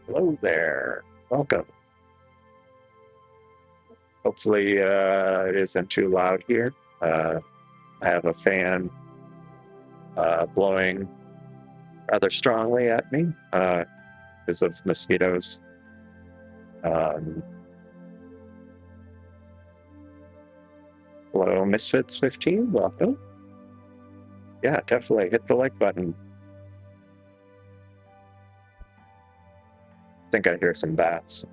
Hello there. Welcome. Hopefully, it isn't too loud here. I have a fan blowing rather strongly at me because of mosquitoes. Um, Hello, Misfits 15. Welcome. Yeah, definitely hit the like button. I think I hear some bats.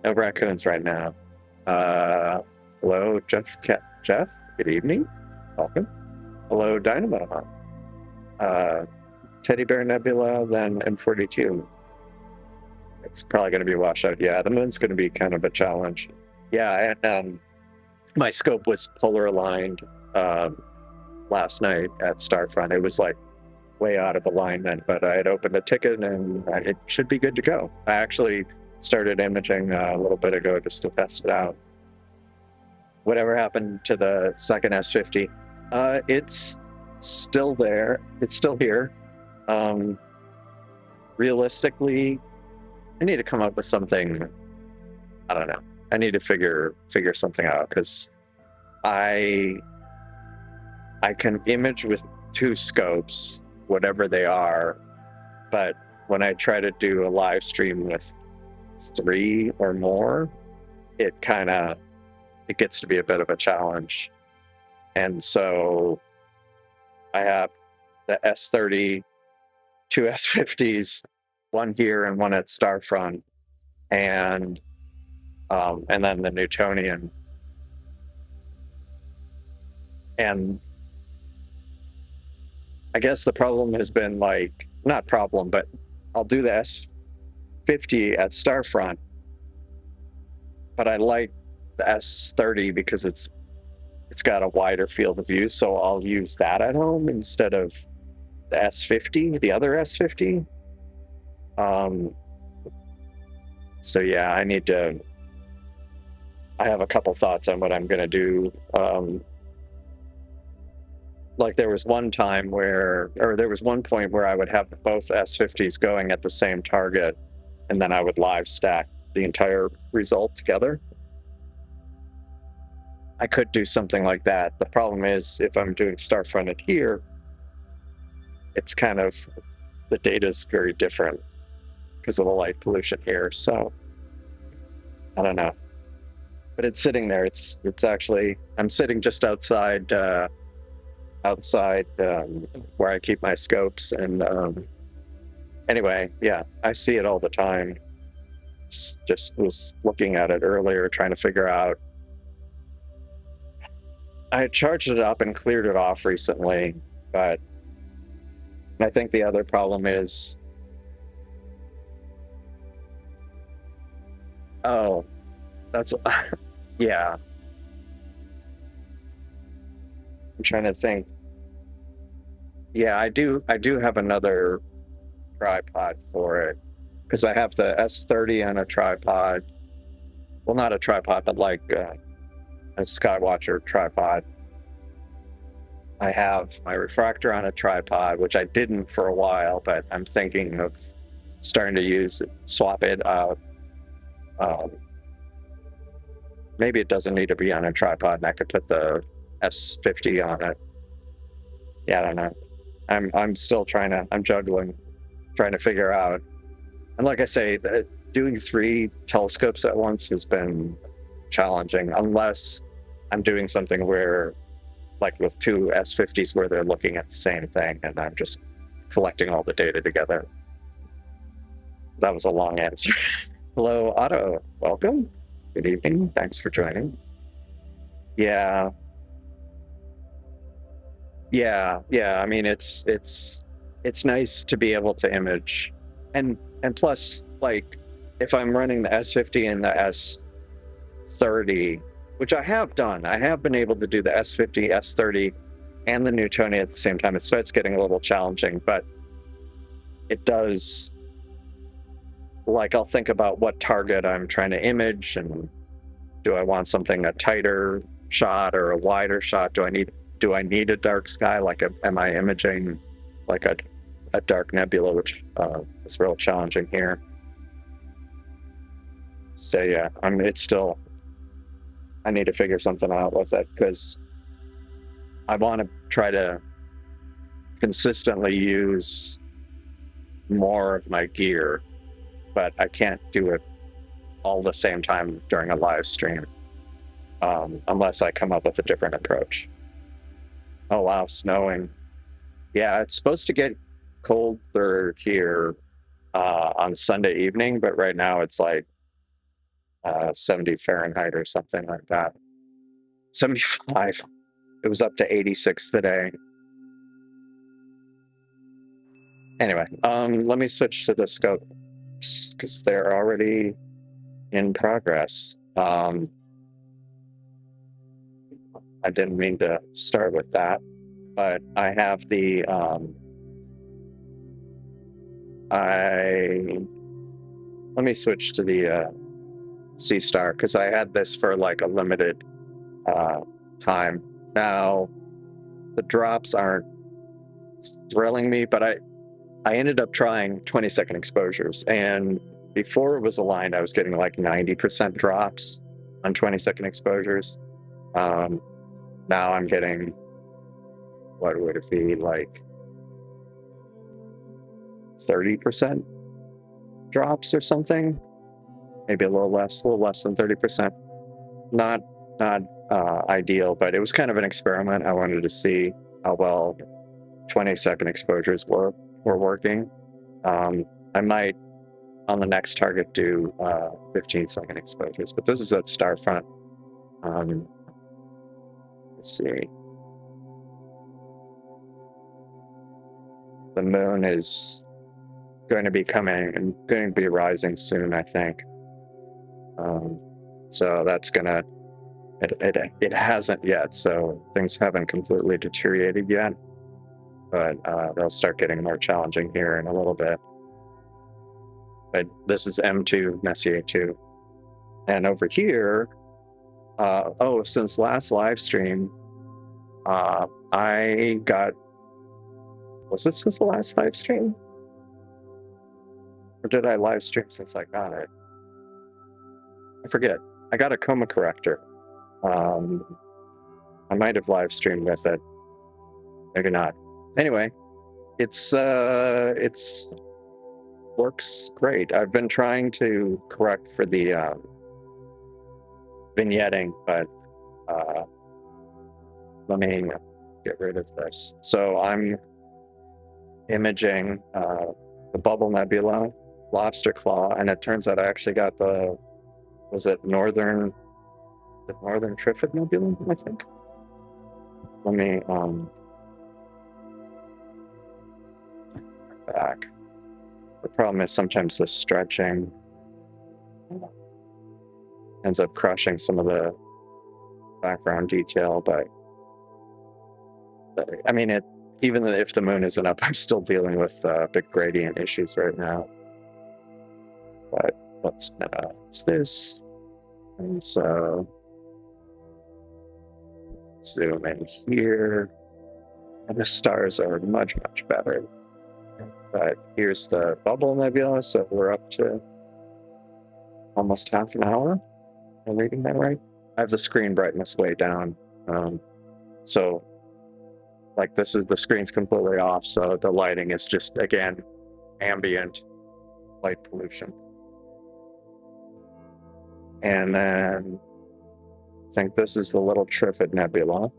No raccoons right now. Hello, Jeff. Good evening. Welcome. Hello, Dynamo. Teddy Bear Nebula, then M42. It's probably going to be a washout. Yeah, the moon's going to be kind of a challenge. Yeah, and my scope was polar aligned last night at Starfront. It was like way out of alignment, but I had opened a ticket and it should be good to go. I actually started imaging a little bit ago just to test it out. Whatever happened to the second S50? It's still there. It's still here. Realistically, I need to come up with something. I don't know. I need to figure something out because I can image with two scopes, whatever they are, but when I try to do a live stream with three or more, it gets to be a bit of a challenge. And so I have the S30, two S50s, one here and one at Starfront, and then the Newtonian. And I guess the problem has been not problem, but I'll do the S50 at Starfront, but I like the S30 because it's got a wider field of view, so I'll use that at home instead of the S50, the other S50. So yeah, I have a couple thoughts on what I'm going to do. There was one point where I would have both S50s going at the same target, and then I would live stack the entire result together. I could do something like that. The problem is if I'm doing Starfront here, it's kind of, the data is very different because of the light pollution here. So I don't know, but it's sitting there. It's actually, I'm sitting just outside where I keep my scopes. And anyway, yeah, I see it all the time. Just was looking at it earlier, trying to figure out. I had charged it up and cleared it off recently, but I think the other problem is, that's, yeah. I'm trying to think. Yeah, I do have another tripod for it because I have the S30 on a tripod. Well, not a tripod, but like a Skywatcher tripod. I have my refractor on a tripod, which I didn't for a while, but I'm thinking of starting to swap it out. Maybe it doesn't need to be on a tripod, and I could put the S50 on it. Yeah, I don't know. I'm still I'm juggling, trying to figure out. And like I say, doing three telescopes at once has been challenging, unless I'm doing something where, like with two S50s, where they're looking at the same thing and I'm just collecting all the data together. That was a long answer. Hello, Otto. Welcome. Good evening. Thanks for joining. Yeah. I mean, it's nice to be able to image, and plus, like, if I'm running the S50 and the S30, which I have done, I have been able to do the S50, S30, and the Newtonian at the same time. It starts getting a little challenging, but it does. Like, I'll think about what target I'm trying to image, and do I want something a tighter shot or a wider shot? Do I need a dark sky? Am I imaging like a a dark nebula, which is real challenging here. So yeah, I mean, it's still, I need to figure something out with it because I want to try to consistently use more of my gear, but I can't do it all the same time during a live stream unless I come up with a different approach. Oh wow, snowing. Yeah, it's supposed to get colder here on Sunday evening, but right now it's like 70 Fahrenheit or something like that. 75. It was up to 86 today. Anyway, let me switch to the scopes because they're already in progress. I didn't mean to start with that, but I have the let me switch to the Seestar because I had this for like a limited time. Now the drops aren't thrilling me, but I ended up trying 20-second exposures, and before it was aligned, I was getting like 90% drops on 20-second exposures. Now I'm getting, what would it be, like 30% drops or something? Maybe a little less than 30%. Not ideal, but it was kind of an experiment. I wanted to see how well 20-second exposures were working. I might, on the next target, do 15-second exposures, but this is at Starfront. Let's see. The moon is going to be rising soon, I think. So that's gonna, it hasn't yet, so things haven't completely deteriorated yet, but they'll start getting more challenging here in a little bit. But this is M2, Messier 2. And over here, since last live stream, I got, was it since the last live stream? Or did I live stream since I got it? I forget. I got a coma corrector. I might have live streamed with it. Maybe not. Anyway, it's works great. I've been trying to correct for the vignetting, but let me get rid of this. So I'm imaging the Bubble Nebula, Lobster Claw, and it turns out I actually got the, was it Northern Trifid Nebula, I think? Let me back. The problem is sometimes the stretching ends up crushing some of the background detail, but I mean, even if the moon isn't up, I'm still dealing with big gradient issues right now. But let's minimize this. And so zoom in here. And the stars are much, much better. But here's the Bubble Nebula, so we're up to almost half an hour. Am I reading that right? I have the screen brightness way down. So like this is, the screen's completely off, so the lighting is just, again, ambient light pollution. And then I think this is the little Trifid Nebula.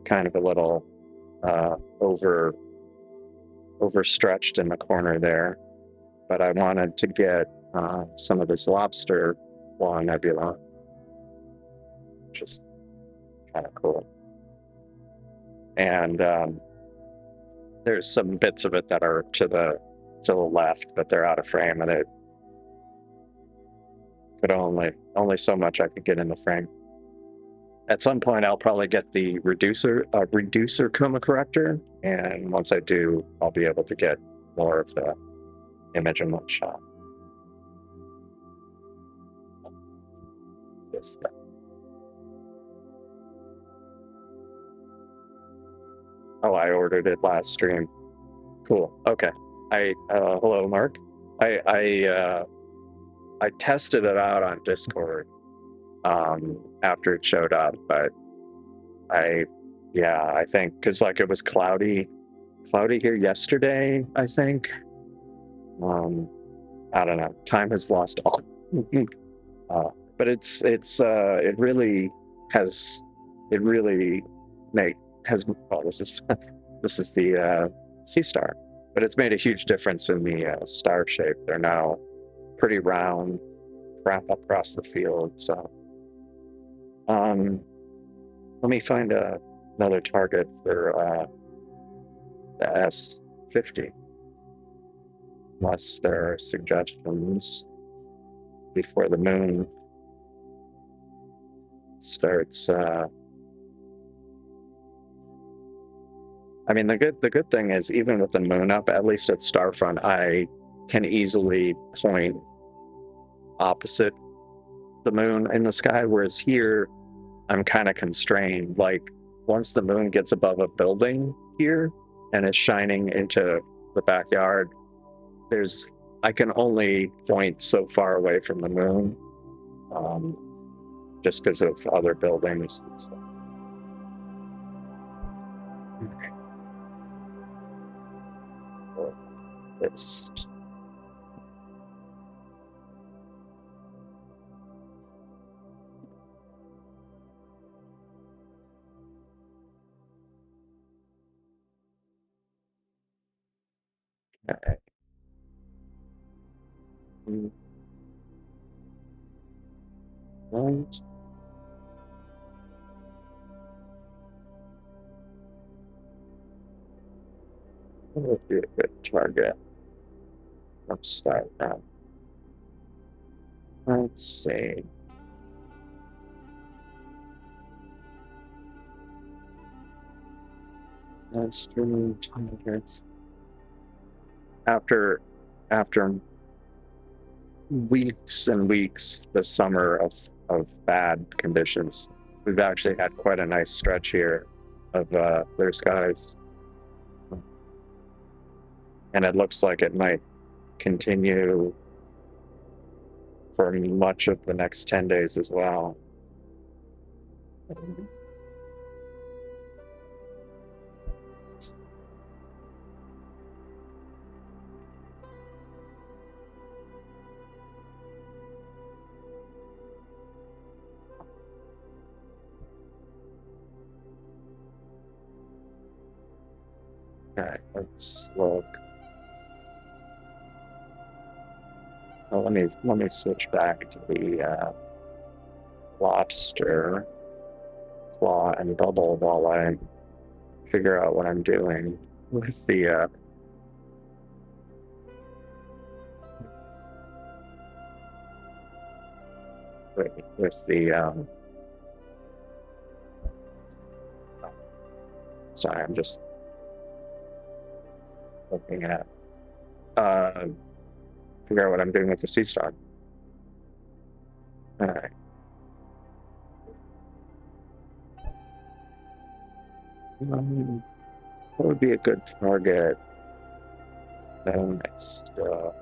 Kind of a little overstretched in the corner there. But I wanted to get some of this Lobster Claw Nebula, which is kind of cool. And there's some bits of it that are to the left, but they're out of frame, and it could only so much I could get in the frame. At some point, I'll probably get the reducer coma corrector, and once I do, I'll be able to get more of the image in one shot. This thing. Oh, I ordered it last stream. Cool. Okay. Hello, Mark. I tested it out on Discord after it showed up, but I I think because like it was cloudy here yesterday, I think. Um, I don't know. Time has lost all. uh, but it really has it really make has well this is the Seestar, but it's made a huge difference in the star shape. They're now pretty round, wrap across the field. So um, let me find another target for the S50, unless there are suggestions before the moon starts. I mean, the good thing is, even with the moon up, at least at Starfront, I can easily point opposite the moon in the sky, whereas here, I'm kind of constrained. Like, once the moon gets above a building here and is shining into the backyard, I can only point so far away from the moon, just because of other buildings and stuff. List. Okay. Right. What would be a good target? Let's start that. Let's see. Streaming targets. After weeks and weeks this summer of bad conditions, we've actually had quite a nice stretch here of clear skies. And it looks like it might continue for much of the next 10 days as well. Okay, let's look. Oh, let me switch back to the lobster claw and bubble while I figure out what I'm doing with the with the sorry, I'm just looking at figure out what I'm doing with the Seestar. All right. What would be a good target? Next, or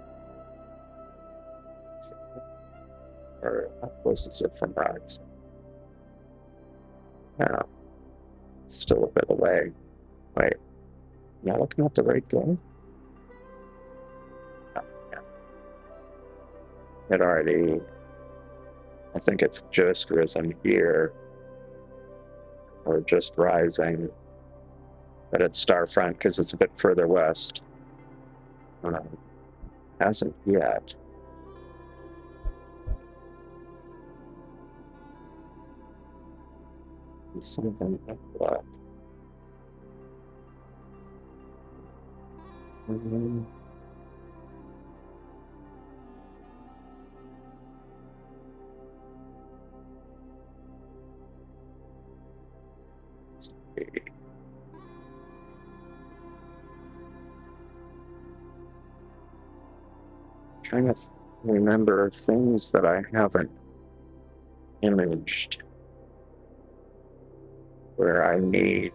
how close is it from rising? Yeah, it's still a bit away. Wait, am I looking at the right thing? Oh, yeah. It already, I think it's just risen here, or just rising, but it's Starfront because it's a bit further west. Hasn't yet. It's something like that. Trying to remember things that I haven't imaged where I need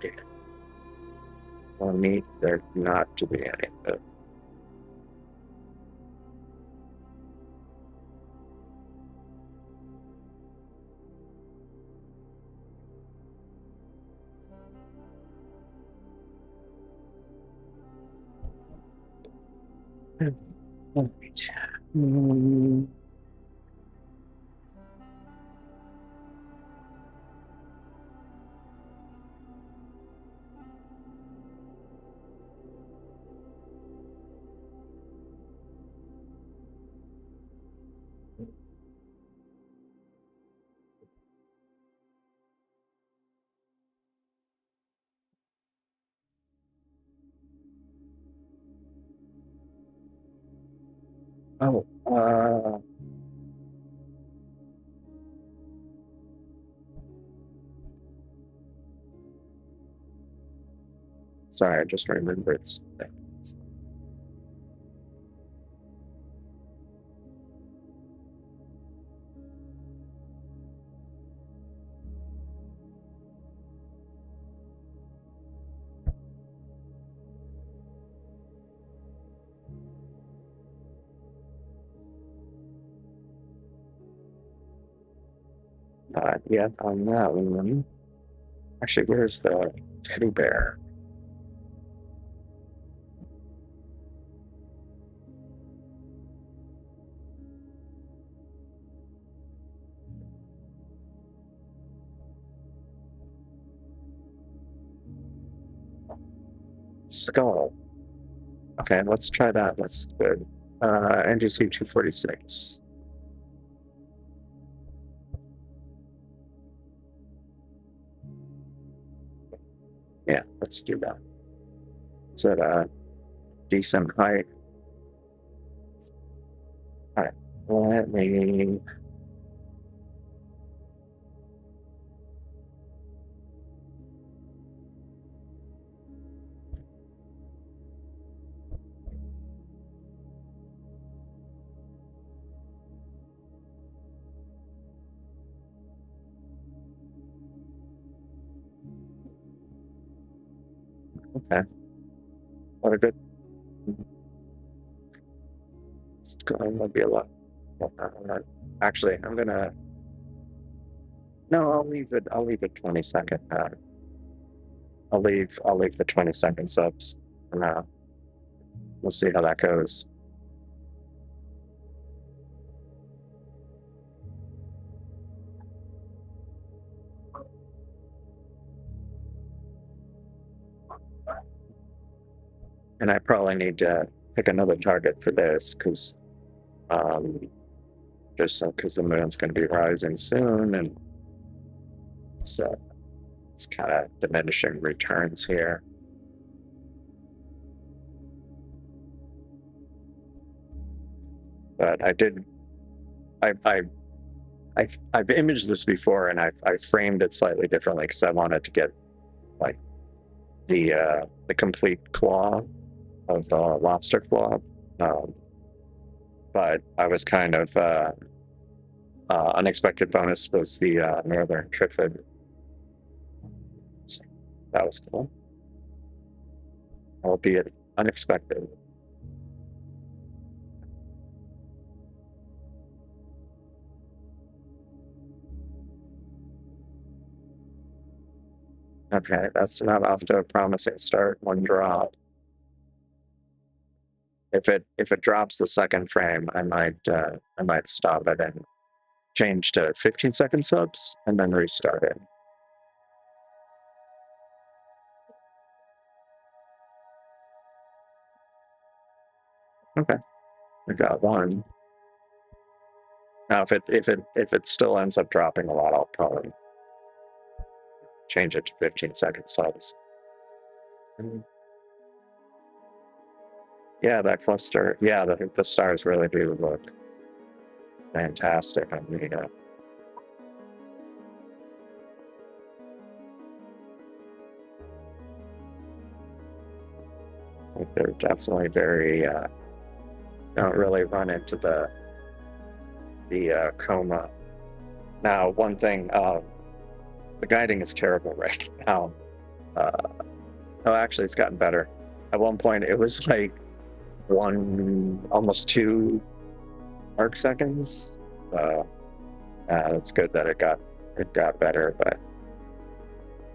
or need there not to be any of it. All right. Oh, sorry, I just remembered something. Not yet on that one. Actually, where's the teddy bear? Skull. Okay, let's try that. That's good. NGC 246. Yeah, let's do that. It's at a decent height. All right, let me. Okay. What a good. It's going to be a lot. Actually, I'm gonna. No, I'll leave it. I'll leave it 20-second. I'll leave the 20-second subs for now. We'll see how that goes. And I probably need to pick another target for this because just because the moon's going to be rising soon, and it's kind of diminishing returns here. But I've imaged this before, and I framed it slightly differently because I wanted to get like the complete claw of the lobster claw. But I was kind of unexpected bonus was the northern triffid. So that was cool, albeit unexpected. Okay, that's not off to a promising start. One drop. If it drops the second frame, I might stop it and change to 15-second subs and then restart it. Okay, we got one. Now, if it still ends up dropping a lot, I'll probably change it to 15-second subs. Yeah, that cluster. Yeah, the stars really do look fantastic on the. They're definitely very. Don't really run into the coma. Now, one thing, the guiding is terrible right now. Oh, actually, it's gotten better. At one point, it was like almost 2 arc seconds. It's good that it got better, but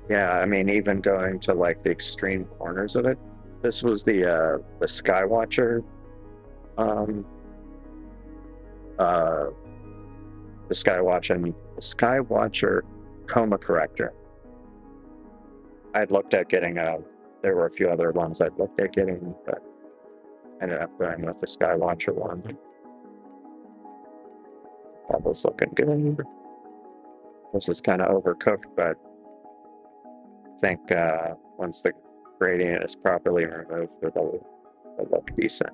yeah, I mean, even going to like the extreme corners of it. This was the Skywatcher, the Skywatcher coma corrector. I'd looked at getting there were a few other ones I'd looked at getting, but ended up going with the Skywatcher one. That was looking good. This is kind of overcooked, but I think once the gradient is properly removed, it'll look decent.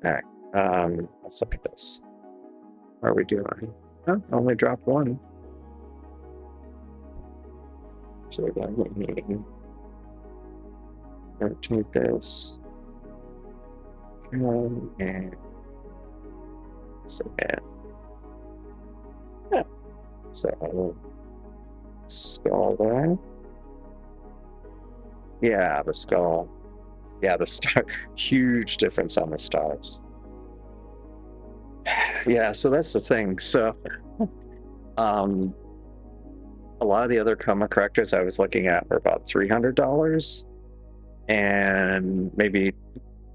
All right, let's look at this. How are we doing? Oh, only dropped one. So we're going to rotate this. And so yeah. So skull there. Yeah, the skull. Yeah, the star. Huge difference on the stars. Yeah, so that's the thing. So, a lot of the other coma correctors I was looking at were about $300, and maybe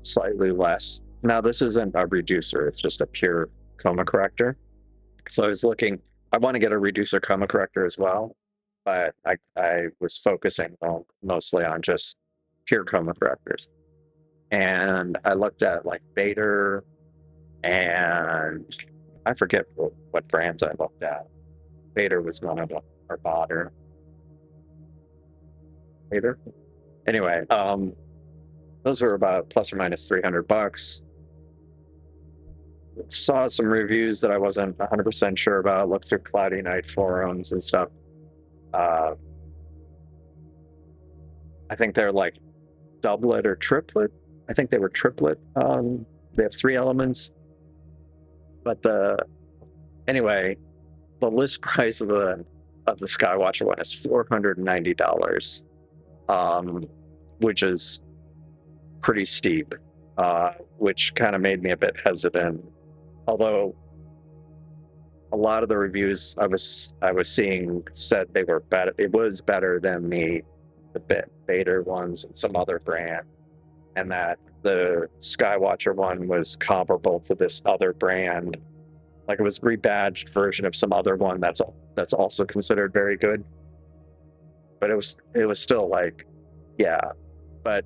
slightly less. Now, this isn't a reducer; it's just a pure coma corrector. So I was looking. I want to get a reducer coma corrector as well, but I was focusing mostly on just pure coma correctors, and I looked at like Vader, and I forget what brands I looked at. Vader was one of them, or Botter. Vader. Anyway, those were about plus or minus $300. Saw some reviews that I wasn't 100% sure about. Looked through Cloudy Night forums and stuff. I think they're like doublet or triplet. I think they were triplet. They have 3 elements. But anyway, the list price of the Skywatcher one is $490, which is pretty steep, which kind of made me a bit hesitant. Although a lot of the reviews I was seeing said they were better. It was better than the Vader ones and some other brand, and that the Skywatcher one was comparable to this other brand. Like it was a rebadged version of some other one that's also considered very good. But it was still like, yeah. But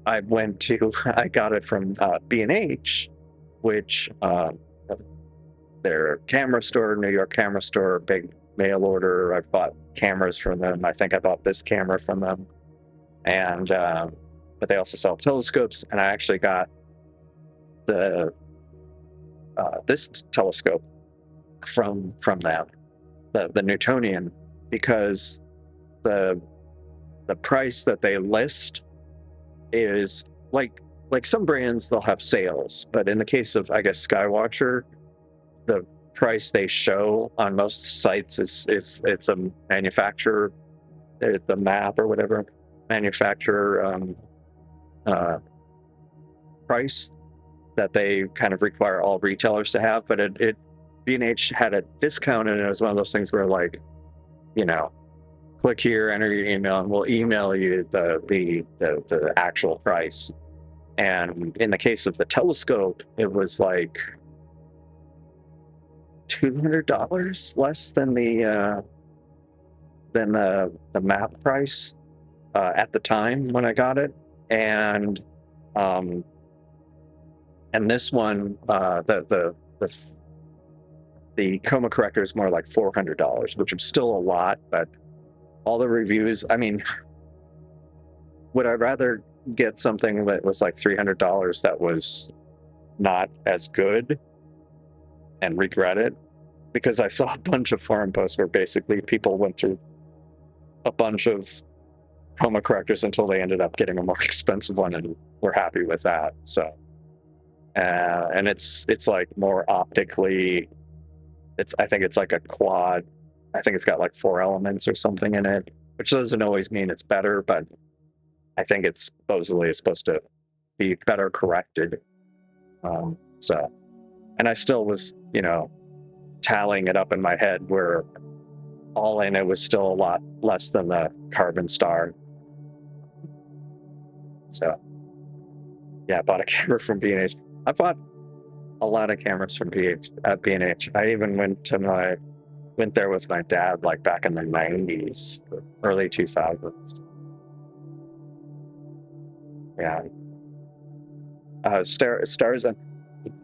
I got it from B&H, which their camera store, New York camera store, big mail order. I've bought cameras from them. I think I bought this camera from them, and but they also sell telescopes. And I actually got this telescope from them, the Newtonian, because the price that they list is like some brands, they'll have sales, but in the case of, I guess, Skywatcher, the price they show on most sites is it's a manufacturer, the map or whatever manufacturer price that they kind of require all retailers to have. But B&H had a discount, and it was one of those things where, like, you know, click here, enter your email, and we'll email you the actual price. And in the case of the telescope, it was like $200 less than the map price at the time when I got it. And this one, the coma corrector is more like $400, which is still a lot, but all the reviews, I mean, would I rather get something that was like $300 that was not as good and regret it? Because I saw a bunch of forum posts where basically people went through a bunch of coma correctors until they ended up getting a more expensive one and were happy with that. So, and it's like more optically. I think it's like a quad. I think it's got like 4 elements or something in it, which doesn't always mean it's better, but I think it's supposedly supposed to be better corrected. So, and I still was, tallying it up in my head where all in it was still a lot less than the Carbon Star. So, yeah, I bought a camera from B&H. I bought a lot of cameras from B&H. I even went there with my dad like back in the 90s, early 2000s. Yeah. Stars,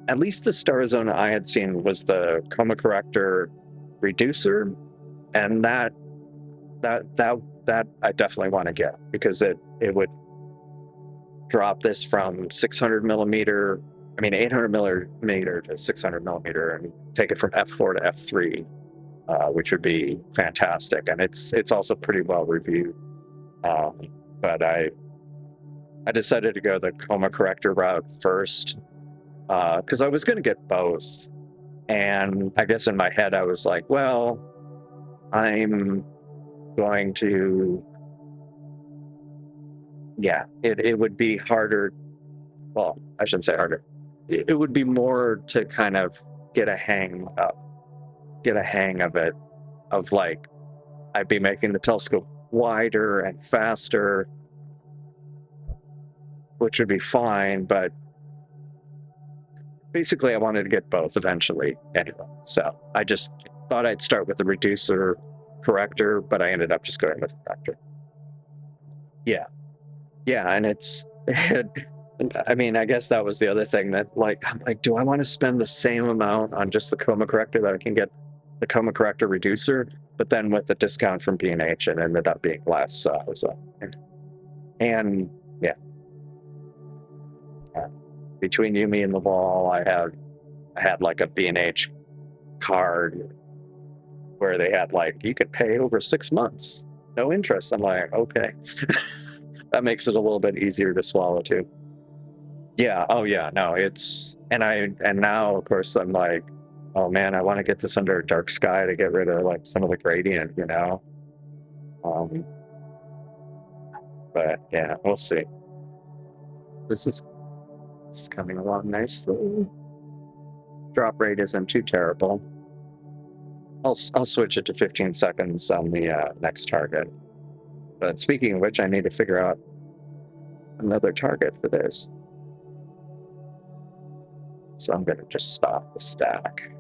at least the star zone I had seen was the chroma corrector reducer, and that I definitely want to get, because it would drop this from 600 millimeter, 800 millimeter to 600 millimeter, and take it from f4 to f3, which would be fantastic. And it's also pretty well reviewed. But I decided to go the chroma corrector route first, because I was going to get both. And I guess in my head, I was like, well, I'm going to, yeah, it would be harder. Well, I shouldn't say harder. It would be more to kind of get a hang of it, of like, I'd be making the telescope wider and faster, which would be fine, but basically I wanted to get both eventually anyway. So I just thought I'd start with the reducer corrector, but I ended up just going with the corrector. Yeah. And I guess that was the other thing, that I'm like, do I want to spend the same amount on just the chroma corrector that I can get the chroma corrector reducer? But then with the discount from B&H, it ended up being less. So I was like, and yeah. Between you, me, and the wall, I had like a B&H card where they had like, you could pay over 6 months, no interest. I'm like, okay. That makes it a little bit easier to swallow too. Yeah. Oh yeah. No, and now of course I'm like, oh man, I want to get this under a dark sky to get rid of like some of the gradient, but yeah, we'll see. This is coming along nicely. Drop rate isn't too terrible. I'll switch it to 15 seconds on the next target. But speaking of which, I need to figure out another target for this. So I'm going to just stop the stack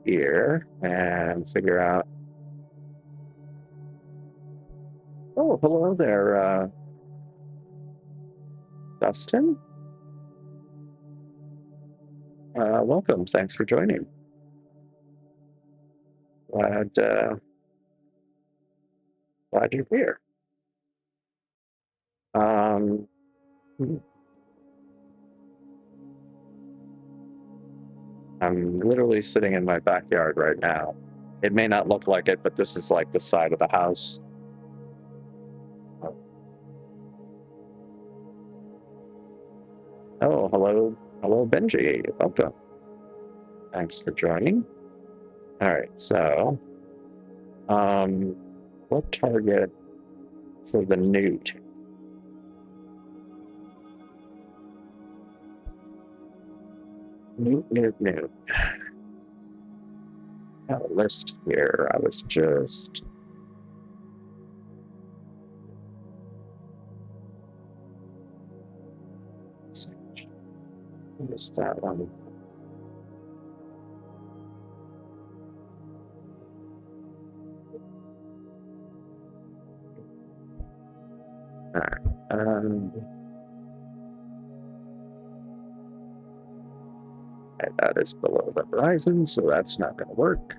here and figure out. Oh, hello there, Dustin. Welcome. Thanks for joining. Glad you're here. I'm literally sitting in my backyard right now. It may not look like it, but this is like the side of the house. Oh, hello, Benji. Welcome. Thanks for joining. All right, so, what target for the Newt? Newt. I have a list here. I was just. What is that one? All right. That is below the horizon, so that's not going to work.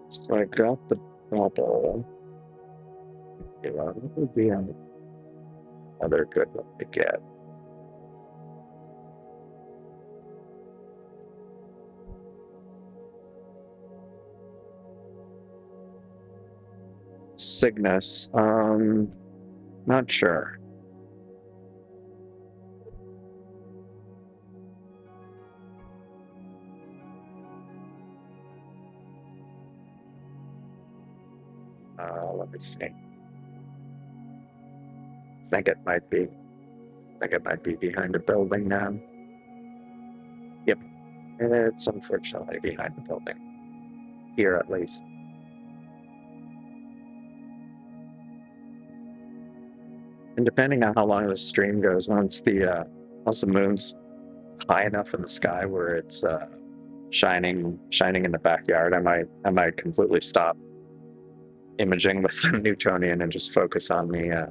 So I got the bubble. What would be another good one to get? Cygnus. Not sure. Let me see. I think it might be behind a building now. Yep. It's unfortunately behind the building. Here at least. And depending on how long the stream goes, once the moon's high enough in the sky where it's shining in the backyard, I might completely stop imaging with the Newtonian and just focus on the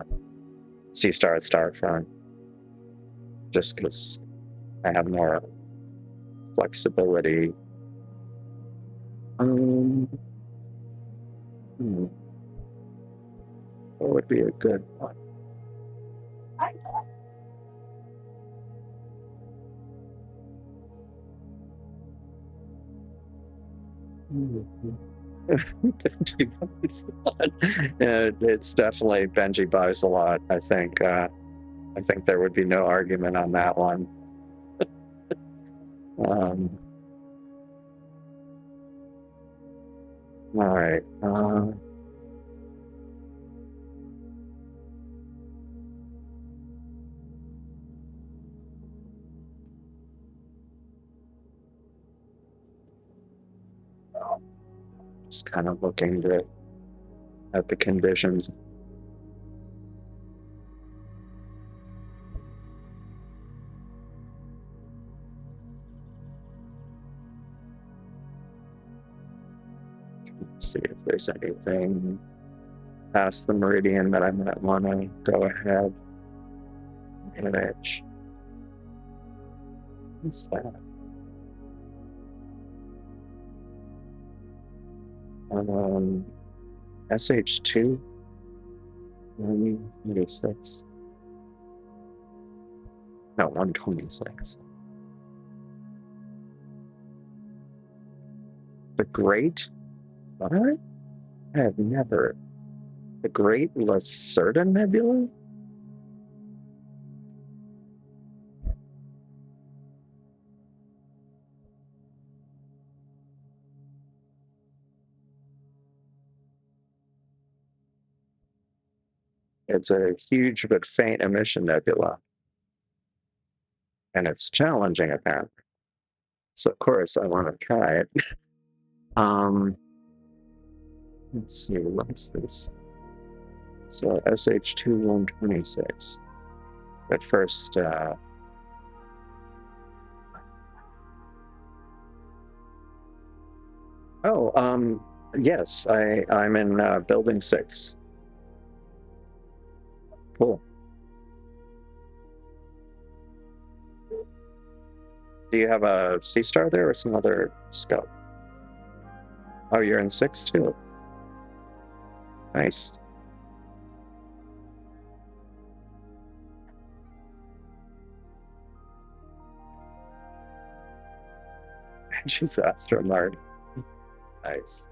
Seestar at Starfront. Just because I have more flexibility. What would be a good one? It's definitely Benji buys a lot. I think there would be no argument on that one. All right. Just kind of looking at the conditions. Let's see if there's anything past the meridian that I might want to go ahead and image. What's that? SH2 136. No, 126. The Great? What? I have never. The Great Lacerda Nebula? It's a huge but faint emission nebula. And it's challenging, apparently. So, of course, I want to try it. Let's see, what's this? So, SH2 126. At first, yes, I'm in building 6. Cool. Do you have a Seestar there or some other scope? Oh, you're in 6 too. Nice. She's astromart. Nice.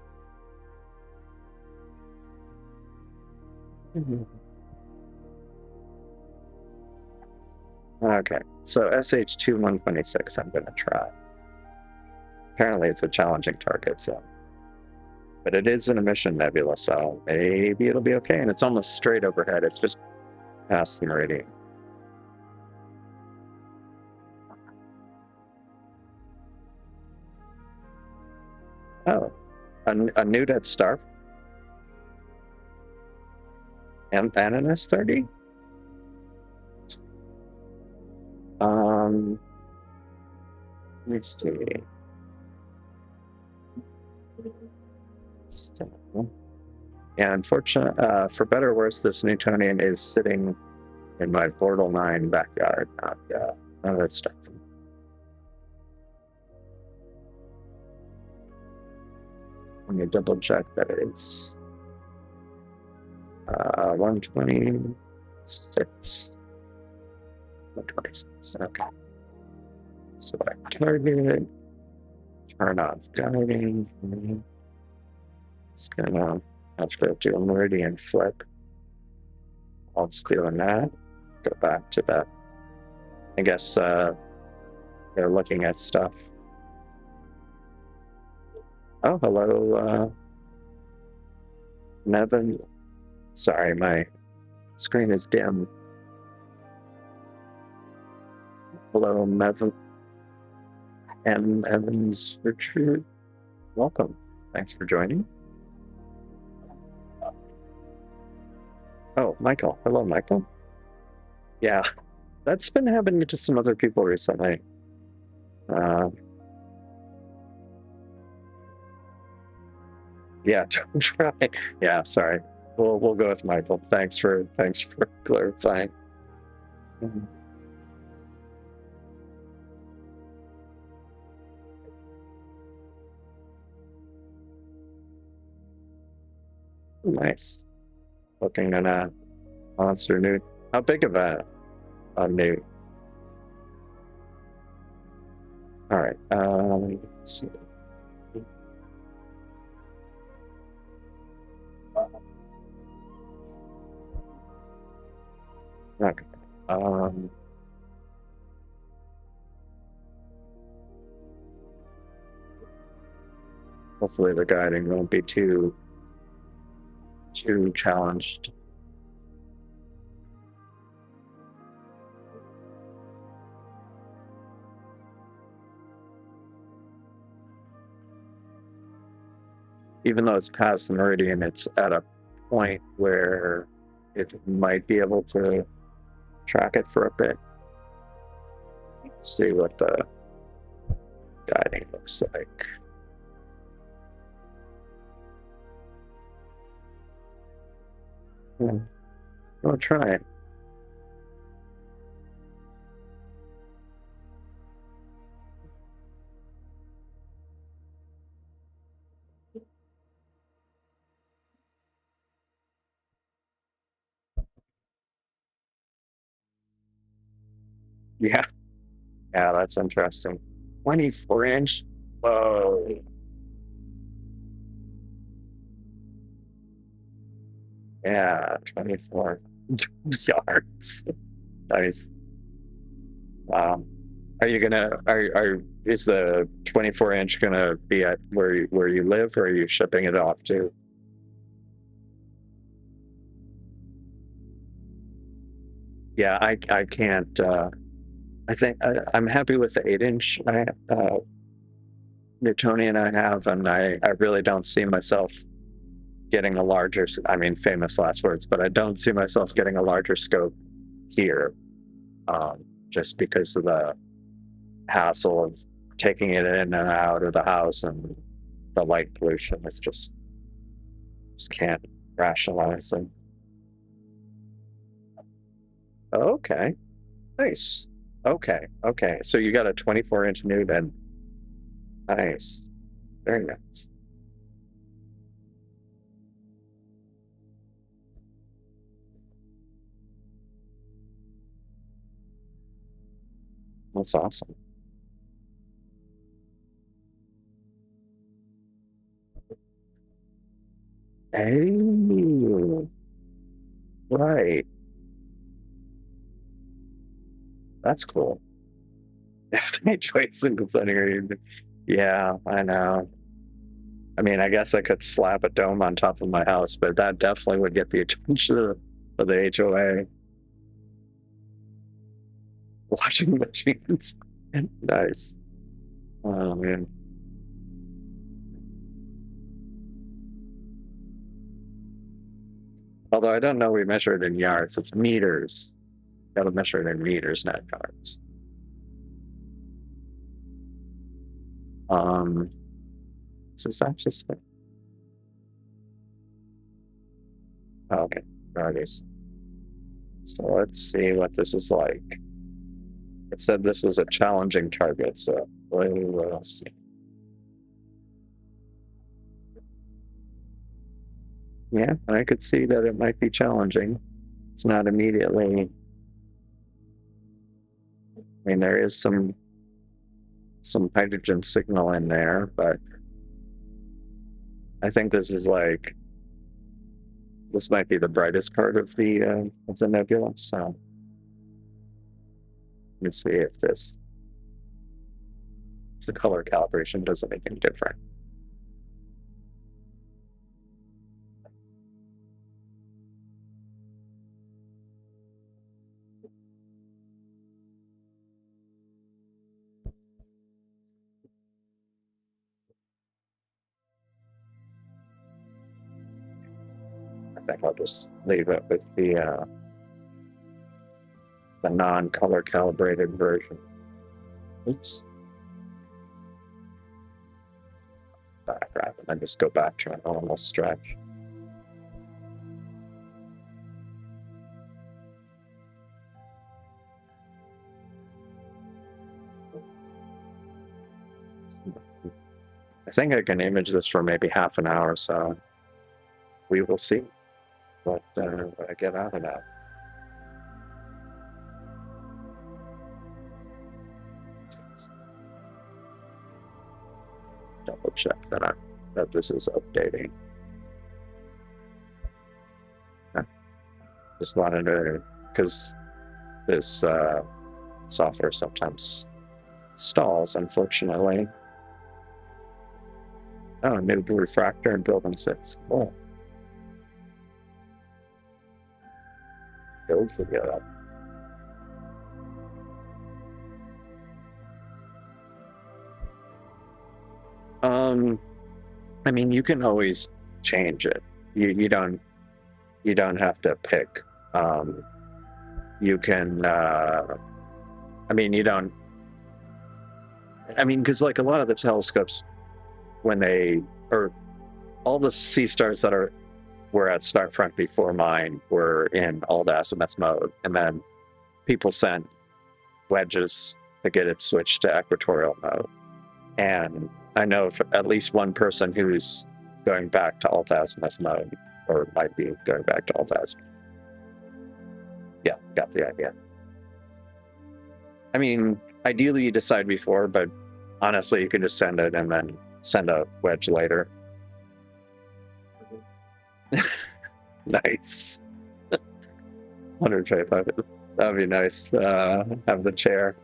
Okay, so SH2 126 I'm going to try. Apparently it's a challenging target, so. But it is an emission nebula, so maybe it'll be okay. And it's almost straight overhead. It's just past the meridian. Oh, a nude at Starf? And an S30? Let me see. Yeah, unfortunately, for better or worse, this Newtonian is sitting in my Bortle 9 backyard, not that stuff. Let me double check that it's 126. 126. Okay. Select target. Turn off guiding. It's gonna have to do a meridian flip. While it's doing that, go back to that. I guess they're looking at stuff. Oh, hello, Nevin. Sorry, my screen is dim. Hello, Nevin. M. Evans Richard. Welcome. Thanks for joining. Oh, Michael. Hello, Michael. Yeah, that's been happening to some other people recently. Yeah, don't try. Yeah, sorry. We'll go with Michael. Thanks for clarifying. Nice. Looking at a monster nude. How big of a nude? All right. Let's see. Okay. Hopefully the guiding won't be too challenged. Even though it's past the meridian, it's at a point where it might be able to track it for a bit. Let's see what the guiding looks like. I'll try it. Yeah, that's interesting. 24-inch. Whoa. Yeah, 24 yards. Nice. Wow. Are you gonna? Is the 24-inch gonna be at where you live, or are you shipping it off to? Yeah, I can't. I think I'm happy with the 8-inch Newtonian I have, and I really don't see myself getting a larger. I mean, famous last words, but I don't see myself getting a larger scope here, just because of the hassle of taking it in and out of the house and the light pollution. It's just can't rationalize it. Okay, nice. Okay. So you got a 24-inch nude, and nice, very nice. That's awesome. Hey, right. That's cool. If they trade single setting, yeah, I know. I mean, I guess I could slap a dome on top of my house, but that definitely would get the attention of the HOA. Washing machines. Nice. Oh, man. Although I don't know, we measure it in yards. It's meters. Got to measure it in meters, not yards. Is this actually stuff? Oh, okay, there it is. So let's see what this is like. It said this was a challenging target, so we'll see. Yeah, I could see that it might be challenging. It's not immediately. I mean, there is some hydrogen signal in there, but I think this is like this might be the brightest part of the nebula. So let me see if the color calibration does anything different. I think I'll just leave it with the non-color calibrated version. Oops. Back rather than just go back to a normal stretch. I think I can image this for maybe half an hour, so we will see what I get out of that. Double check that this is updating. Just wanted to, because this software sometimes stalls, unfortunately. Oh, new refractor in building 6. Cool. Build video. I mean, you can always change it. You don't have to pick. You can. I mean, you don't. I mean, because like a lot of the telescopes, when they or all the Seestars that were at Starfront before mine were in alt azimuth mode, and then people sent wedges to get it switched to equatorial mode. And I know of at least one person who's going back to alt azimuth mode, or might be going back to alt azimuth. Yeah, got the idea. I mean, ideally you decide before, but honestly, you can just send it and then send a wedge later. Nice. 125. That would be nice. Have the chair.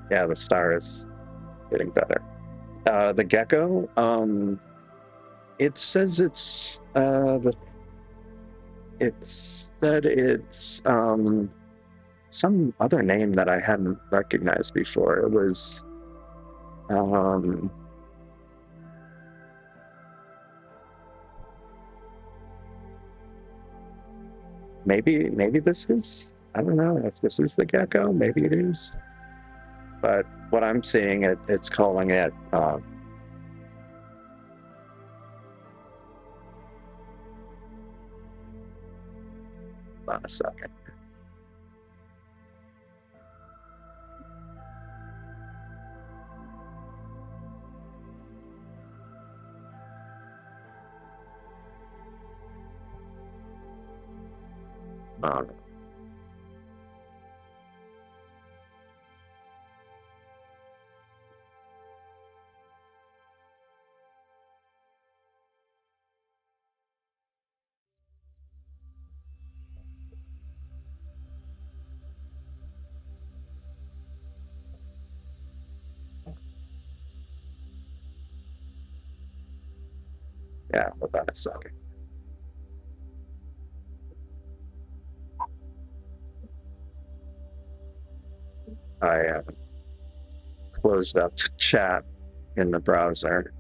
Yeah, the star is getting better. The gecko, it says it's some other name that I hadn't recognized before. It was maybe this is, I don't know if this is the gecko, maybe it is. But what I'm seeing, it's calling it hold on a second. Yeah, hold on a second. I closed up the chat in the browser.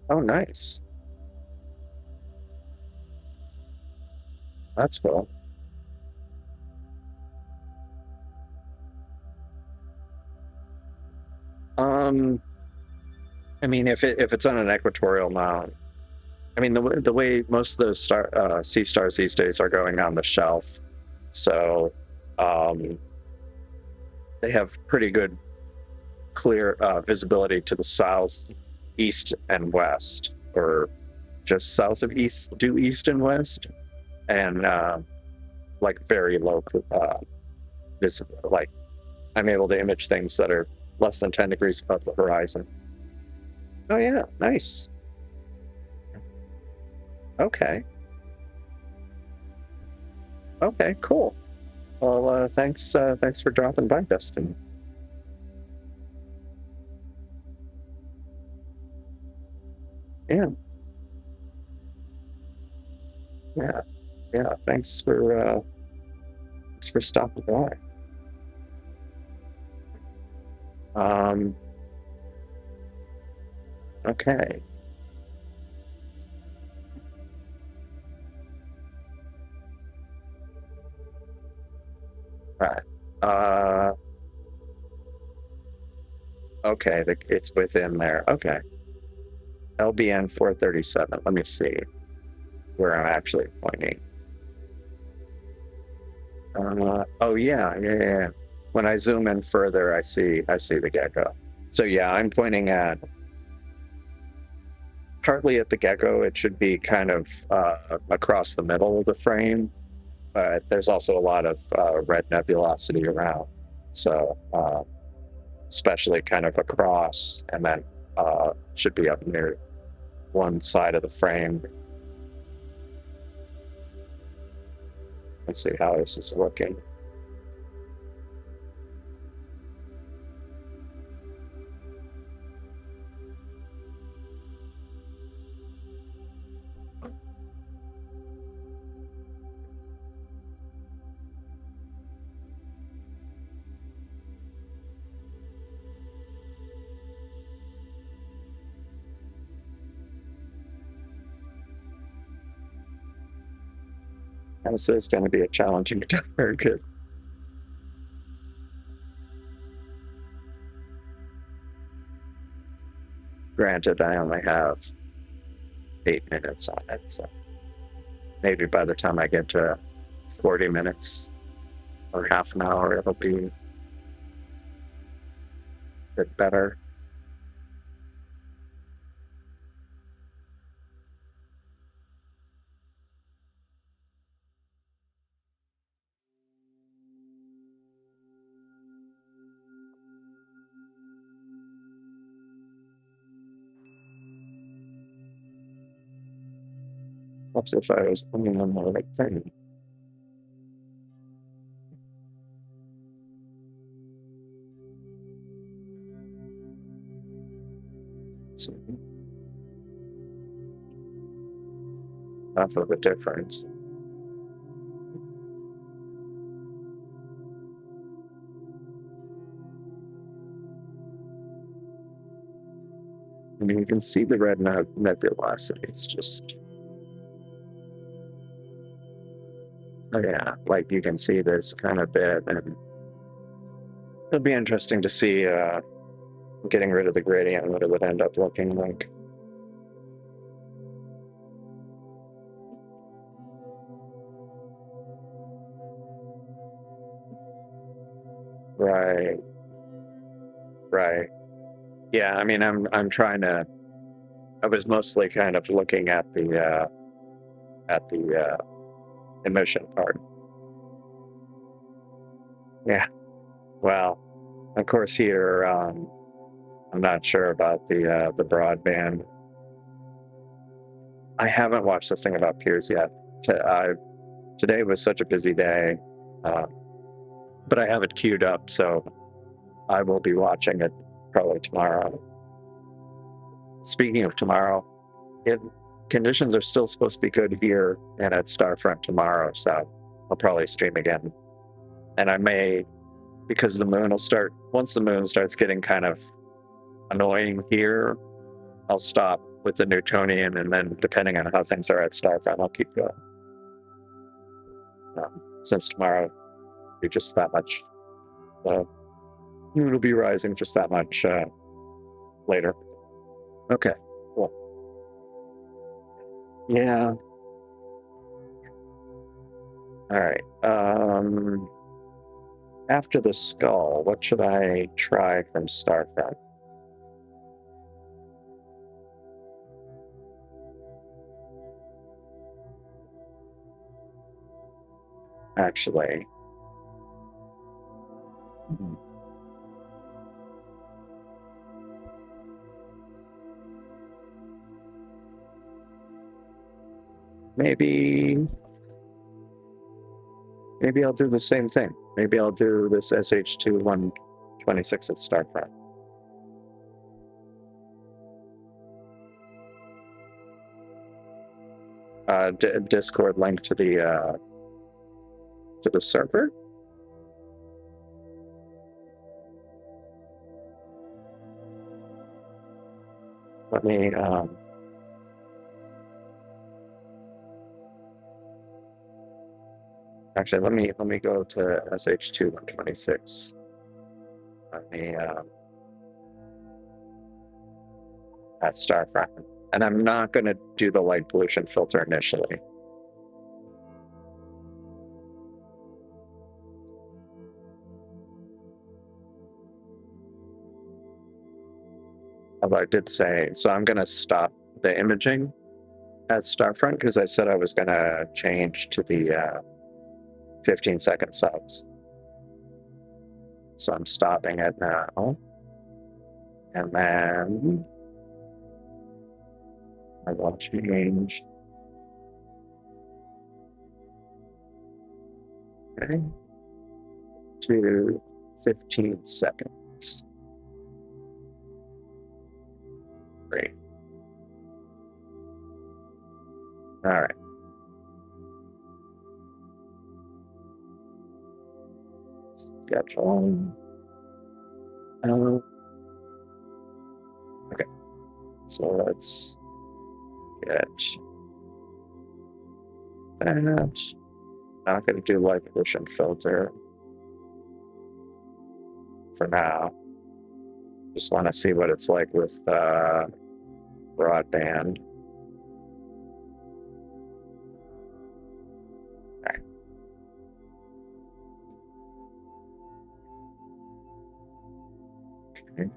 Oh, nice. That's cool. I mean, if it's on an equatorial mount, I mean, the way most of those sea stars these days are going on the shelf, so they have pretty good, clear visibility to the south, east, and west, or just south of east, due east and west, and like very low visible. Like I'm able to image things that are less than 10 degrees above the horizon. Oh yeah, nice. Okay. Okay, cool. Well, thanks for dropping by, Dustin. Yeah, yeah, yeah. Thanks for stopping by. Okay. Right. Okay, it's within there. Okay. LBN 437. Let me see where I'm actually pointing. Oh yeah. When I zoom in further, I see the gecko. So yeah, I'm pointing at partly at the gecko. It should be kind of across the middle of the frame, but there's also a lot of red nebulosity around. So especially kind of across, and then should be up near one side of the frame. Let's see how this is looking. This is going to be a challenging target. Granted, I only have 8 minutes on it, so maybe by the time I get to 40 minutes or half an hour, it'll be a bit better. Helps if I was pointing on the right thing. So, enough of a difference. I mean, you can see the red nebulosity. It's just, oh yeah, like you can see this kind of bit, and it'll be interesting to see getting rid of the gradient, what it would end up looking like. Right. Yeah, I mean, I'm trying to. I was mostly kind of looking at the emission part. Yeah. Well, of course here, I'm not sure about the broadband. I haven't watched the thing about Piers yet. Today was such a busy day, but I have it queued up, so I will be watching it probably tomorrow. Speaking of tomorrow, conditions are still supposed to be good here and at Starfront tomorrow, so I'll probably stream again. And I may, because the moon will start, once the moon starts getting kind of annoying here, I'll stop with the Newtonian, and then depending on how things are at Starfront, I'll keep going. Since tomorrow will be just that much, the moon will be rising just that much later. Okay, cool. Yeah. All right. After the skull, what should I try from Starfront? Actually. Maybe I'll do the same thing. Maybe I'll do this SH2 126 at Starfront. Discord link to the server. Let me actually let me go to SH2 126. Let me at Starfront, and I'm not going to do the light pollution filter initially. Although I did say, so I'm going to stop the imaging at Starfront because I said I was going to change to the 15-second subs. So I'm stopping it now. And then I will change. Okay. To 15 seconds. Great. All right. Schedule. Okay. So let's get that. Not going to do light pollution filter for now. Just want to see what it's like with broadband. Okay. Okay.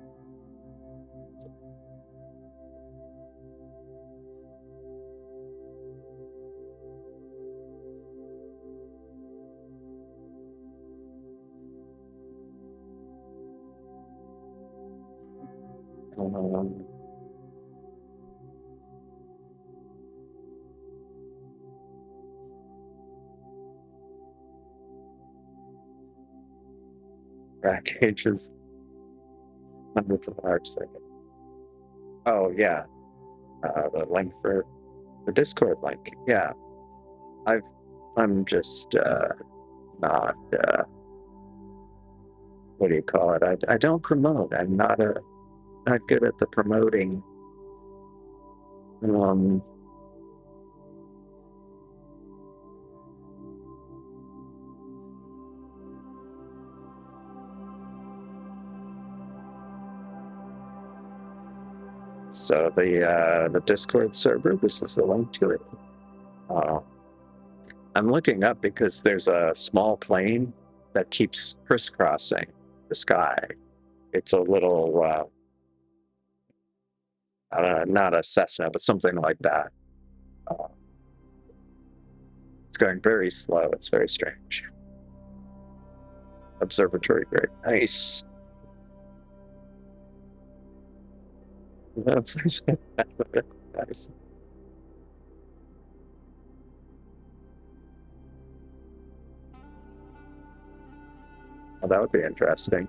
Rack cages. 100th of arc second. Oh yeah, the link for the Discord link. Yeah, I'm just not. What do you call it? I don't promote. I'm not good at the promoting. So the Discord server, this is the link to it. I'm looking up because there's a small plane that keeps crisscrossing the sky. It's a little, not a Cessna, but something like that. It's going very slow. It's very strange. Observatory, great, nice. Nice. Well, that would be interesting.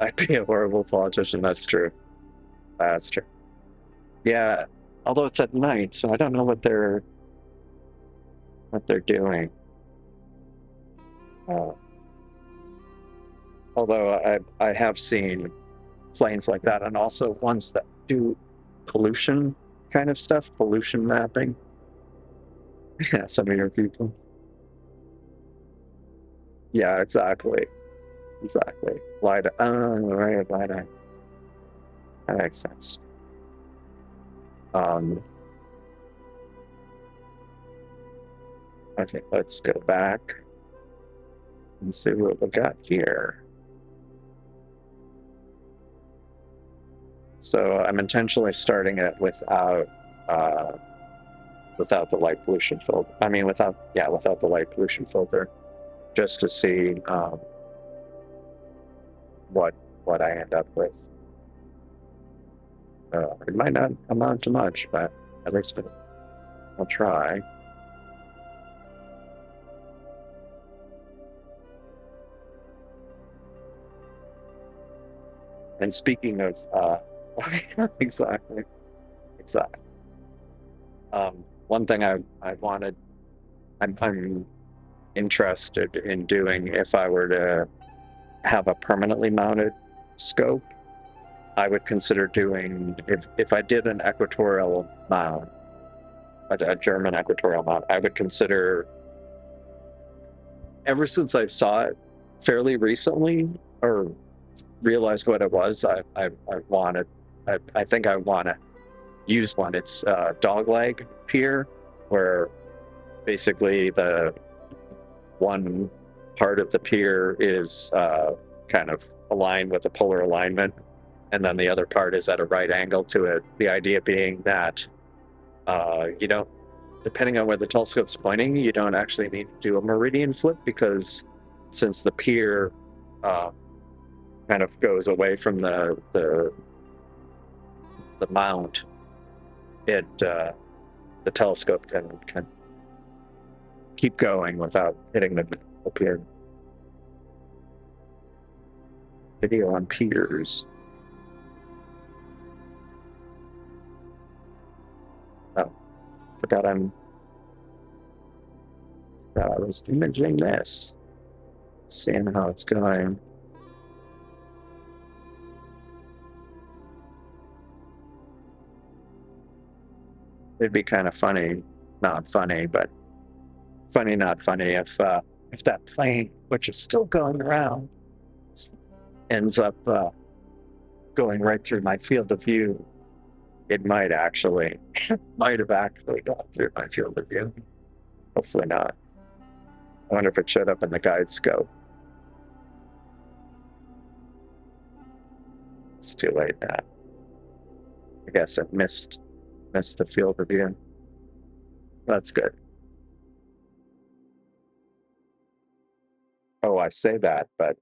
I'd be a horrible politician. That's true. That's true. Yeah, although it's at night, so I don't know what they're doing. Although I have seen planes like that, and also ones that do pollution kind of stuff, pollution mapping. Yeah, some of your people. Yeah, exactly. LiDAR. Oh, right, LiDAR. That makes sense. Okay, let's go back and see what we got here. So I'm intentionally starting it without the light pollution filter. I mean, without the light pollution filter, just to see what I end up with. It might not amount to much, but at least I'll try. And speaking of, exactly. One thing I'm interested in doing if I were to have a permanently mounted scope, I would consider doing, if I did an equatorial mount, a German equatorial mount, I would consider, ever since I saw it fairly recently, or realized what it was, I think I want to use one. It's a dogleg pier, where basically the one part of the pier is kind of aligned with the polar alignment, and then the other part is at a right angle to it. The idea being that you don't, depending on where the telescope's pointing, you don't actually need to do a meridian flip, because since the pier kind of goes away from the mount, the telescope can keep going without hitting the pier. Video on piers. Oh, forgot I was imaging this, seeing how it's going. It'd be kind of funny, not funny, but funny, not funny, if that plane, which is still going around, ends up going right through my field of view. It might have actually gone through my field of view. Hopefully not. I wonder if it showed up in the guide scope. It's too late now. I guess it missed the field of view. That's good. Oh, I say that, but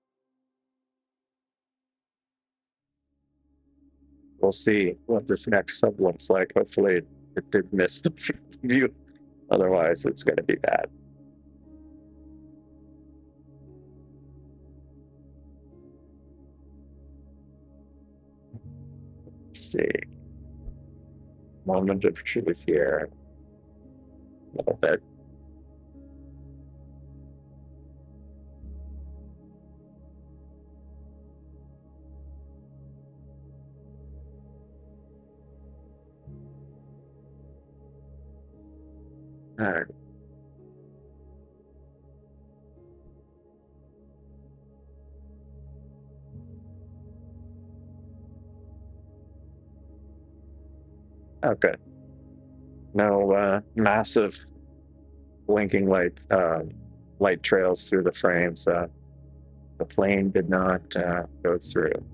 we'll see what this next sub looks like. Hopefully it did miss the field of view. Otherwise, it's going to be bad. Let's see. Moment of truth here. A little bit. All right. Oh, good. No massive blinking light trails through the frames. The plane did not go through.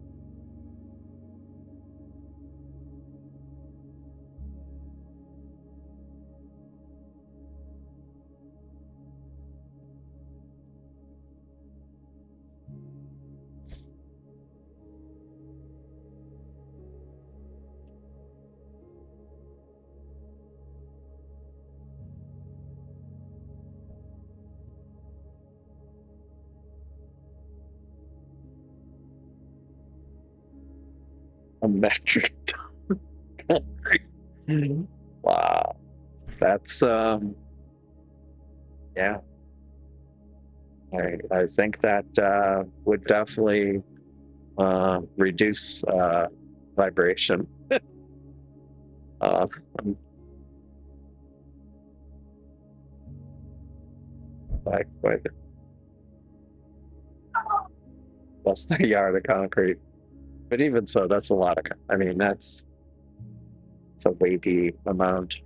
A metric ton. Wow. That's yeah. I think that would definitely reduce vibration. Like less than a yard of concrete. But even so, that's a lot of, I mean, it's a weighty amount.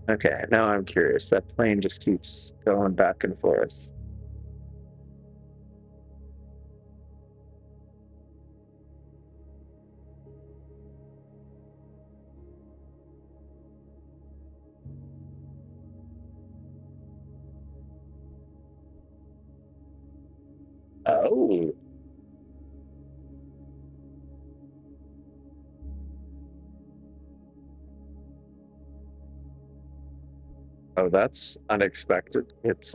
Okay, now I'm curious. That plane just keeps going back and forth. Oh. Oh, that's unexpected. It's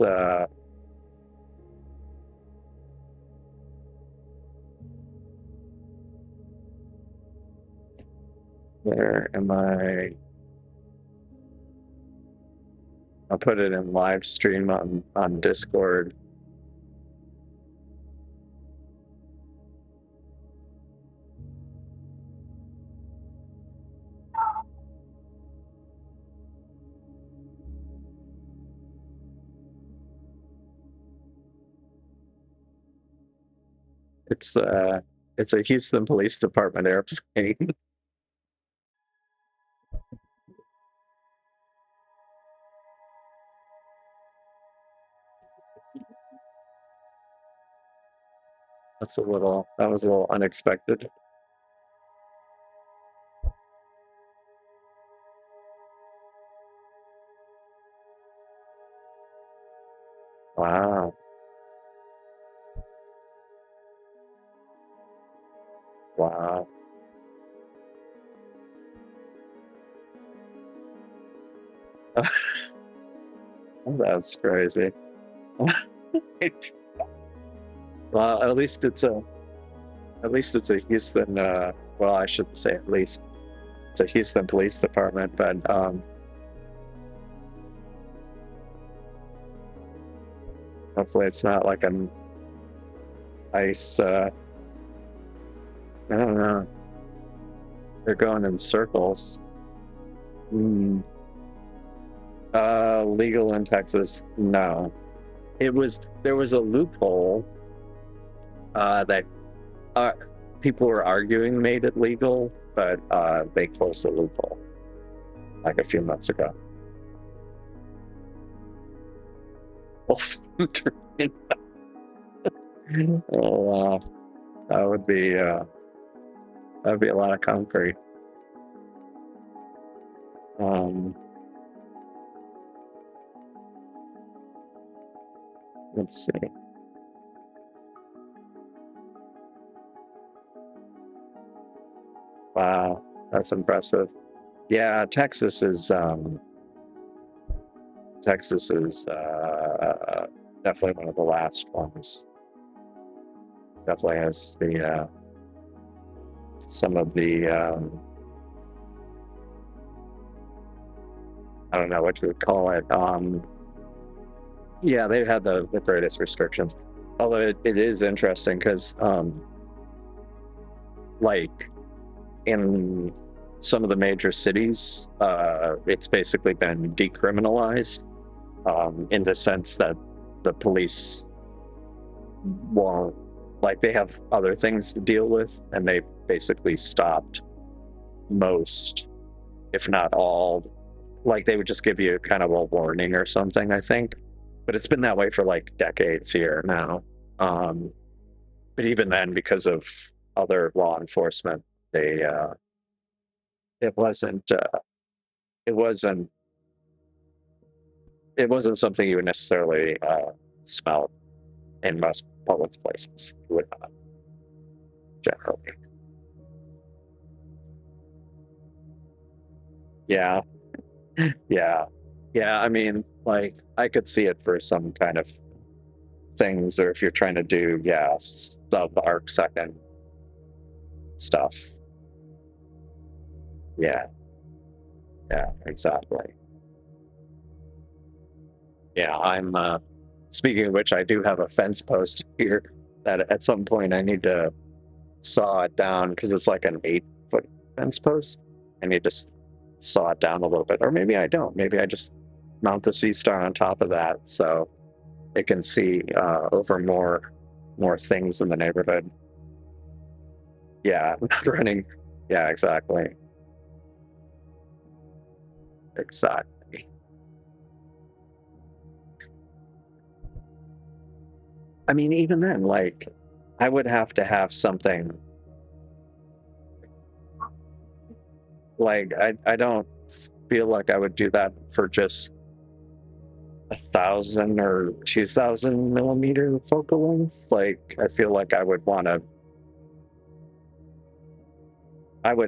where am I? I'll put it in live stream on Discord. It's a Houston Police Department airplane. That was a little unexpected. Wow. Wow. That's crazy. Well, at least it's a Houston well, I shouldn't say at least. It's a Houston Police Department, but hopefully it's not like an ice I don't know. They're going in circles. Mm. Legal in Texas? No. There was a loophole that people were arguing made it legal, but they closed the loophole like a few months ago. Oh wow, that would be a lot of concrete. Let's see. Wow, that's impressive. Yeah, Texas is definitely one of the last ones. Definitely has the some of the I don't know what you would call it. Yeah, they had the greatest restrictions. Although it is interesting because like in some of the major cities, it's basically been decriminalized in the sense that the police won't, like, they have other things to deal with, and they basically stopped most, if not all, like they would just give you kind of a warning or something, I think. But it's been that way for like decades here now. But even then, because of other law enforcement, they it wasn't it wasn't it wasn't something you would necessarily smell in most public places. You would not generally. Yeah, yeah, yeah. I mean, like I could see it for some kind of things, or if you're trying to do sub arc second stuff. Yeah, yeah, exactly. Yeah, I'm speaking of which, I do have a fence post here that at some point I need to saw it down because it's like an 8-foot fence post. I need to saw it down a little bit, or maybe I don't. Maybe I just mount the Seestar on top of that so it can see over more things in the neighborhood. Yeah, not running. Yeah, exactly. Exactly. I mean, even then, like, I would have to have something like I don't feel like I would do that for just 1,000 or 2,000 millimeter focal length. Like, I feel like I would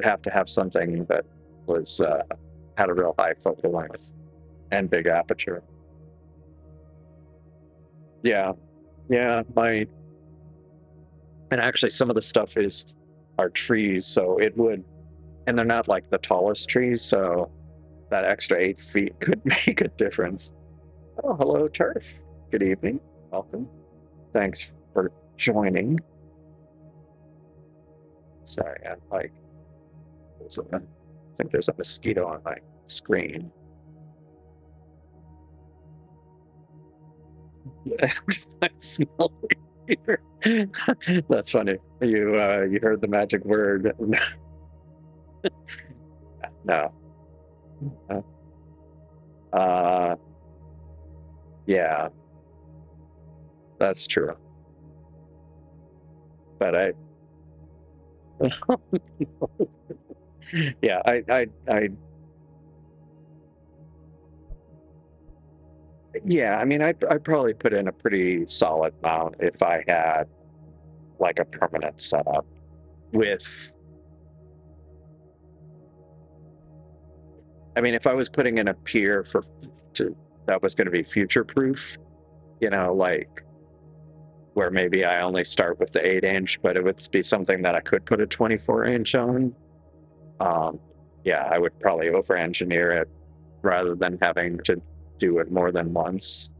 have to have something that was had a real high focal length and big aperture. Yeah, yeah. And actually, some of the stuff are trees, so it would, and they're not like the tallest trees, so that extra 8 feet could make a difference. Oh, hello, Turf. Good evening. Welcome. Thanks for joining. Sorry, I'm like, I think there's a mosquito on my screen. I smell here. That's funny. You heard the magic word. No. Yeah, that's true. But yeah, yeah. I mean, I'd probably put in a pretty solid mount if I had like a permanent setup with. I mean, if I was putting in a pier that was going to be future proof, like where maybe I only start with the 8-inch, but it would be something that I could put a 24-inch on. Yeah, I would probably over-engineer it rather than having to do it more than once.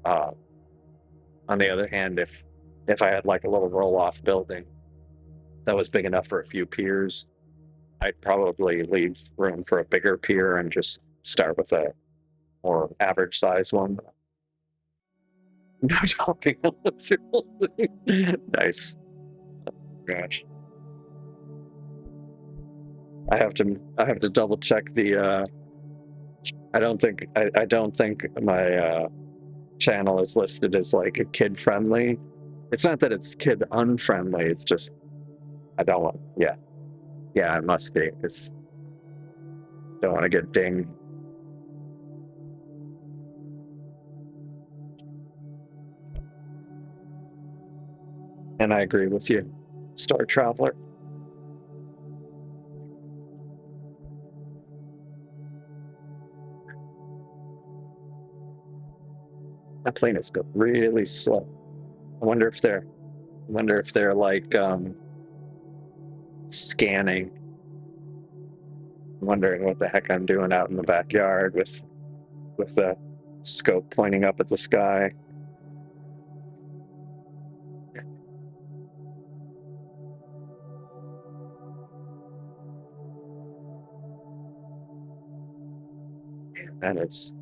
On the other hand, if I had like a little roll-off building that was big enough for a few piers, I'd probably leave room for a bigger pier and just start with a more average size one. No talking. Nice. Gosh. I have to double check the I don't think my channel is listed as like a kid friendly. It's not that it's kid unfriendly, it's just I don't want, yeah. Yeah, it must be, because don't want to get dinged. And I agree with you, Star Traveler. That plane is going really slow. I wonder if they're like scanning. I'm wondering what the heck I'm doing out in the backyard with the scope pointing up at the sky. And it's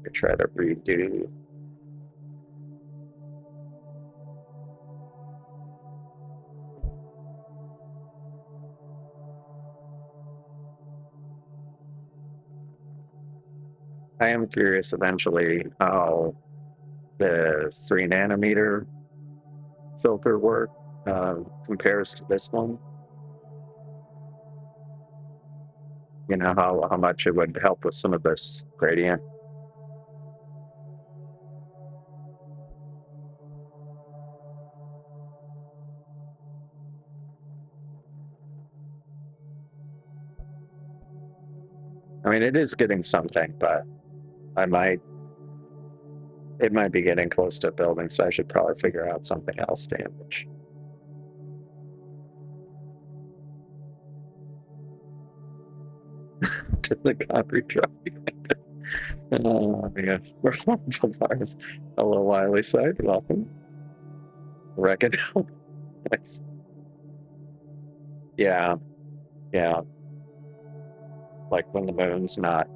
I try to redo. I am curious eventually how the 3 nanometer filter work compares to this one. How much it would help with some of this gradient. I mean, it is getting something, but it might be getting close to building, so I should probably figure out something else to image. To the concrete truck. Oh, yeah. We're on Mars. Hello, Wiley side. Welcome. Reckon. Nice. Yeah. Yeah. Like when the moon's not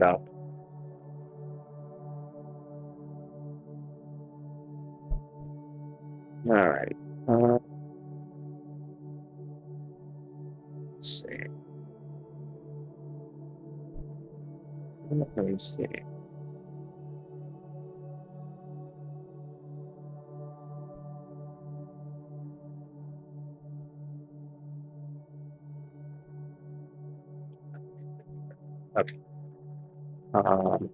up. All right. Let's see. Let me see. Okay. Um,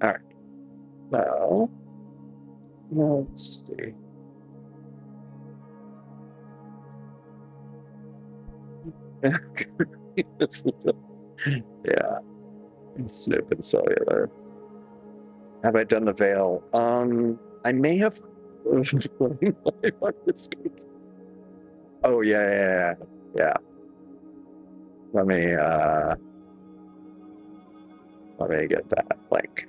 all right. So let's see. Yeah, snooping cellular. Have I done the veil? I may have. Oh yeah. Let me get that link.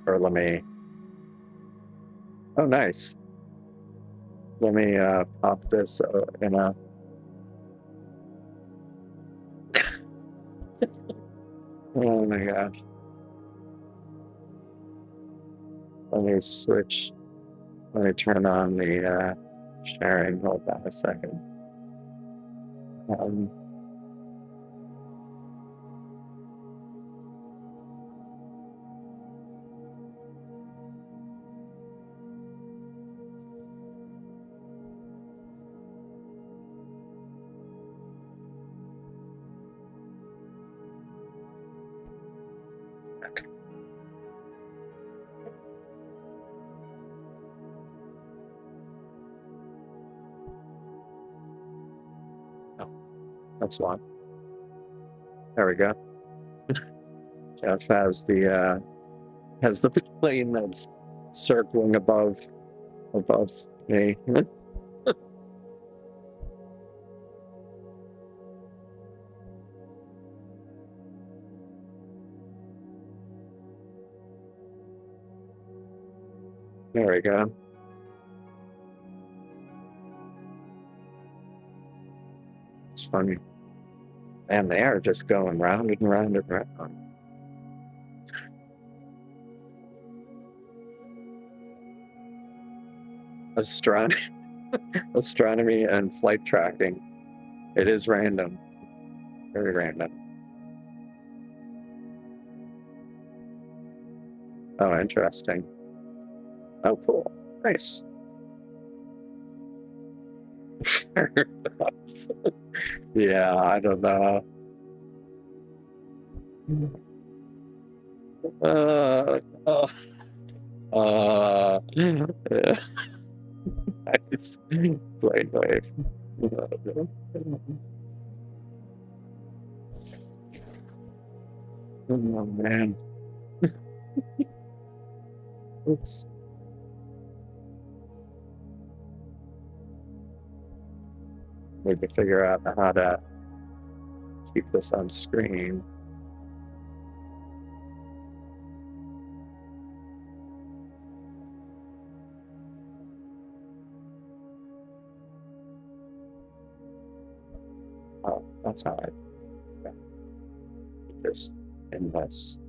Or let me. Oh, nice. Let me pop this in a. Oh my gosh. Let me switch. Let me turn on the sharing. Hold on a second. Um, okay. Oh, that's one. There we go. Jeff has the plane that's circling above me. There we go. It's funny. And they are just going round and round and round. Astronomy, astronomy and flight tracking. It is random. Very random. Oh, interesting. Oh, cool. Nice. Yeah, I don't know. Uh, yeah. Nice. Plane wave. Oh man. Oops. Need to figure out how to keep this on screen. Oh, that's how I just in this.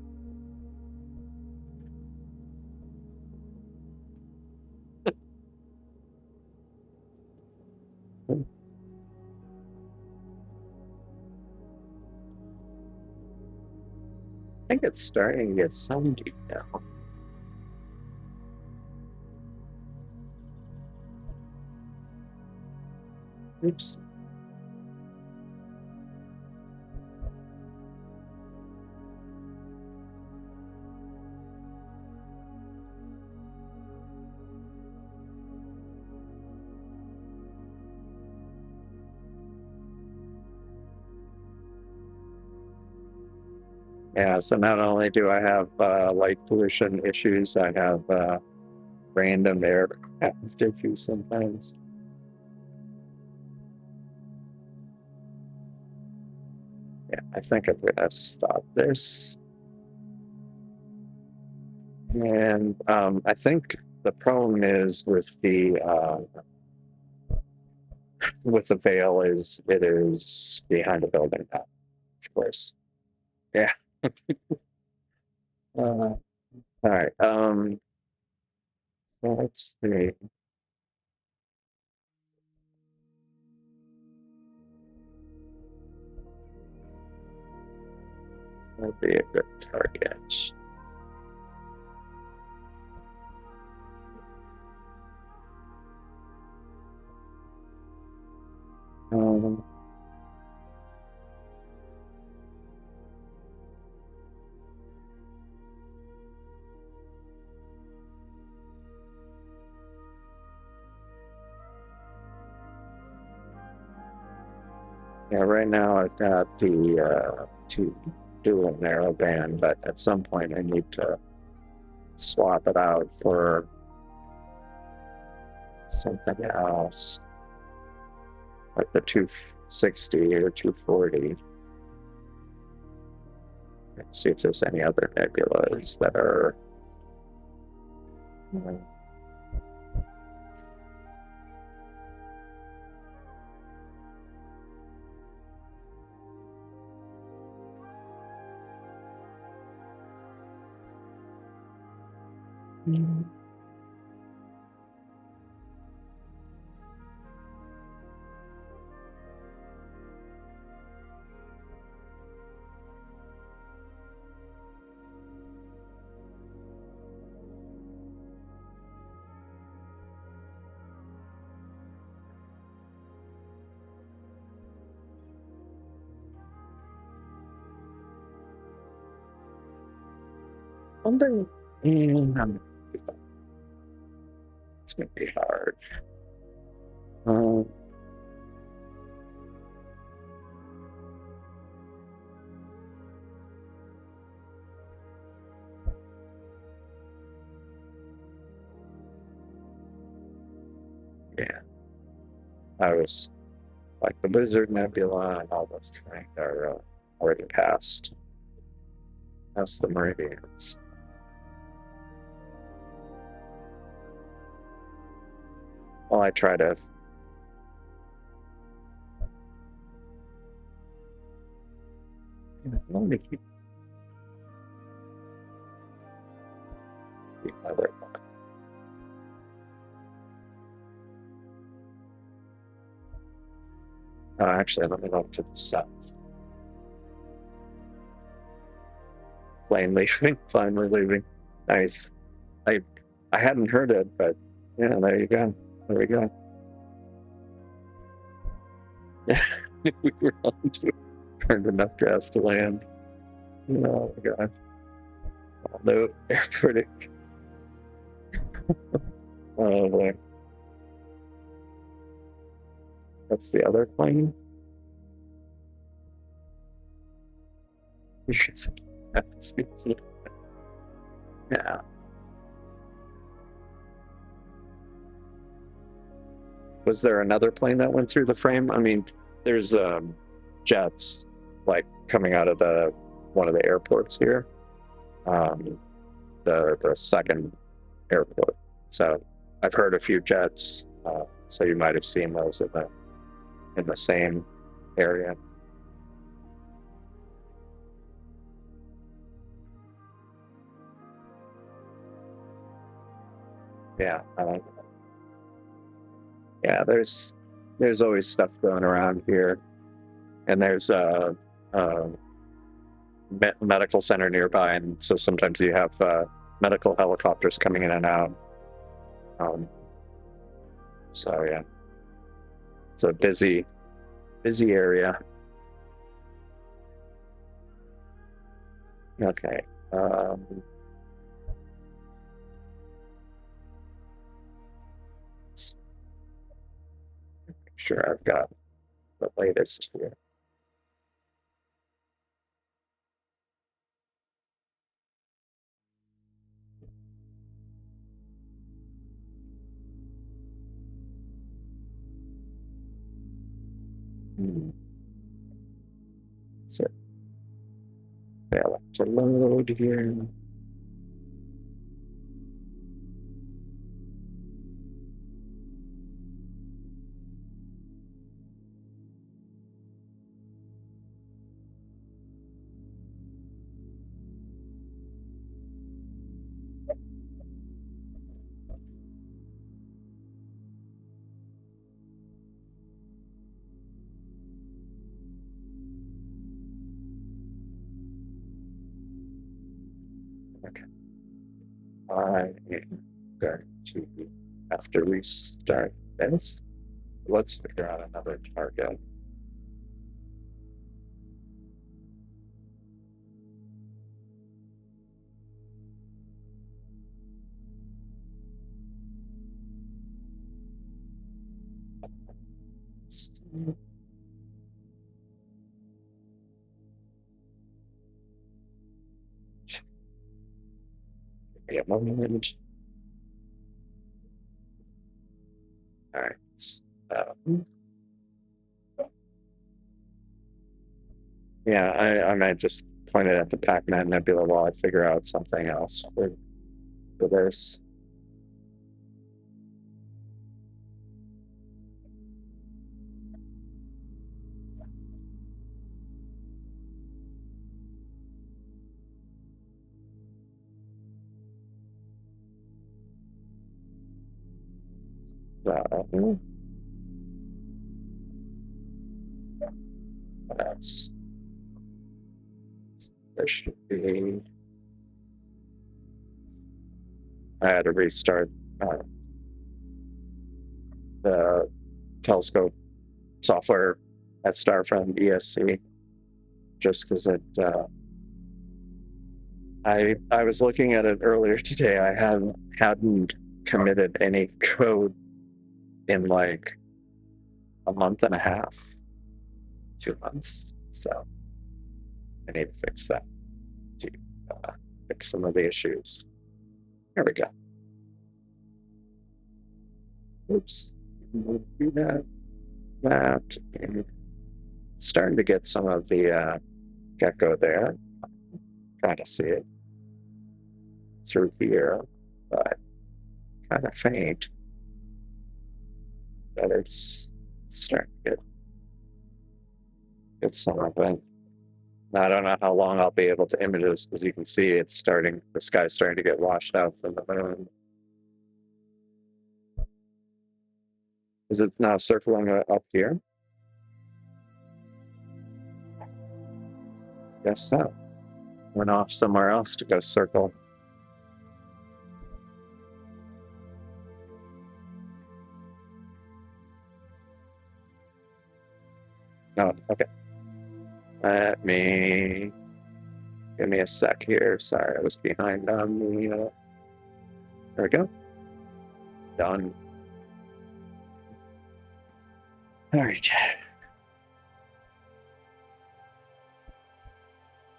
I think it's starting to get some detail. Oops. Yeah, so not only do I have light pollution issues, I have random aircraft issues sometimes. Yeah, I think I'm gonna stop this. And I think the problem is with the veil is it is behind a building now, of course. Yeah. All right. Let's see. Would be a good target. Um, yeah, right now I've got the two dual narrowband, but at some point I need to swap it out for something else, like the 260 or 240. See if there's any other nebulas that are. Wondering, it's gonna be hard. Yeah, I was like the Lizard Nebula and all those kind are already past. That's the meridians. Well, I try to. Let me keep the other one. Oh, actually, let me look to the south. Plane leaving, finally leaving. Nice. I hadn't heard it, but yeah, there you go. There we go. Yeah, we were on to burned enough gas to land. Oh my god. Although airport. Oh boy. That's the other plane. Yeah. Was there another plane that went through the frame? I mean, there's jets like coming out of one of the airports here, the second airport. So I've heard a few jets. So you might have seen those in the same area. Yeah. Yeah. There's always stuff going around here, and there's a medical center nearby, and so sometimes you have medical helicopters coming in and out. So yeah, it's a busy area. Okay. Sure, I've got the latest here. So fail to load here. Okay. I am going to, after we start this, let's figure out another target. Give me a moment. All right. Yeah, I might just point it at the Pac-Man Nebula while I figure out something else for this. What else? There should be. I had to restart the telescope software at Starfront ESC just because it. I was looking at it earlier today. I hadn't committed any code in like a month and a half, 2 months. So I need to fix that to fix some of the issues. There we go. Oops. We'll do that. And starting to get some of the gecko there. Trying to see it through here, but kind of faint. But it's starting to get some of it. I don't know how long I'll be able to image this because you can see it's starting, the sky's starting to get washed out from the moon. Is it now circling up here? Guess so. Went off somewhere else to go circle. No, okay. Give me a sec here. Sorry, I was behind on the, there we go. Done. All right.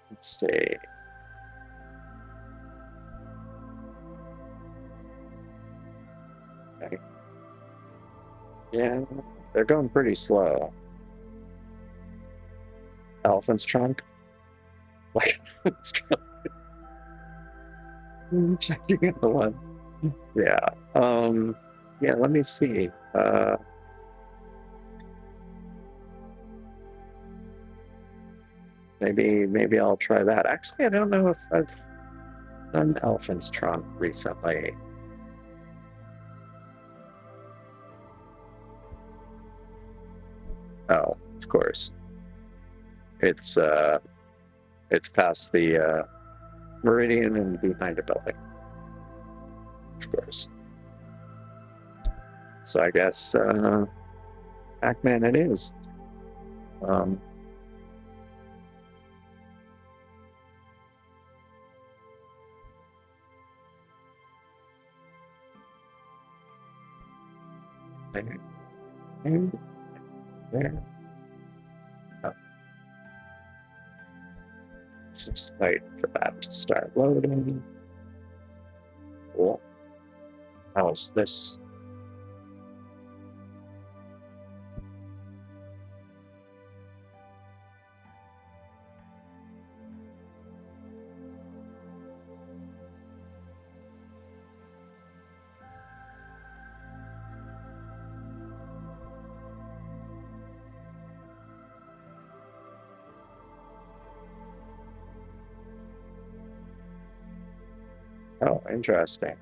Let's see. Okay. Yeah, they're going pretty slow. Elephant's trunk? Like, it's checking out the one. Yeah. Yeah, let me see. Maybe I'll try that. Actually, I don't know if I've done elephant's trunk recently. Oh, of course. It's past the meridian and behind a building. Of course. So I guess Pac-Man it is. There. Oh. Just wait for that to start loading. Cool. How's this? Oh, interesting.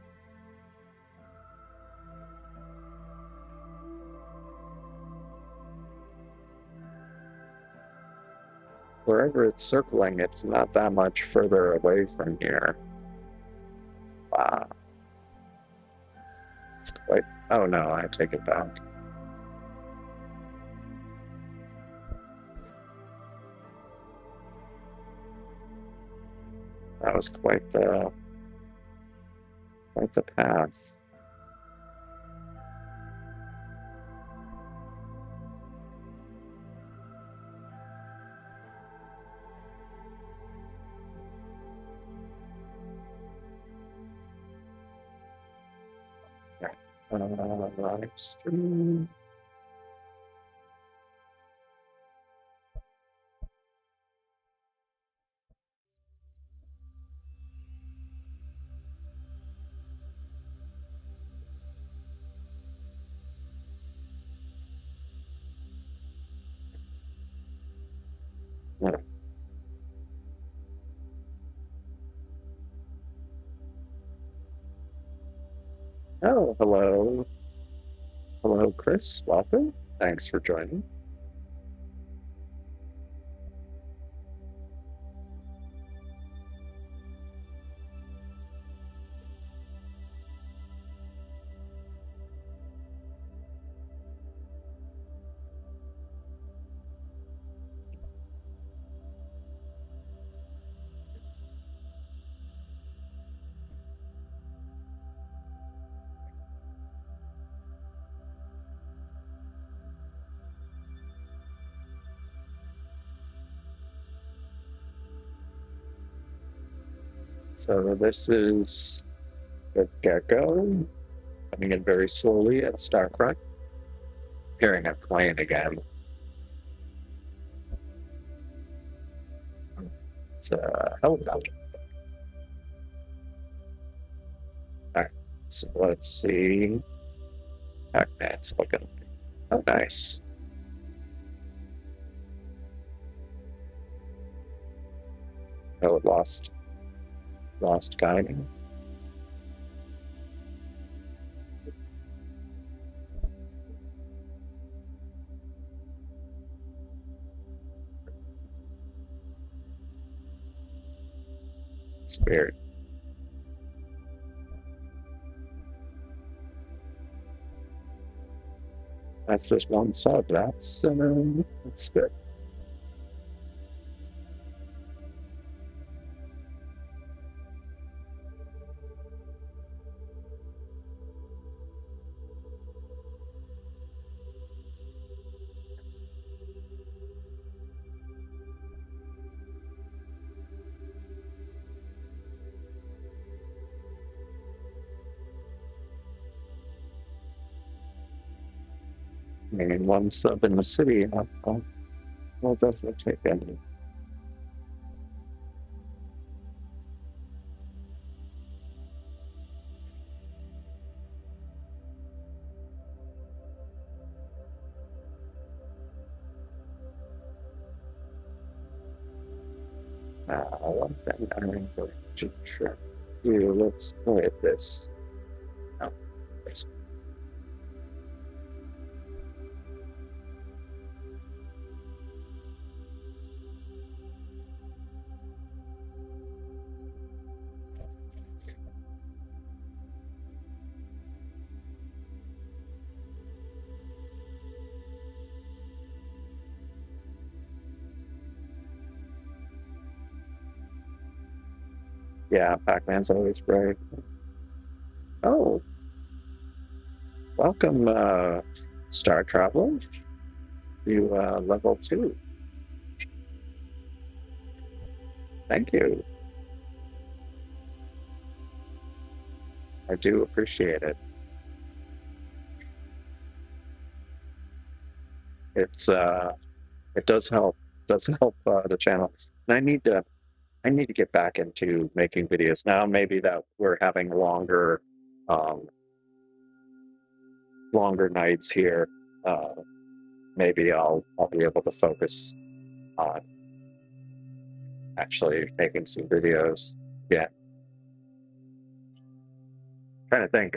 Wherever it's circling, it's not that much further away from here. Wow. It's quite. Oh no, I take it back. That was quite the path. Live stream. Yeah. Oh, hello. Hello, Chris. Welcome. Thanks for joining. So this is the gecko coming in very slowly at Starfront. Hearing a plane again. It's a helicopter. All right, so let's see. Pac-Man's looking. Oh, nice. Oh, lost guiding. It's weird. That's just one sub. That's good. I mean, one sub in the city. I'll definitely take any. One thing I'm going to try. Let's play this. No, this. Yeah, Pac-Man's always brave. Oh, welcome, Star Traveler. You level 2. Thank you. I do appreciate it. It does help. Does help the channel. And I need to get back into making videos now. Maybe that we're having um, longer nights here. Maybe I'll be able to focus on actually making some videos. Yeah. Trying to think.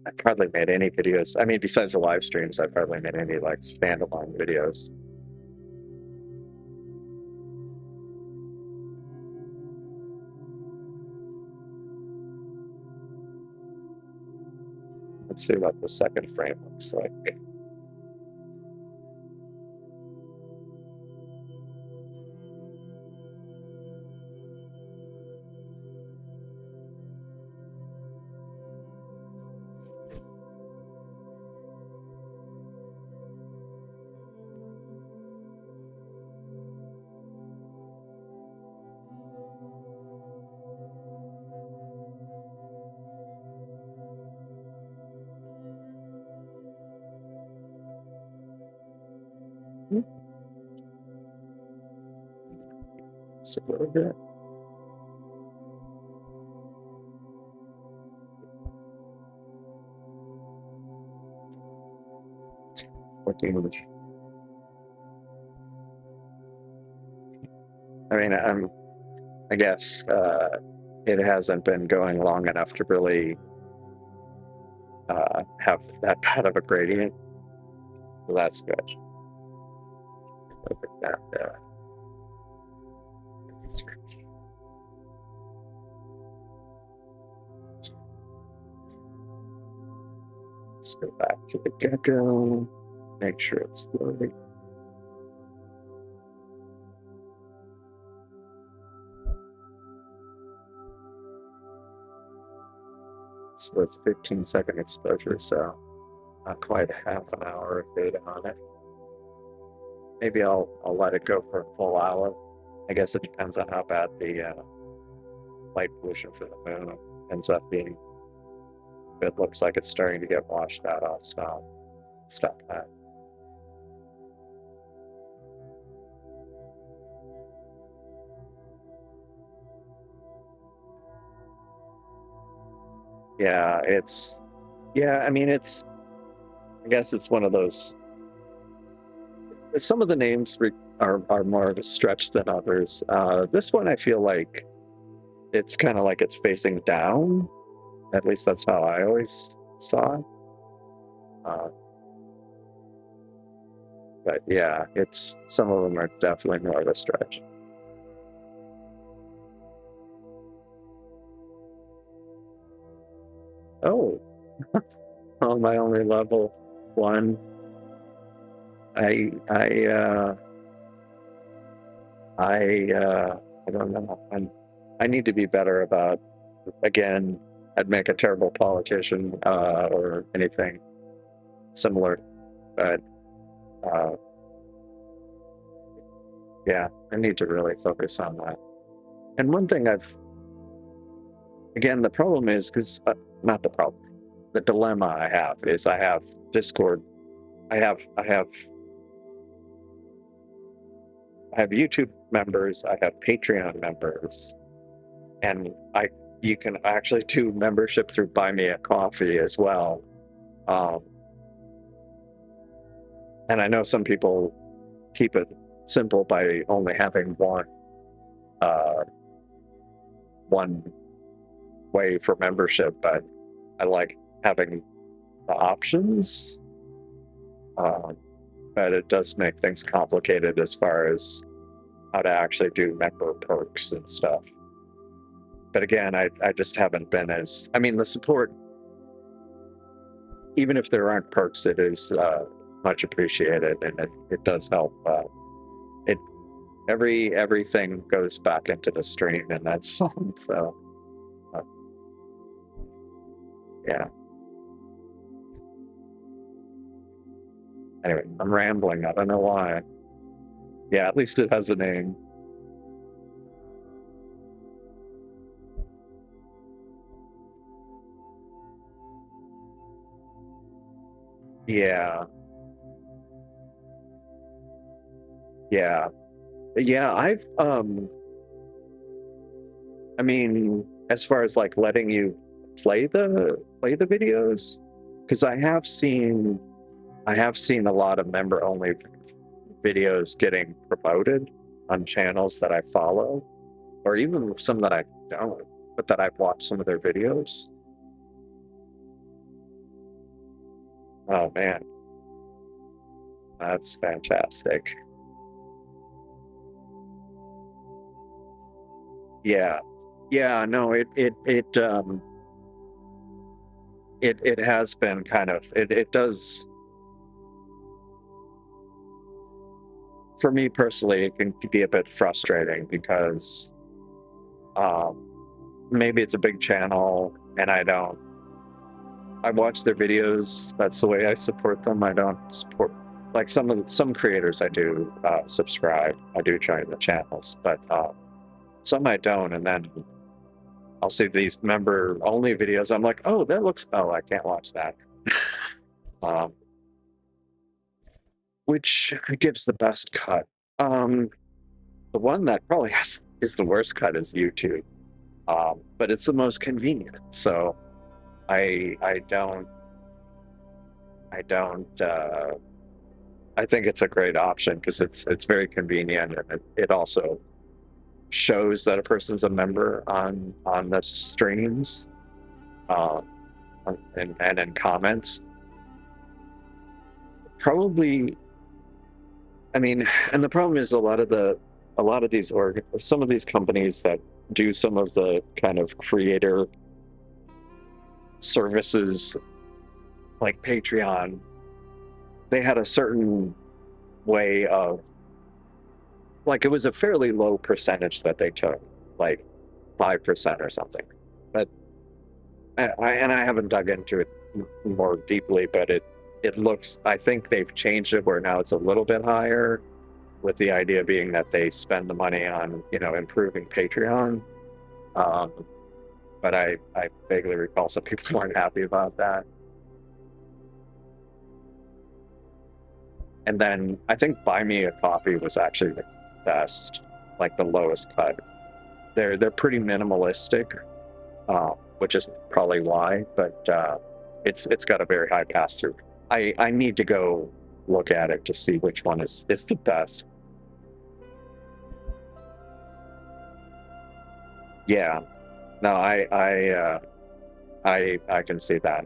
I've hardly made any videos. I mean, besides the live streams, I've hardly made any like standalone videos. Let's see what the second frame looks like. Just a little bit. I mean, I guess it hasn't been going long enough to really have that bad of a gradient. So that's good. Look at that there. Let's go back to the gecko. Make sure it's loading. So it's 15-second exposure, so not quite half an hour of data on it. Maybe I'll let it go for a full hour. I guess it depends on how bad the light pollution for the moon ends up being. It looks like it's starting to get washed out. I'll stop that. Yeah, I mean, I guess it's one of those, some of the names are more of a stretch than others. This one, I feel like it's kind of like it's facing down. At least that's how I always saw it. But yeah, some of them are definitely more of a stretch. Oh, on my only level 1. I don't know. I need to be better about, again, I'd make a terrible politician or anything similar, but yeah, I need to really focus on that. And one thing again, the problem is, because not the problem, the dilemma I have is I have Discord, I have YouTube members, I have Patreon members, and you can actually do membership through Buy Me a Coffee as well. And I know some people keep it simple by only having one way for membership, but I like having the options. But it does make things complicated as far as how to actually do member perks and stuff. But again, I just haven't been I mean, the support, even if there aren't perks, it is much appreciated, and it does help. Everything goes back into the stream in that song, so yeah. Anyway, I'm rambling. I don't know why. Yeah, at least it has a name. Yeah. Yeah. Yeah, I mean, as far as like letting you play the videos, because I have seen a lot of member only videos getting promoted on channels that I follow, or even some that I don't, but that I've watched some of their videos. Oh man, that's fantastic. Yeah, no, it has been kind of it does, for me personally, it can be a bit frustrating because um, maybe it's a big channel and I watch their videos. That's the way I support them. I don't support like some creators I do subscribe. I do join the channels, but some I don't. And then I'll see these member only videos. I'm like, oh, that looks. Oh, I can't watch that. um, which gives the best cut? The one that probably is the worst cut is YouTube, but it's the most convenient. So I don't. I don't. I think it's a great option because it's very convenient, and it also shows that a person's a member on the streams, um, and in comments. Probably, I mean, and the problem is a lot of these some of these companies that do some of the kind of creator services like Patreon, they had a certain way of, like, it was a fairly low percentage that they took, like 5% or something. But I haven't dug into it more deeply, but it looks, I think they've changed it where now it's a little bit higher, with the idea being that they spend the money on, improving Patreon. Um, but I vaguely recall some people weren't happy about that. And then I think Buy Me a Coffee was actually the best, like the lowest cut. They're pretty minimalistic, which is probably why. But it's got a very high pass through. I need to go look at it to see which one is the best. Yeah, no, I can see that.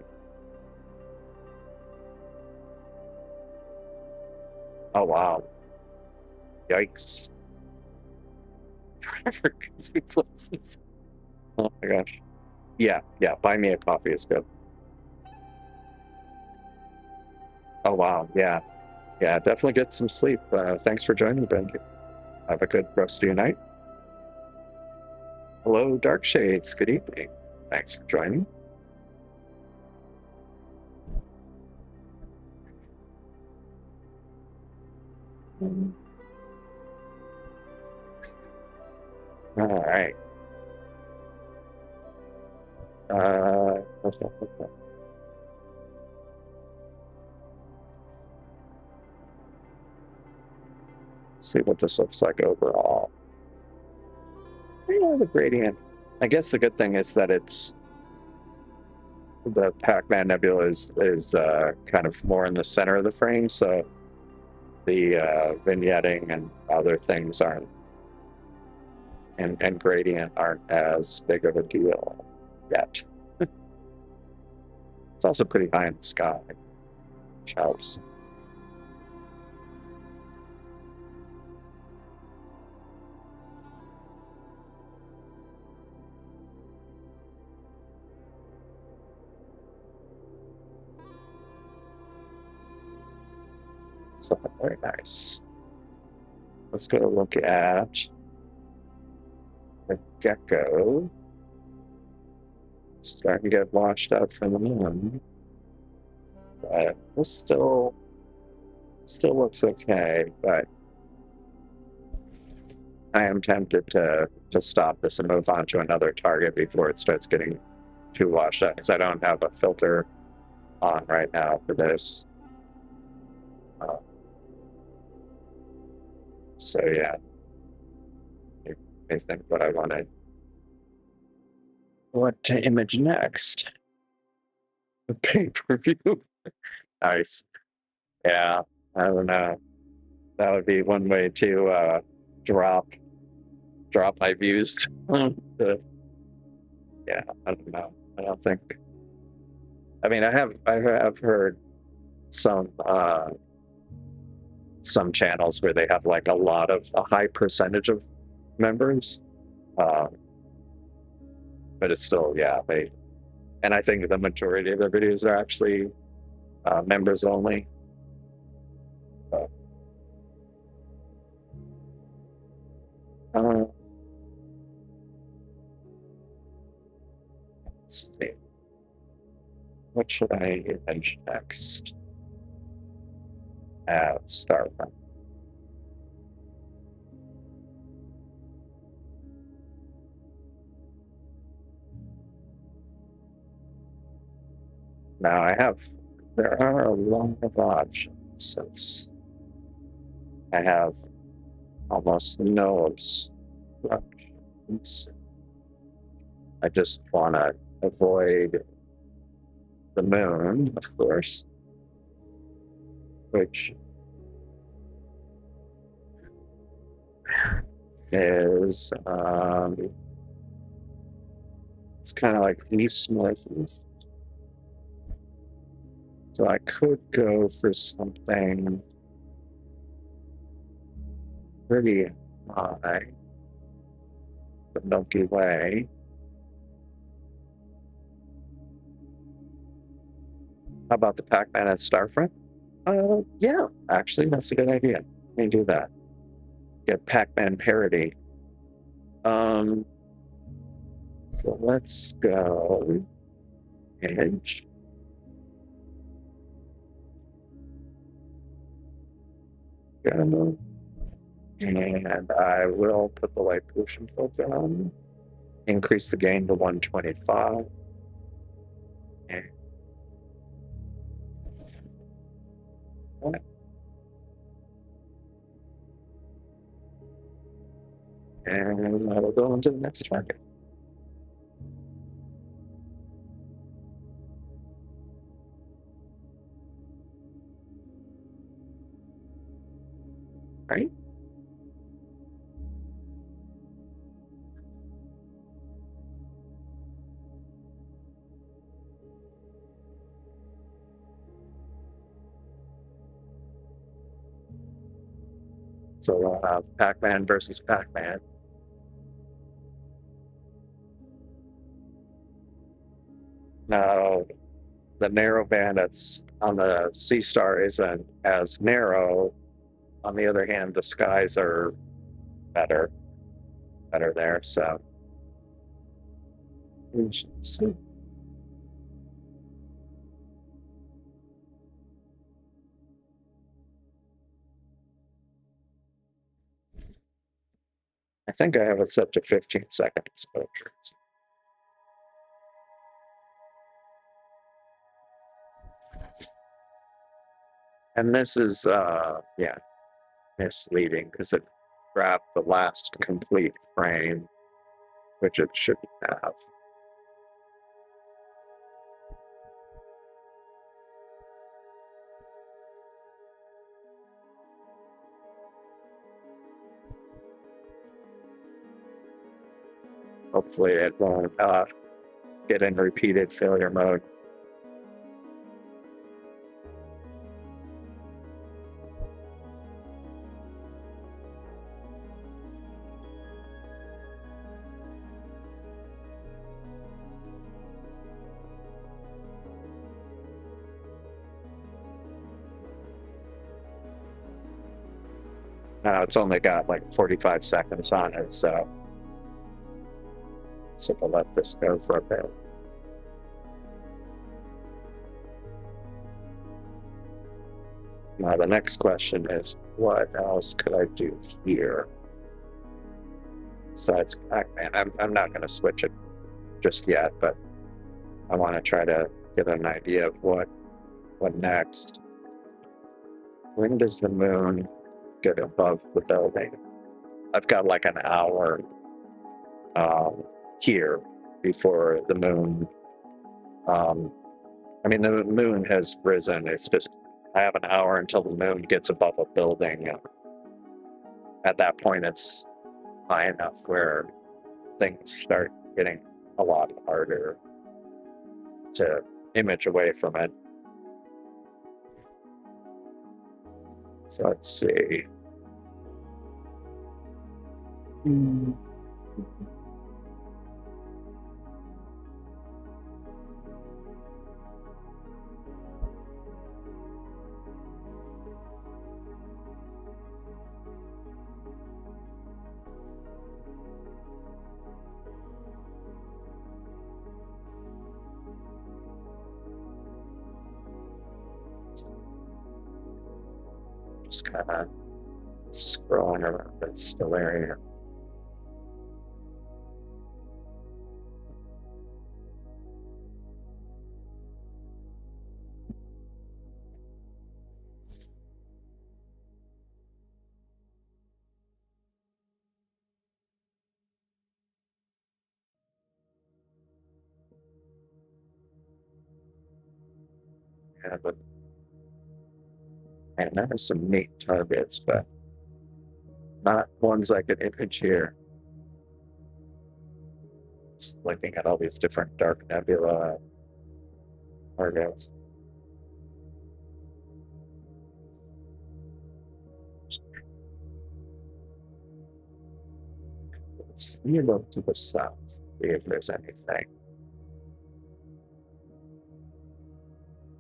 Oh wow, yikes! Frequency places. Oh my gosh. Yeah, yeah. Buy Me a Coffee is good. Oh wow, yeah, yeah. Definitely get some sleep. Thanks for joining, Ben. Have a good rest of your night. Hello, Dark Shades. Good evening. Thanks for joining. All right. See what this looks like overall. Yeah, the gradient. I guess the good thing is that it's the Pac-Man Nebula is kind of more in the center of the frame, so the vignetting and other things aren't, and gradient aren't as big of a deal yet. It's also pretty high in the sky, which helps. So very nice. Let's go look at the gecko. It's starting to get washed out from the moon, but this still looks okay. But I am tempted to stop this and move on to another target before it starts getting too washed out, because I don't have a filter on right now for this. So yeah, I think what I wanted. What to image next? A pay-per-view. Nice. Yeah, I don't know. That would be one way to drop my views. Yeah, I don't know. I don't think. I mean, I have heard some channels where they have like a high percentage of members, but it's still, yeah, And I think the majority of the videos are actually members only. Let's see. What should I image next? Starfront. Now there are a lot of options since I have almost no obstructions. I just want to avoid the moon, of course, which is it's kind of like east northeast. So I could go for something pretty high, the Milky Way. How about the Pac-Man at Starfront? Yeah, actually, that's a good idea. Let me do that. Get Pac-Man parody. So let's go image. Go. And I will put the light pollution filter on. Increase the gain to 125. And I will go on to the next target. Right? So we'll have Pac-Man versus Pac-Man. Now, the narrow band that's on the Seestar isn't as narrow. On the other hand, the skies are better there. So, interesting. I think I have it set to 15-second exposure. And this is, yeah, misleading because it grabbed the last complete frame, which it shouldn't have. Hopefully it won't get in repeated failure mode. Now it's only got like 45 seconds on it, so we'll let this go for a bit. Now the next question is, what else could I do here besides Pac-Man? I'm not going to switch it just yet, but I want to try to get an idea of what next. When does the moon get above the building? I've got like an hour here before the moon. I mean, the moon has risen. It's just I have an hour until the moon gets above a building. At that point, it's high enough where things start getting a lot harder to image away from it. So let's see. Just kind of scrolling around at Stellarium. Yeah, but and there are some neat targets, but not ones I could image here. Just looking at all these different dark nebula targets. Let's look to the south, see if there's anything.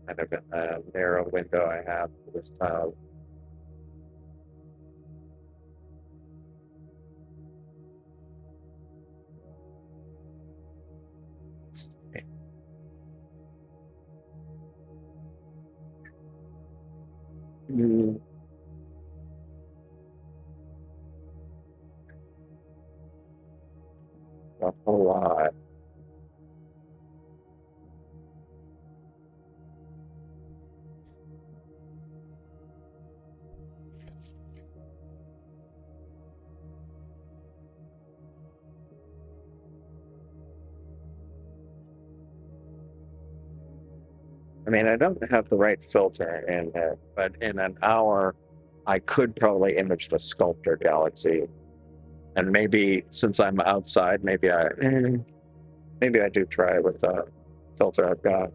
Kind of in the narrow window I have for this tile. A whole lot. I mean, I don't have the right filter in it, but in an hour, I could probably image the Sculptor galaxy. And maybe since I'm outside, maybe I do try it with the filter I've got.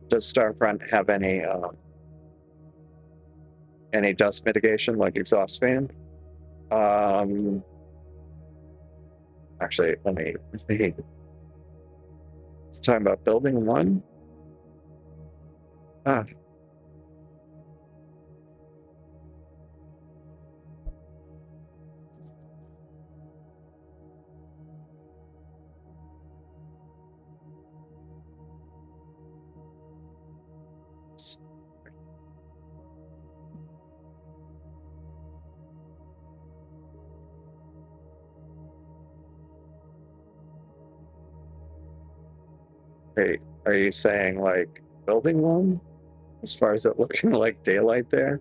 Does Starfront have any dust mitigation like exhaust fan? Actually, let me. It's talking about building one. Ah. Wait, are you saying like building one? As far as it looking like daylight there?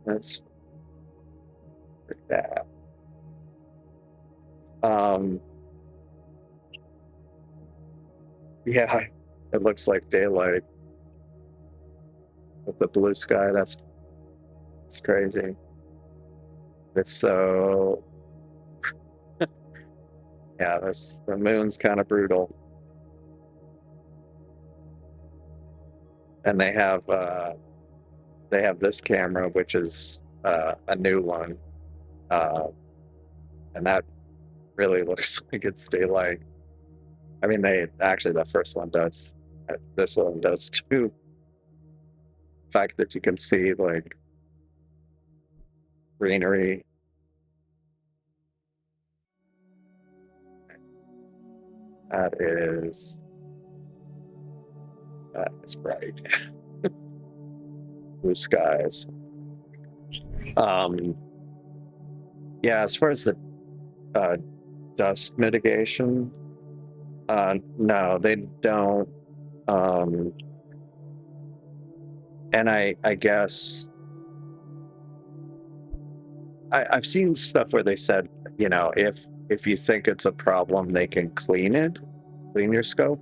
That's that. Yeah, it looks like daylight with the blue sky. That's crazy. It's so yeah, the moon's kind of brutal. And they have this camera, which is a new one, and that really looks like it's daylight. I mean, the first one does. This one does too. The fact that you can see like greenery. That is bright. Blue skies. Yeah, as far as the dust mitigation, no, they don't. And I guess I've seen stuff where they said, if you think it's a problem, they can clean your scope.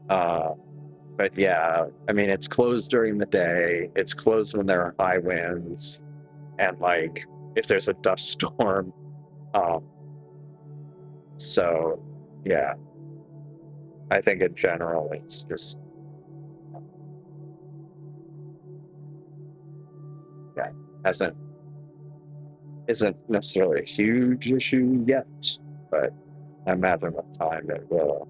But yeah, I mean, it's closed during the day. It's closed when there are high winds, and like if there's a dust storm. So yeah, I think in general it's just isn't necessarily a huge issue yet, but I imagine with time it will.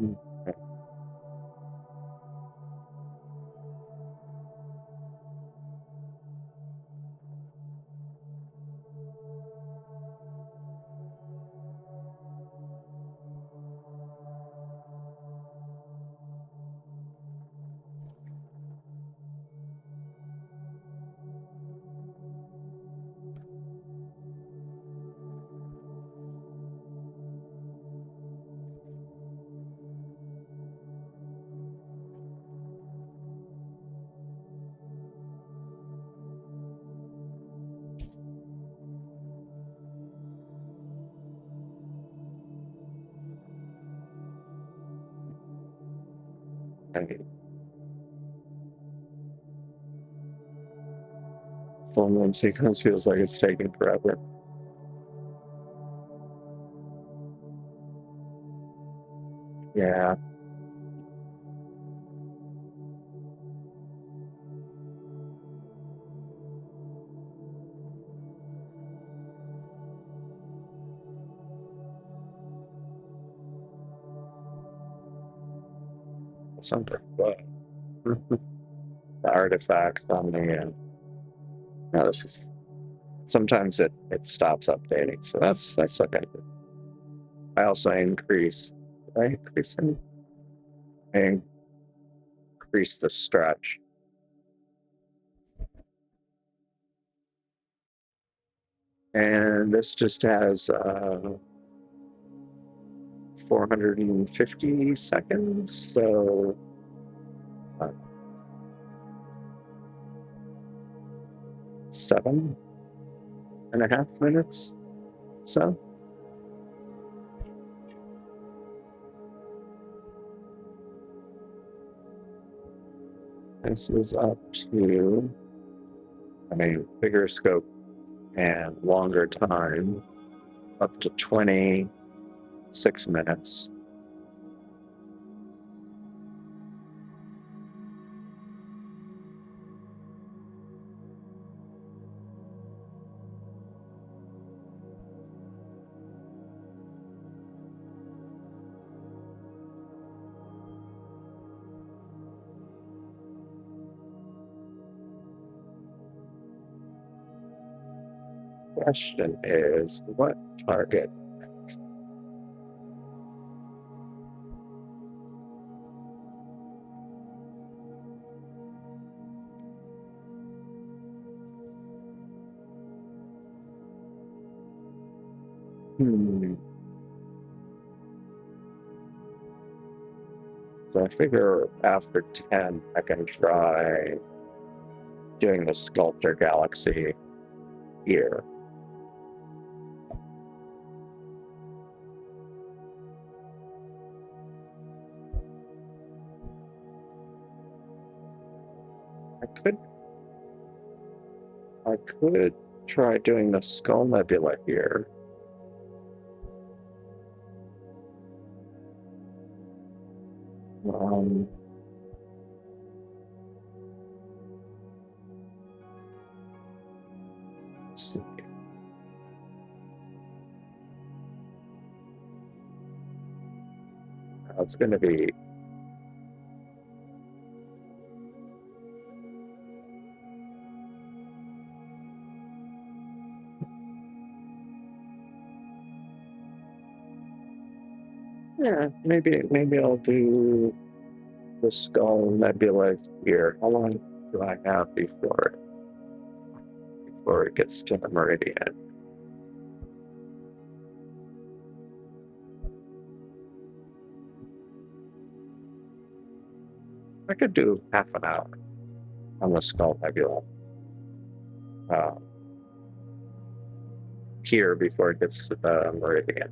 Mm. I mean, full moon sequence feels like it's taking forever. Yeah. Something. But the artifacts on the no, this is sometimes it stops updating, so that's okay. I also increase I increase I increase the stretch. And this just has 450 seconds, so uh, 7.5 minutes. So this is up to, I mean, bigger scope and longer time, up to 26 minutes. Question is, what target? So I figure after 10, I can try doing the sculptor galaxy here. I could try doing the skull nebula here. Um, let's see. It's going to be yeah, maybe I'll do the skull nebula here. How long do I have before it gets to the meridian? I could do half an hour on the skull nebula here before it gets to the meridian.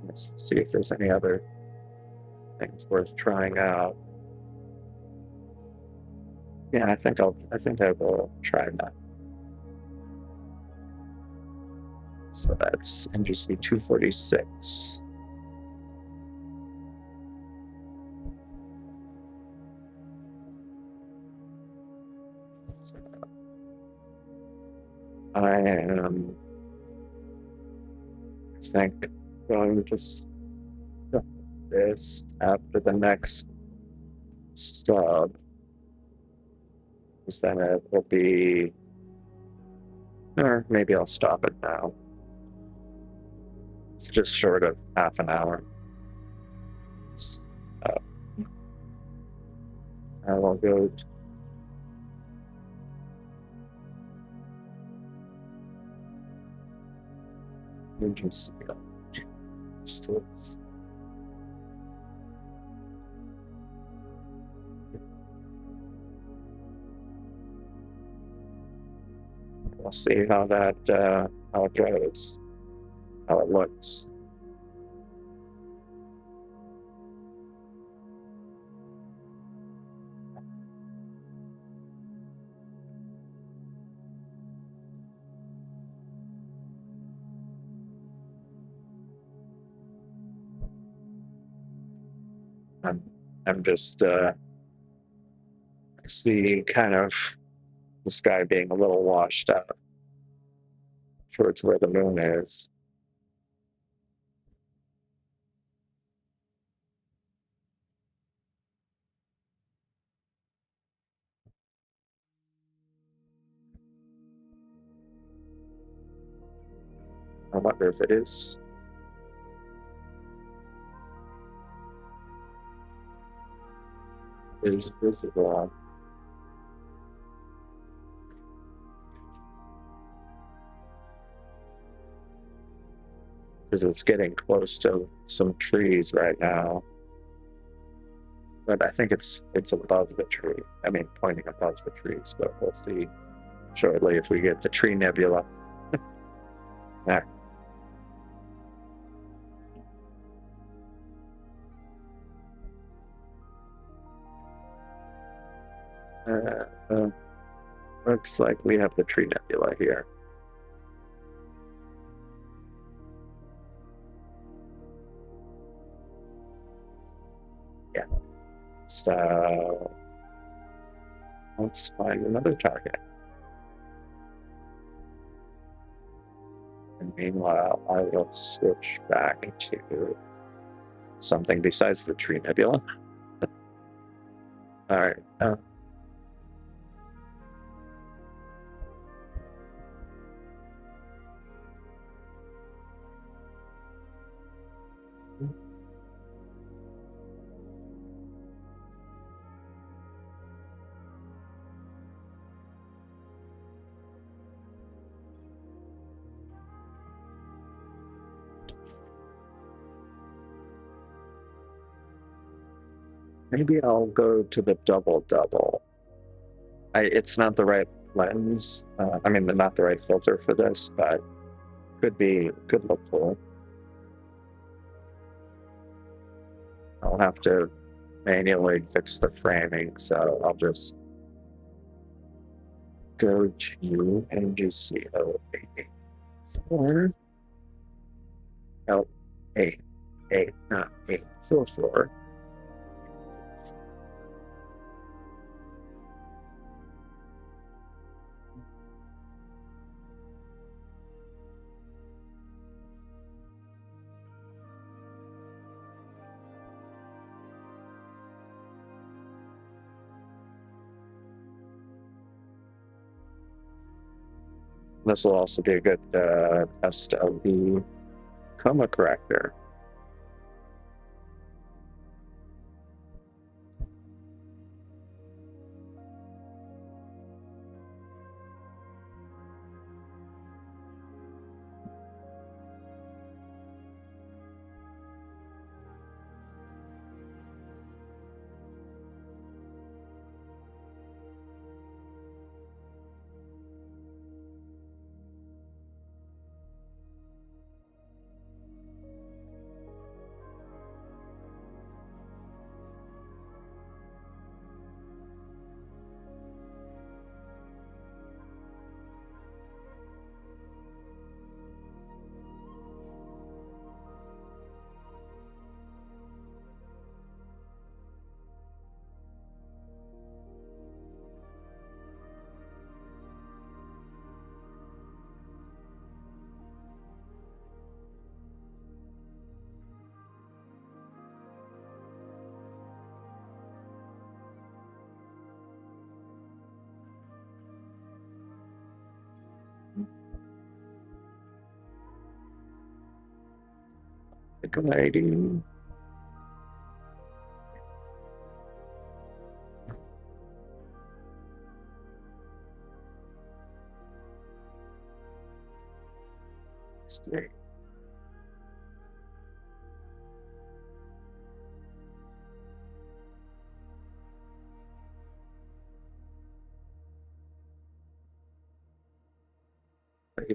Let's see if there's any other things worth trying out. Yeah, I think I will try that. So that's NGC 246. I think going to stop this after the next sub, because then it will be, or maybe I'll stop it now. It's just short of half an hour. So, I will go agency. We'll see how that how it goes, how it looks. I'm just see kind of the sky being a little washed out towards where the moon is. I wonder if it is. Is visible. Because it's getting close to some trees right now. But I think it's above the tree. I mean, pointing above the trees, but we'll see shortly if we get the tree nebula. There. Looks like we have the tree nebula here. Yeah. So let's find another target. And meanwhile, I will switch back to something besides the tree nebula. All right. Maybe I'll go to the double. It's not the right lens. I mean, not the right filter for this, but could look cool. I'll have to manually fix the framing, so I'll just go to NGC 084. Oh, 844. This will also be a good test of the coma corrector. Gliding. Stay.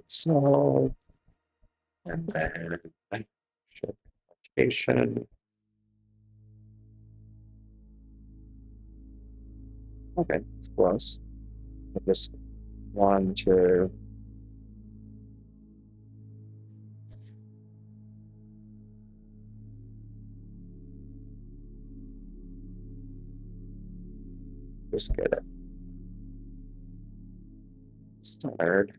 So, and then location. Okay, it's close. Just one to just get it started.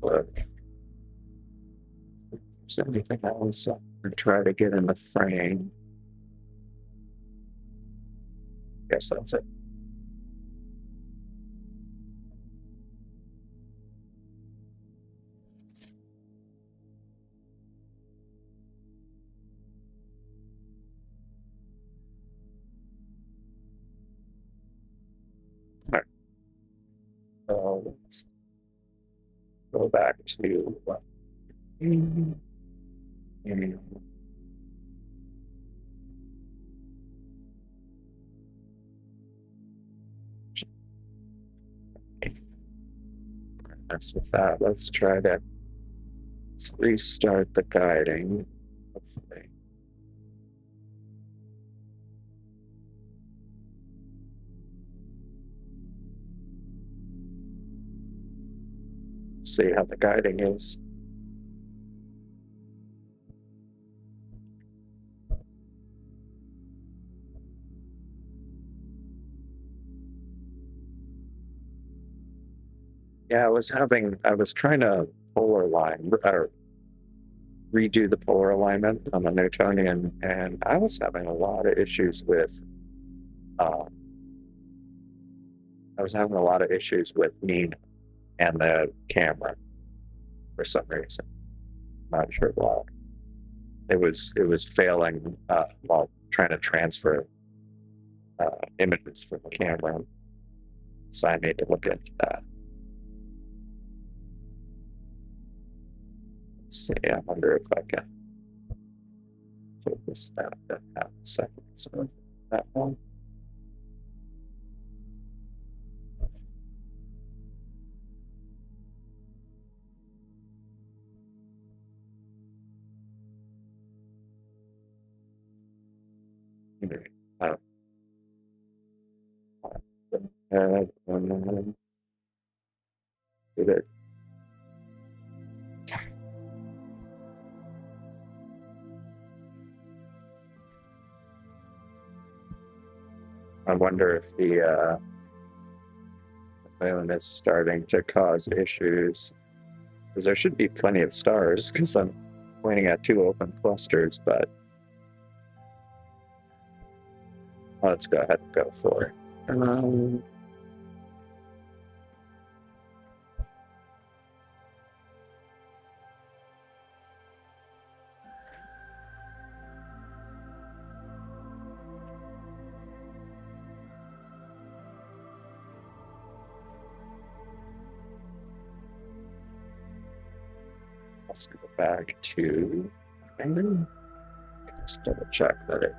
But if there's anything else, I'll try to get in the frame. Guess that's it. All right. So let's go back to what? And mess with that. Let's try to restart the guiding. Hopefully. See how the guiding is. Yeah, I was trying to polar align or redo the polar alignment on the Newtonian, and I was having a lot of issues with Nina and the camera for some reason. Not sure why. It was failing while trying to transfer images from the camera. So I need to look into that. Let's see, I wonder if I can take this out in half a second. So that one. Did it? I wonder if the moon is starting to cause issues. Because there should be plenty of stars, because I'm pointing at two open clusters, but let's go ahead and go for it. Let's go back to, and just double check that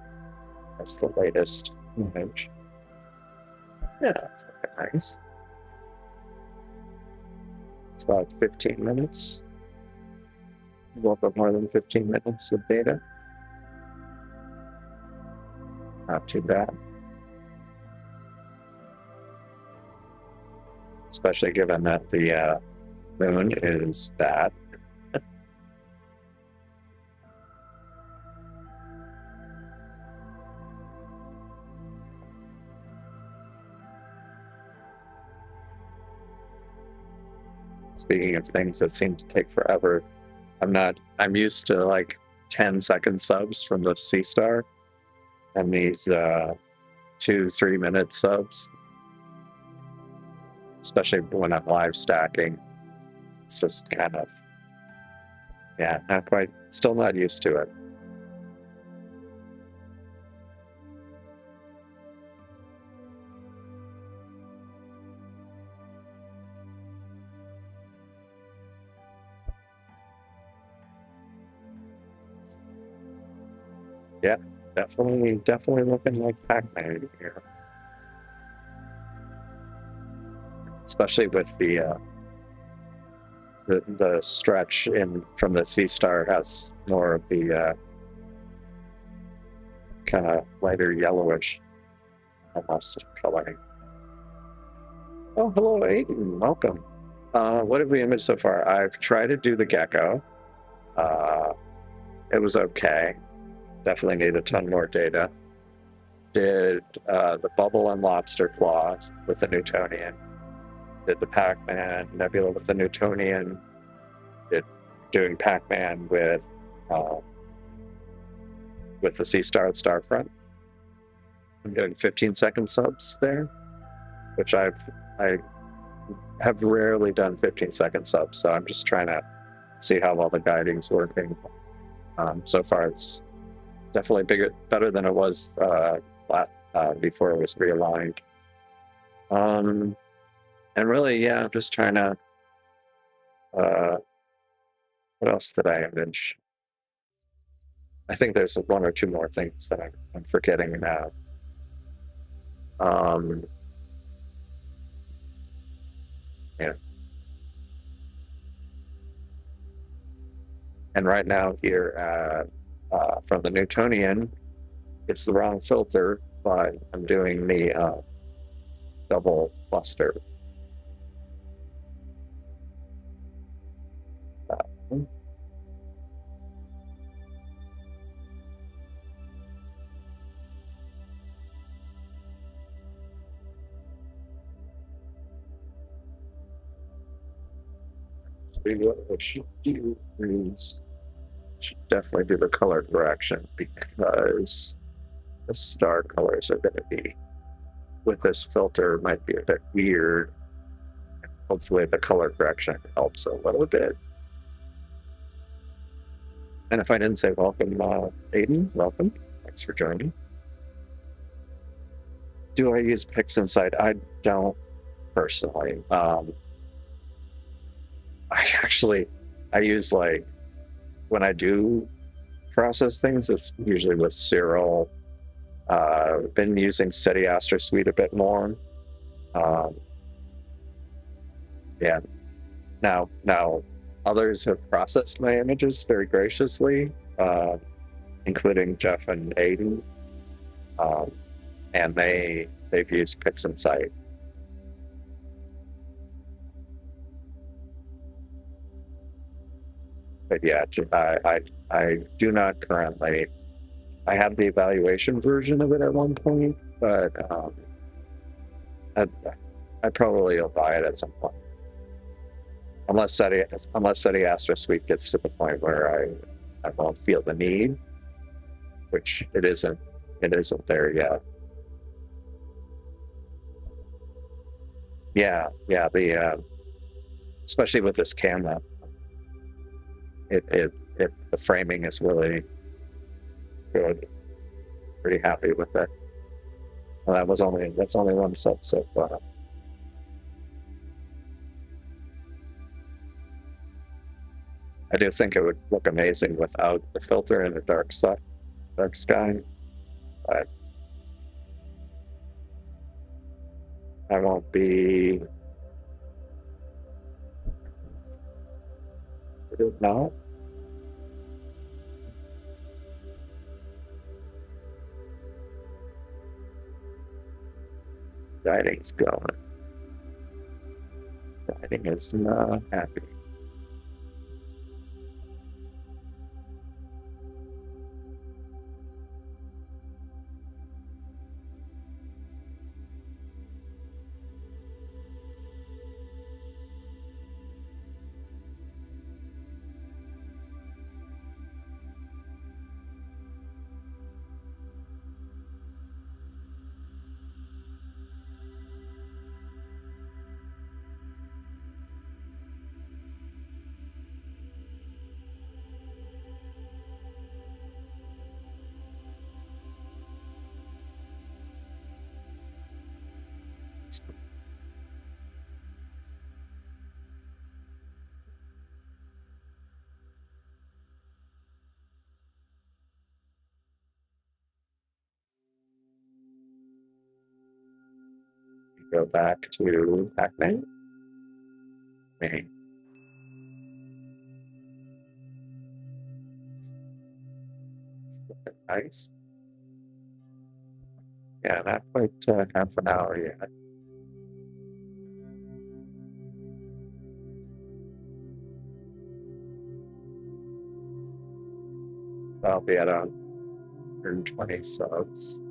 that's the latest image. Yeah, it's nice. It's about 15 minutes. A little bit more than 15 minutes of data. Not too bad. Especially given that the moon is bad. Speaking of things that seem to take forever, I'm used to like 10-second subs from the Seestar and these 2-3 minute subs, especially when I'm live stacking. It's just kind of, yeah, still not used to it. Yeah, definitely looking like Pac-Man here. Especially with the stretch in from the Seestar has more of the kind of lighter yellowish almost coloring. Oh, hello, Aiden. Welcome. What have we imaged so far? I've tried to do the gecko. It was okay. Definitely need a ton more data. Did the bubble and lobster claw with the Newtonian. Did the Pac-Man nebula with the Newtonian. Did doing Pac-Man with the Seestar at Starfront. I'm doing 15-second subs there, which I have rarely done 15-second subs, so I'm just trying to see how well the guiding's working. So far, it's definitely better than it was before it was realigned. And really, yeah, I'm just trying to. What else did I image? I think there's one or two more things that I'm forgetting now. Yeah. And right now here from the Newtonian, it's the wrong filter, but I'm doing the double cluster. What should do is should definitely do the color correction because the star colors are going to be with this filter might be a bit weird. Hopefully the color correction helps a little bit. And if I didn't say welcome, Aiden, welcome. Thanks for joining. Do I use PixInsight? I don't personally. I use like when I do process things, it's usually with Cyril. Been using SETI Astro Suite a bit more. Yeah. Now others have processed my images very graciously, including Jeff and Aiden, and they've used PixInsight. But yeah, I do not currently. I had the evaluation version of it at one point, but I probably will buy it at some point. Unless SETI Astro Suite gets to the point where I won't feel the need, which it isn't there yet. Yeah, the especially with this camera, the framing is really good. Pretty happy with it. Well, that's only one sub so far. I do think it would look amazing without the filter and the dark sky, but I won't be. No. Writing's going. Writing is not happy. Go back to Pac-Man. Maybe. Nice. Yeah, not quite half an hour yet. I'll be at 120 subs.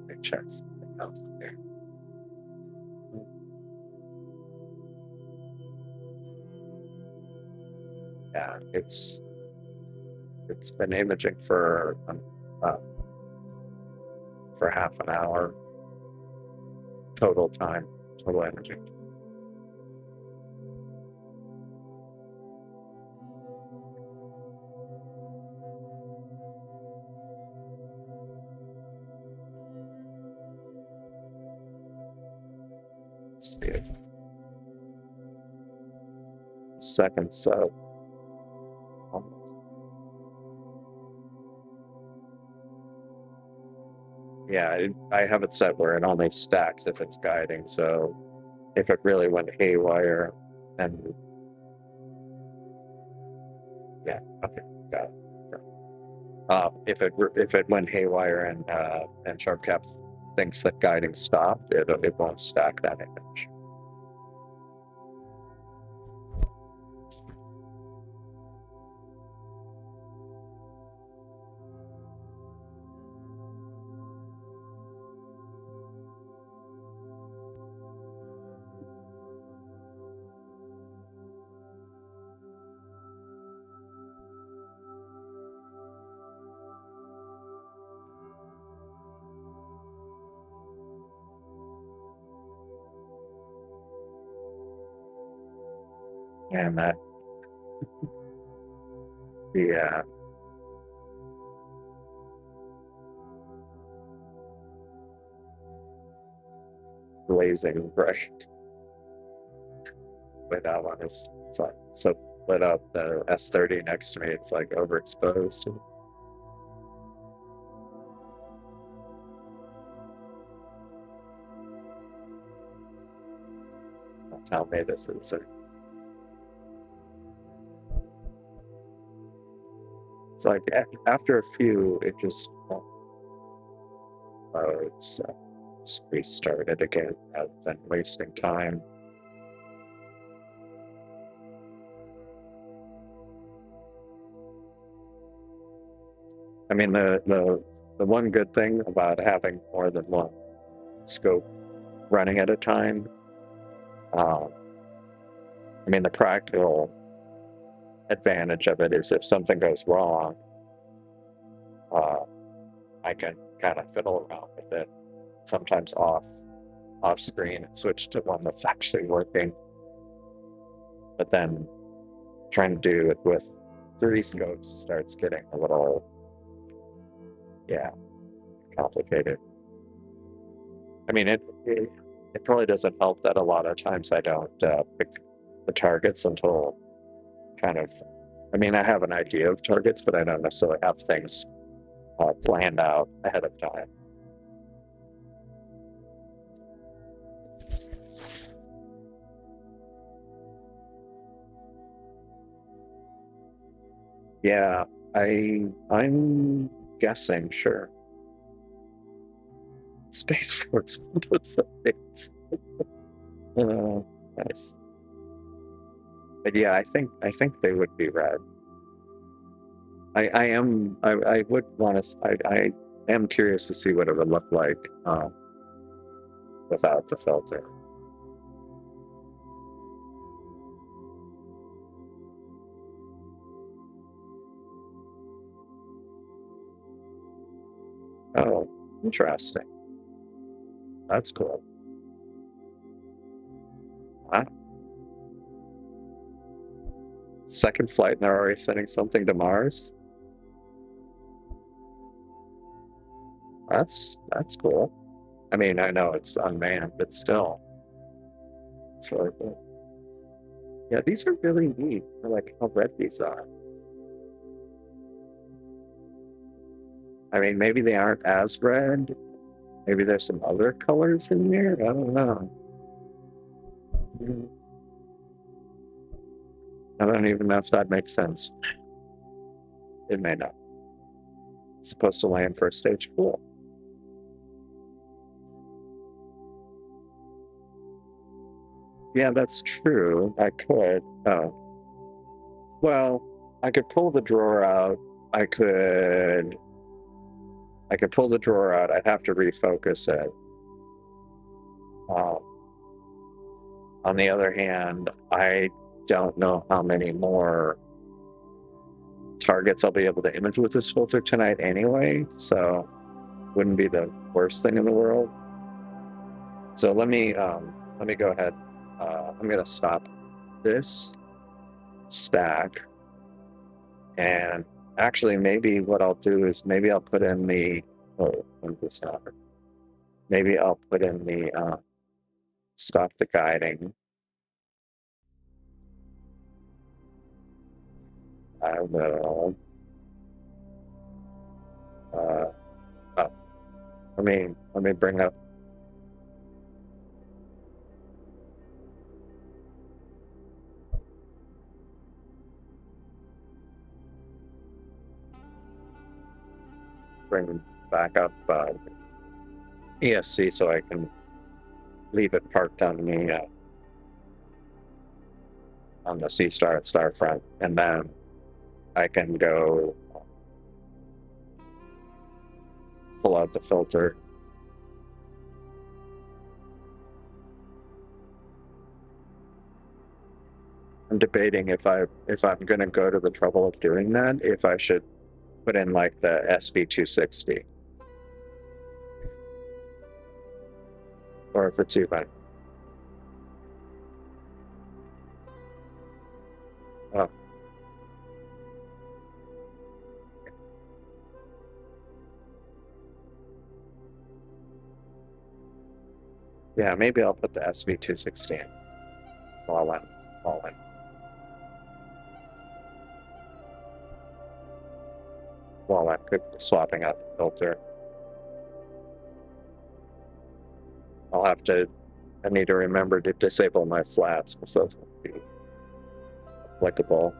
Let me check something else here. Yeah, it's been imaging for half an hour total time, total imaging. Let's see if second sub. Yeah, I have it set where it only stacks if it's guiding. So if it really went haywire, and yeah, okay, got it. If it went haywire and SharpCap thinks that guiding stopped, it won't stack that image. And that the blazing bright. But that one is so lit up. The S30 next to me, it's like overexposed. Don't tell me this is it's like after a few, it just loads. Just restart it again rather than wasting time. I mean, the one good thing about having more than one scope running at a time, I mean, the practical advantage of it is if something goes wrong, I can kind of fiddle around with it, sometimes off screen, and switch to one that's actually working. But then trying to do it with 3 scopes starts getting a little, yeah, complicated. I mean, it probably doesn't help that a lot of times I don't pick the targets until kind of, I mean, I have an idea of targets, but I don't necessarily have things planned out ahead of time. Yeah, I'm guessing, sure. Space Force Windows updates. Nice. But yeah, I think they would be red. I would want to. I am curious to see what it would look like without the filter. Oh, interesting. That's cool. Wow. Second flight and they're already sending something to Mars? That's cool. I mean, I know it's unmanned, but still, it's really cool. Yeah, these are really neat. I like how red these are. I mean, maybe they aren't as red. Maybe there's some other colors in there. I don't know. I don't even know if that makes sense. It may not. It's supposed to land first stage. Cool. Yeah, that's true. I could. Oh. Well, I could pull the drawer out. I could pull the drawer out. I'd have to refocus it. Um, on the other hand, I don't know how many more targets I'll be able to image with this filter tonight anyway, so wouldn't be the worst thing in the world. So let me go ahead. I'm gonna stop this stack, and actually maybe what I'll do is maybe I'll put in the maybe I'll put in the stop the guiding. I will oh, let me bring up bring back up ESC so I can leave it parked on the Seestar at Starfront, and then I can go pull out the filter. I'm debating if I'm going to go to the trouble of doing that, if I should put in like the SV260, or if it's even. Oh. Yeah, maybe I'll put the SV260 in while I'm swapping out the filter. I need to remember to disable my flats because those won't be applicable.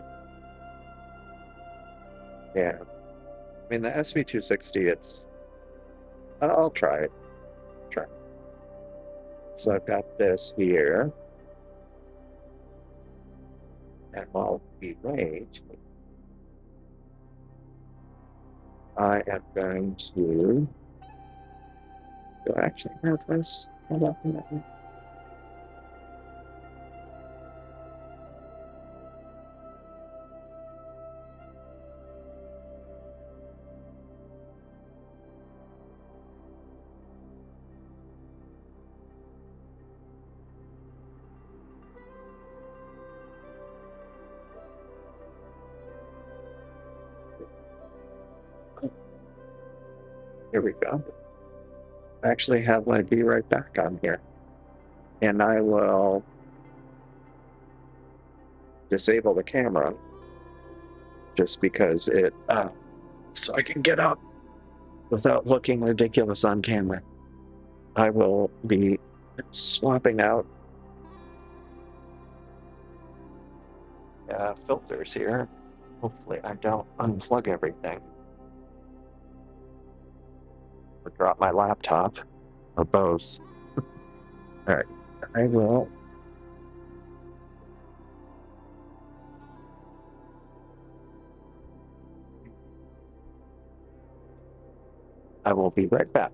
Yeah. I mean, the SV260, I'll try it. So I've got this here. And while we wait, I am going to. Do I actually have this? Hold up a minute. Here we go. I actually have my Be Right Back on here. And I will disable the camera just because so I can get up without looking ridiculous on camera. I will be swapping out filters here. Hopefully I don't unplug everything or drop my laptop or both. All right, I will be right back.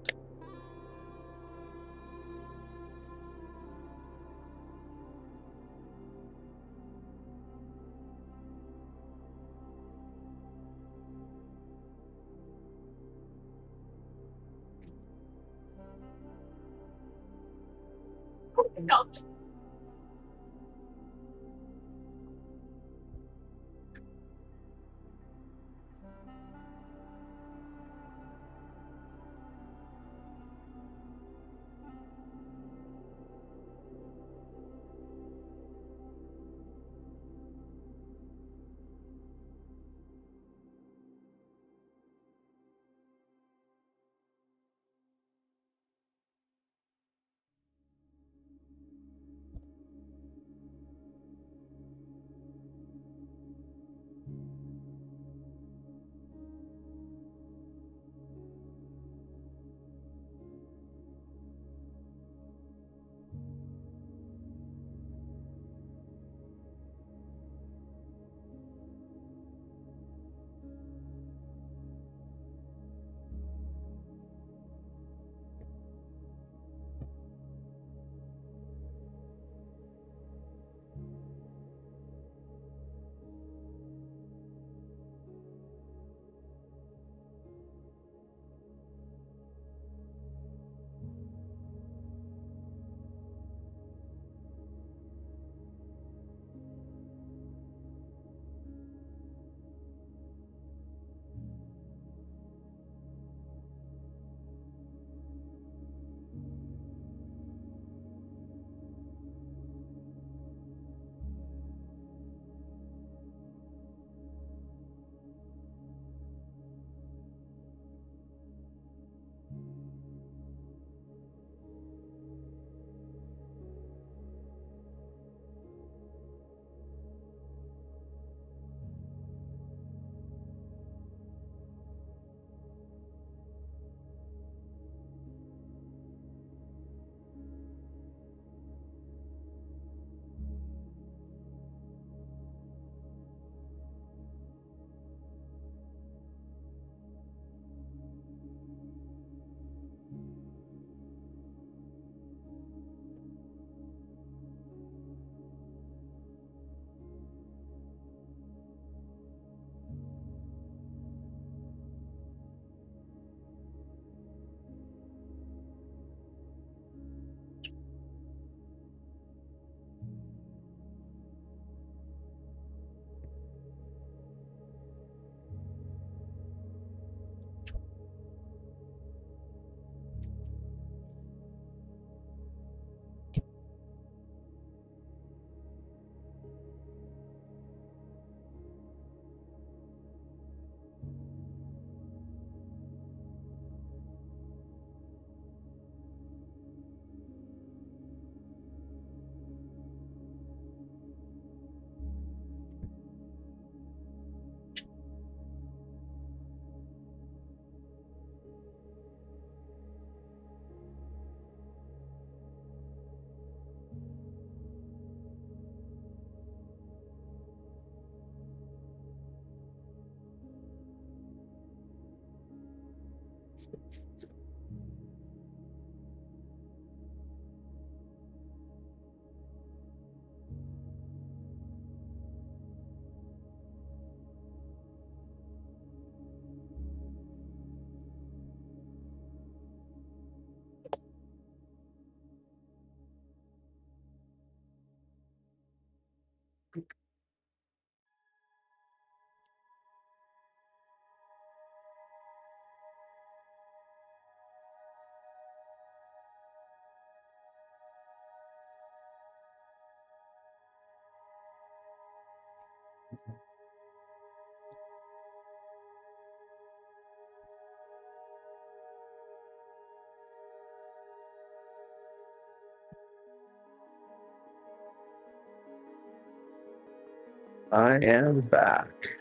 I am back.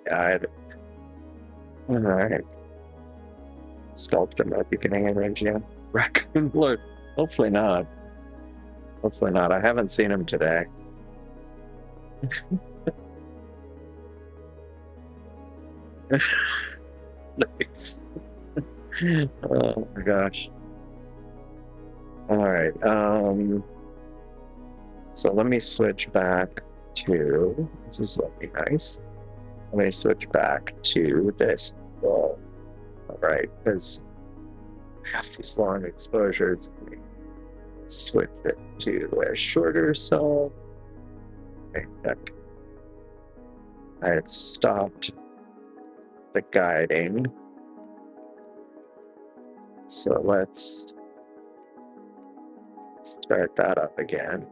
Yeah, all right. Sculptor at the beginning of range, yeah. Raccoon Lord. Hopefully not. Hopefully not. I haven't seen him today. Nice. Oh my gosh. All right. So let me switch back to this is looking nice. Let me switch back to this wall. All right, because I have these long exposures. Let me switch it to a shorter cell. Okay, I had stopped the guiding. So let's start that up again.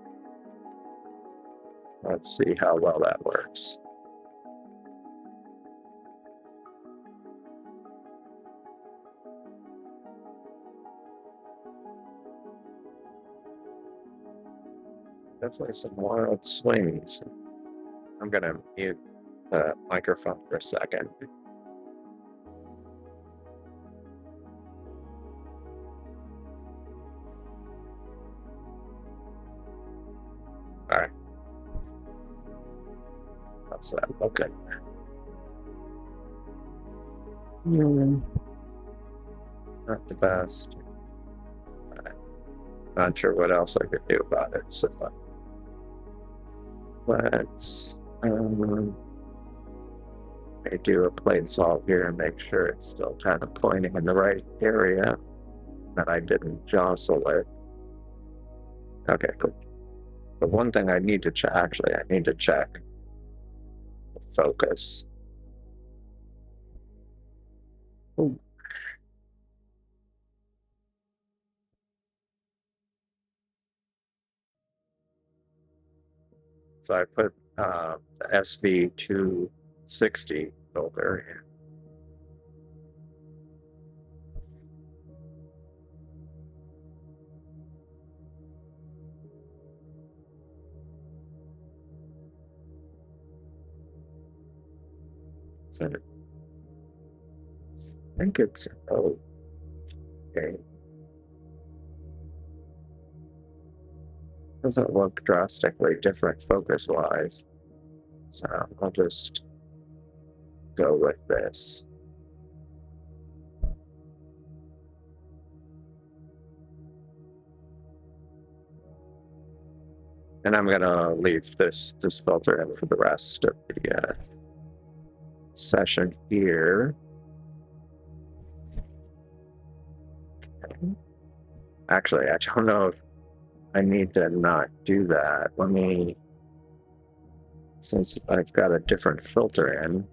Let's see how well that works. Definitely some wild swings. I'm going to mute the microphone for a second. All right. How's that looking? Not the best. Not sure what else I could do about it. So let's do a plane solve here and make sure it's still kind of pointing in the right area, that I didn't jostle it. Okay, cool. But one thing I need to check, actually, I need to check the focus. Ooh. So I put the SV260 filter in. So I think it's okay. Doesn't look drastically different focus-wise. So I'll just go with this. And I'm gonna leave this filter in for the rest of the session here. Okay. Actually, I don't know if I need to not do that. Let me, since I've got a different filter in,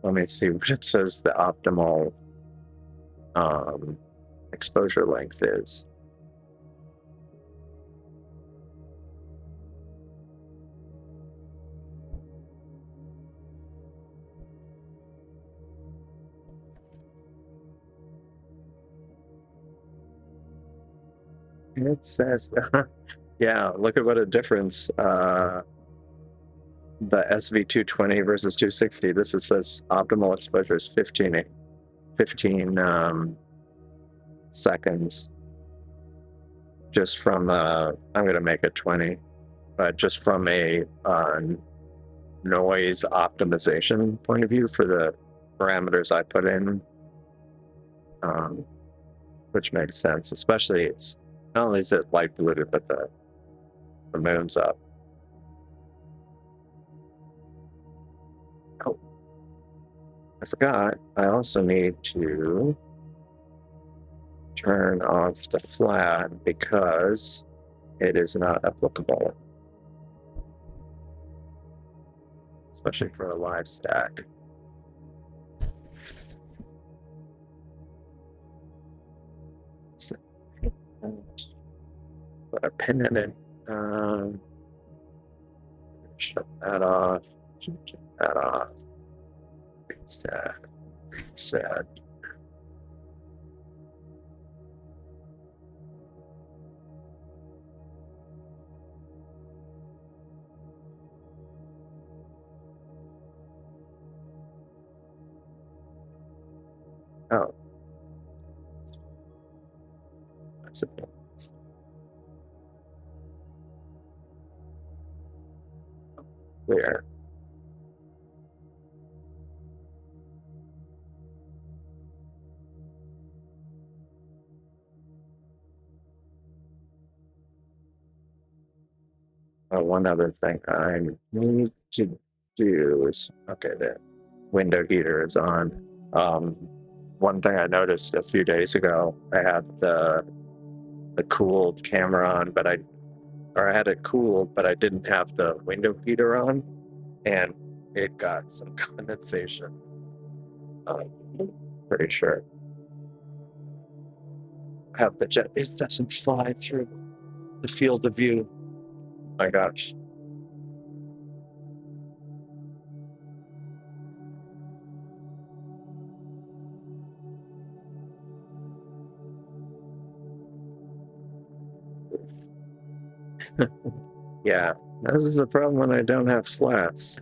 let me see what it says the optimal exposure length is. It says, yeah, look at what a difference. The SV220 versus 260. This it says optimal exposure is 15 seconds. Just from I'm going to make it 20, but just from a noise optimization point of view for the parameters I put in, which makes sense. Especially, it's not only is it light polluted, but the moon's up. Oh, I forgot. I also need to turn off the flat because it is not applicable, especially for a live stack. So, put a pin in it. Shut that off. Shut that off. Reset. Reset. Oh. That's it. Where? Oh, one other thing I need to do is, okay, the window heater is on. One thing I noticed a few days ago, I had the cooled camera on, but I had it cooled, but I didn't have the window heater on, and it got some condensation. Pretty sure. I have the jet. It doesn't fly through the field of view. My gosh. Yeah, this is a problem when I don't have flats.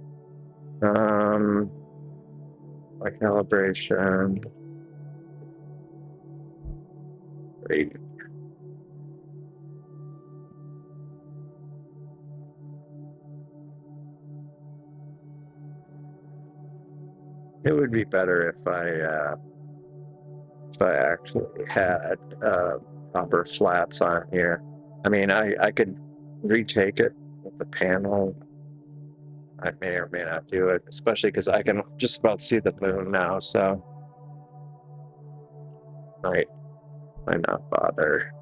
My calibration. Great. It would be better if I actually had proper flats on here. I mean, I could retake it with the panel. I may or may not do it, especially because I can just about see the moon now, so might not bother.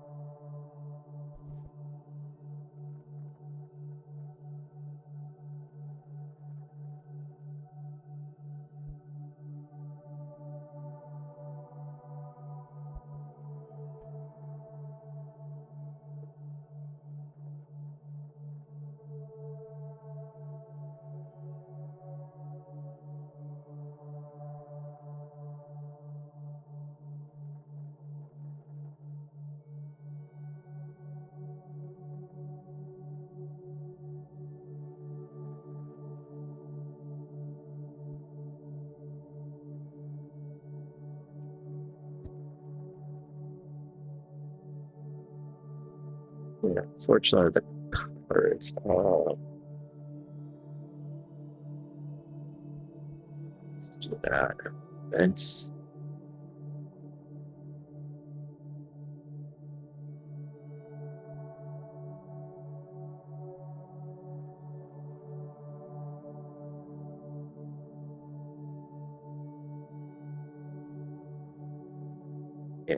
Yeah, fortunately, the color is all. Let's do that. Thanks. Yeah.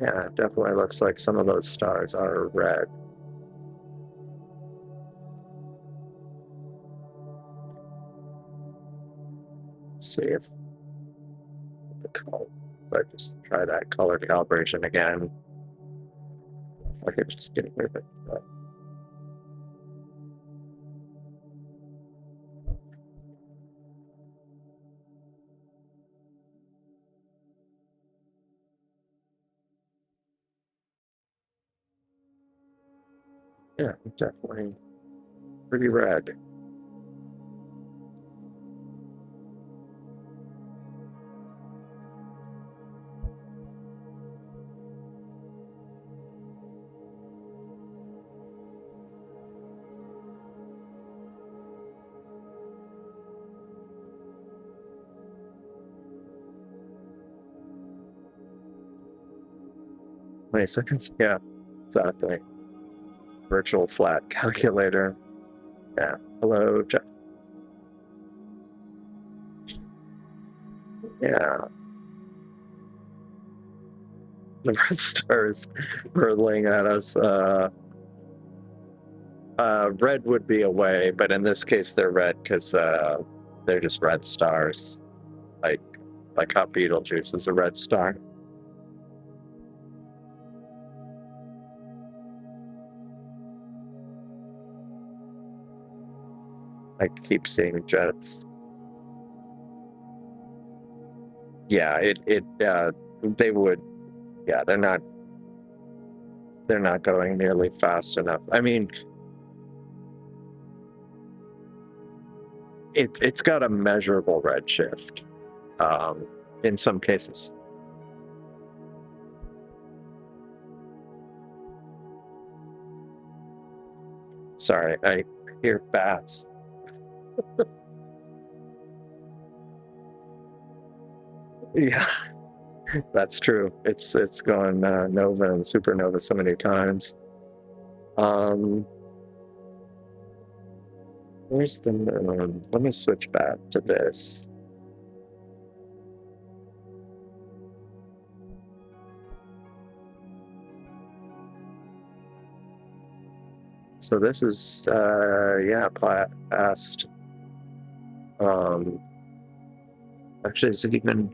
Yeah, it definitely looks like some of those stars are red. See if the color, if I just try that color calibration again, if I could just get rid of it. But yeah, definitely pretty red. 20 seconds. Yeah, exactly. Virtual flat calculator. Yeah. Hello, Jeff. Yeah. The red stars hurtling at us. Red would be away, but in this case, they're red because they're just red stars, like how Betelgeuse is a red star. I keep seeing jets. Yeah, they would. Yeah, they're not going nearly fast enough. I mean, it's got a measurable redshift in some cases. Sorry, I hear bats. Yeah, that's true. It's gone nova and supernova so many times. Where's the moon? Let me switch back to this. So this is yeah, past. Actually, is it even?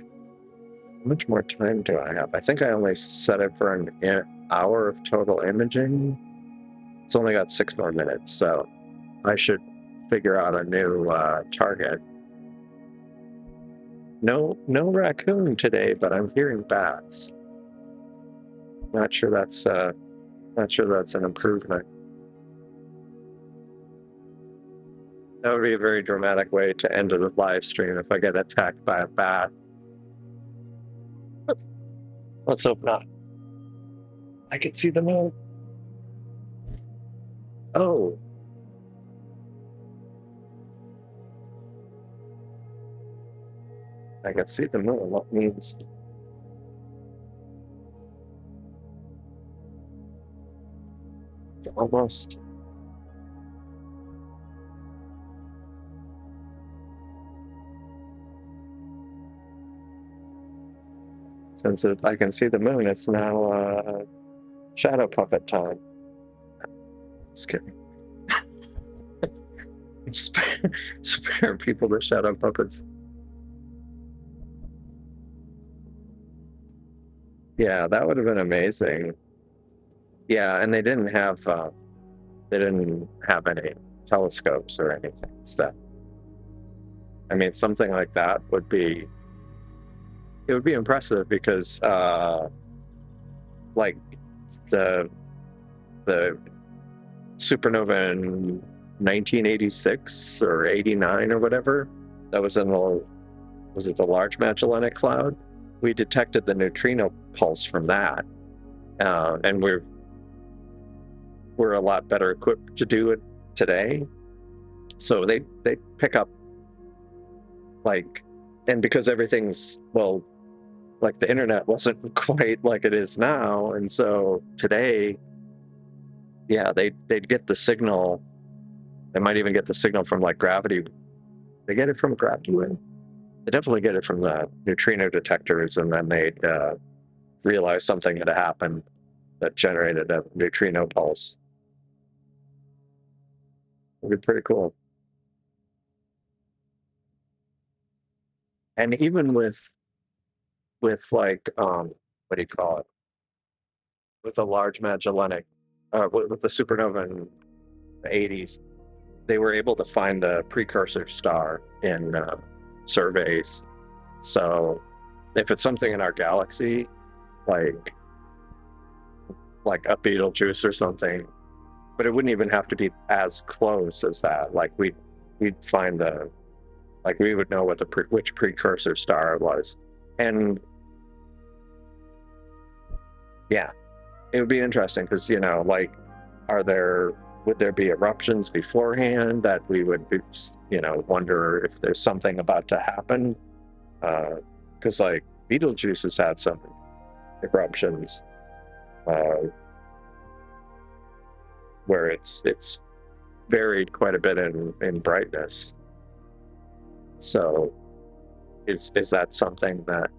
How much more time do I have? I think I only set it for an hour of total imaging. It's only got 6 more minutes, so I should figure out a new target. No raccoon today, but I'm hearing bats. Not sure that's an improvement. That would be a very dramatic way to end a live stream if I get attacked by a bat. Let's hope not. I can see the moon. Oh. I can see the moon. What means? It's almost. Since I can see the moon, it's now shadow puppet time. Just kidding. spare people the shadow puppets. Yeah, that would have been amazing. Yeah, and they didn't have any telescopes or anything. So, I mean, something like that would be impressive because like the supernova in 1986 or 89 or whatever, that was in was it the Large Magellanic Cloud? We detected the neutrino pulse from that, and we're a lot better equipped to do it today. So they pick up and because everything's like the internet wasn't quite like it is now, and so today, yeah, they'd get the signal. They might even get the signal from like gravity. They get it from a gravity wave. They definitely get it from the neutrino detectors, and then they'd realize something had happened that generated a neutrino pulse. It'd be pretty cool. And even with like what do you call it? With the Large Magellanic, with the supernova in the 80s, they were able to find the precursor star in surveys. So if it's something in our galaxy, like a Betelgeuse or something, but it wouldn't even have to be as close as that. Like we'd find we would know what which precursor star it was, and yeah, it would be interesting because would there be eruptions beforehand that we would be, wonder if there's something about to happen? Because like Betelgeuse has had some eruptions. uh, where it's varied quite a bit in brightness. So is that something that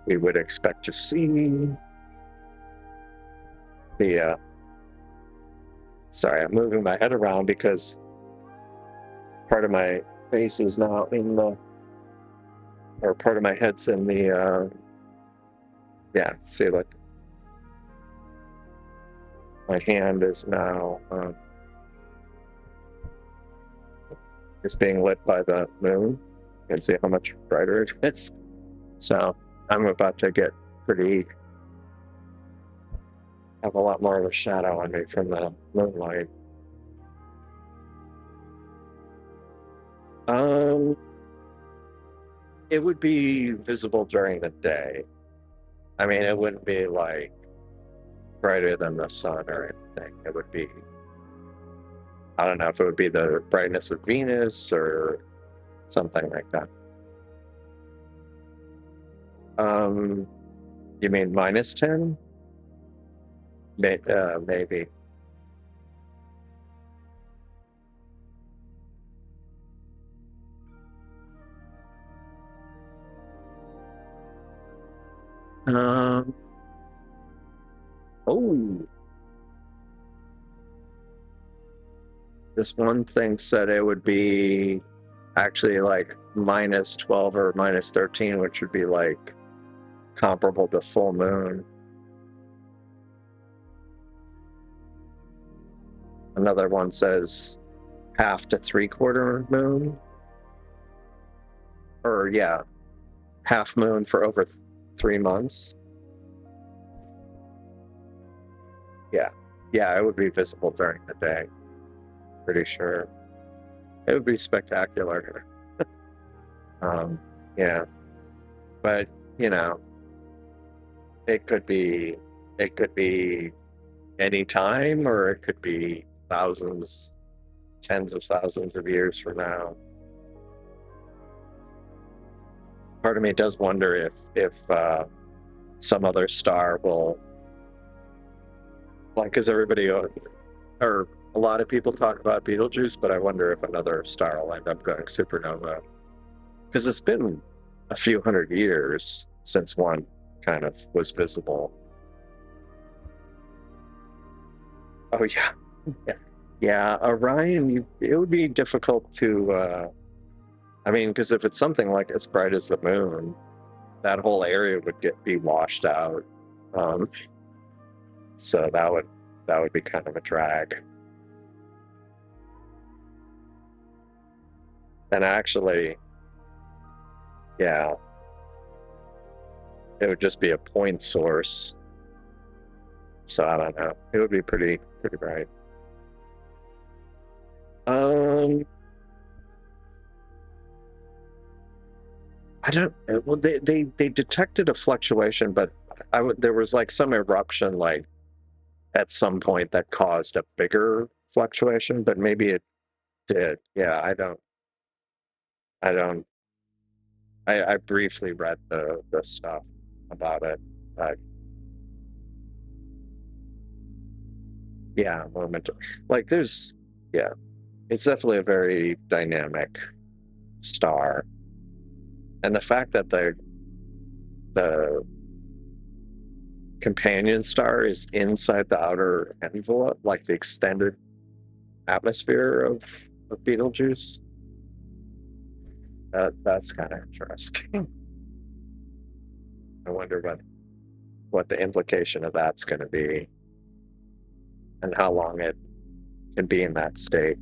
we would expect to see? The sorry, I'm moving my head around because part of my face is now in the, or part of my head's in the, yeah, see, like, my hand is now, it's being lit by the moon. You can see how much brighter it is. So I'm about to get have a lot more of a shadow on me from the moonlight. It would be visible during the day. I mean, it wouldn't be like brighter than the sun or anything. It would be, I don't know if it would be the brightness of Venus or something like that. You mean -10? Maybe. Oh, this one thing said it would be actually like -12 or -13, which would be like comparable to full moon. Another one says half to three-quarter moon. Or yeah, half moon for over 3 months. Yeah, it would be visible during the day. Pretty sure. It would be spectacular. Yeah. But, you know, it could be any time, or it could be thousands, tens of thousands of years from now. Part of me does wonder if some other star will, like, because everybody, or a lot of people talk about Betelgeuse, but I wonder if another star will end up going supernova. Because it's been a few hundred years since one kind of was visible. Oh yeah, yeah. Orion, it would be difficult to. I mean, because if it's something like as bright as the moon, that whole area would be washed out. Um, so that would be kind of a drag. And actually, yeah, it would just be a point source. So I don't know. It would be pretty bright. I don't. Well, they detected a fluctuation, but there was like some eruption, like at some point that caused a bigger fluctuation. But maybe it did. Yeah, I don't. I don't. I briefly read the stuff about it. But yeah, like there's, yeah, it's definitely a very dynamic star, and the fact that the companion star is inside the outer envelope, like the extended atmosphere of Betelgeuse. That's kind of interesting. I wonder what the implication of that's going to be, and how long it can be in that state.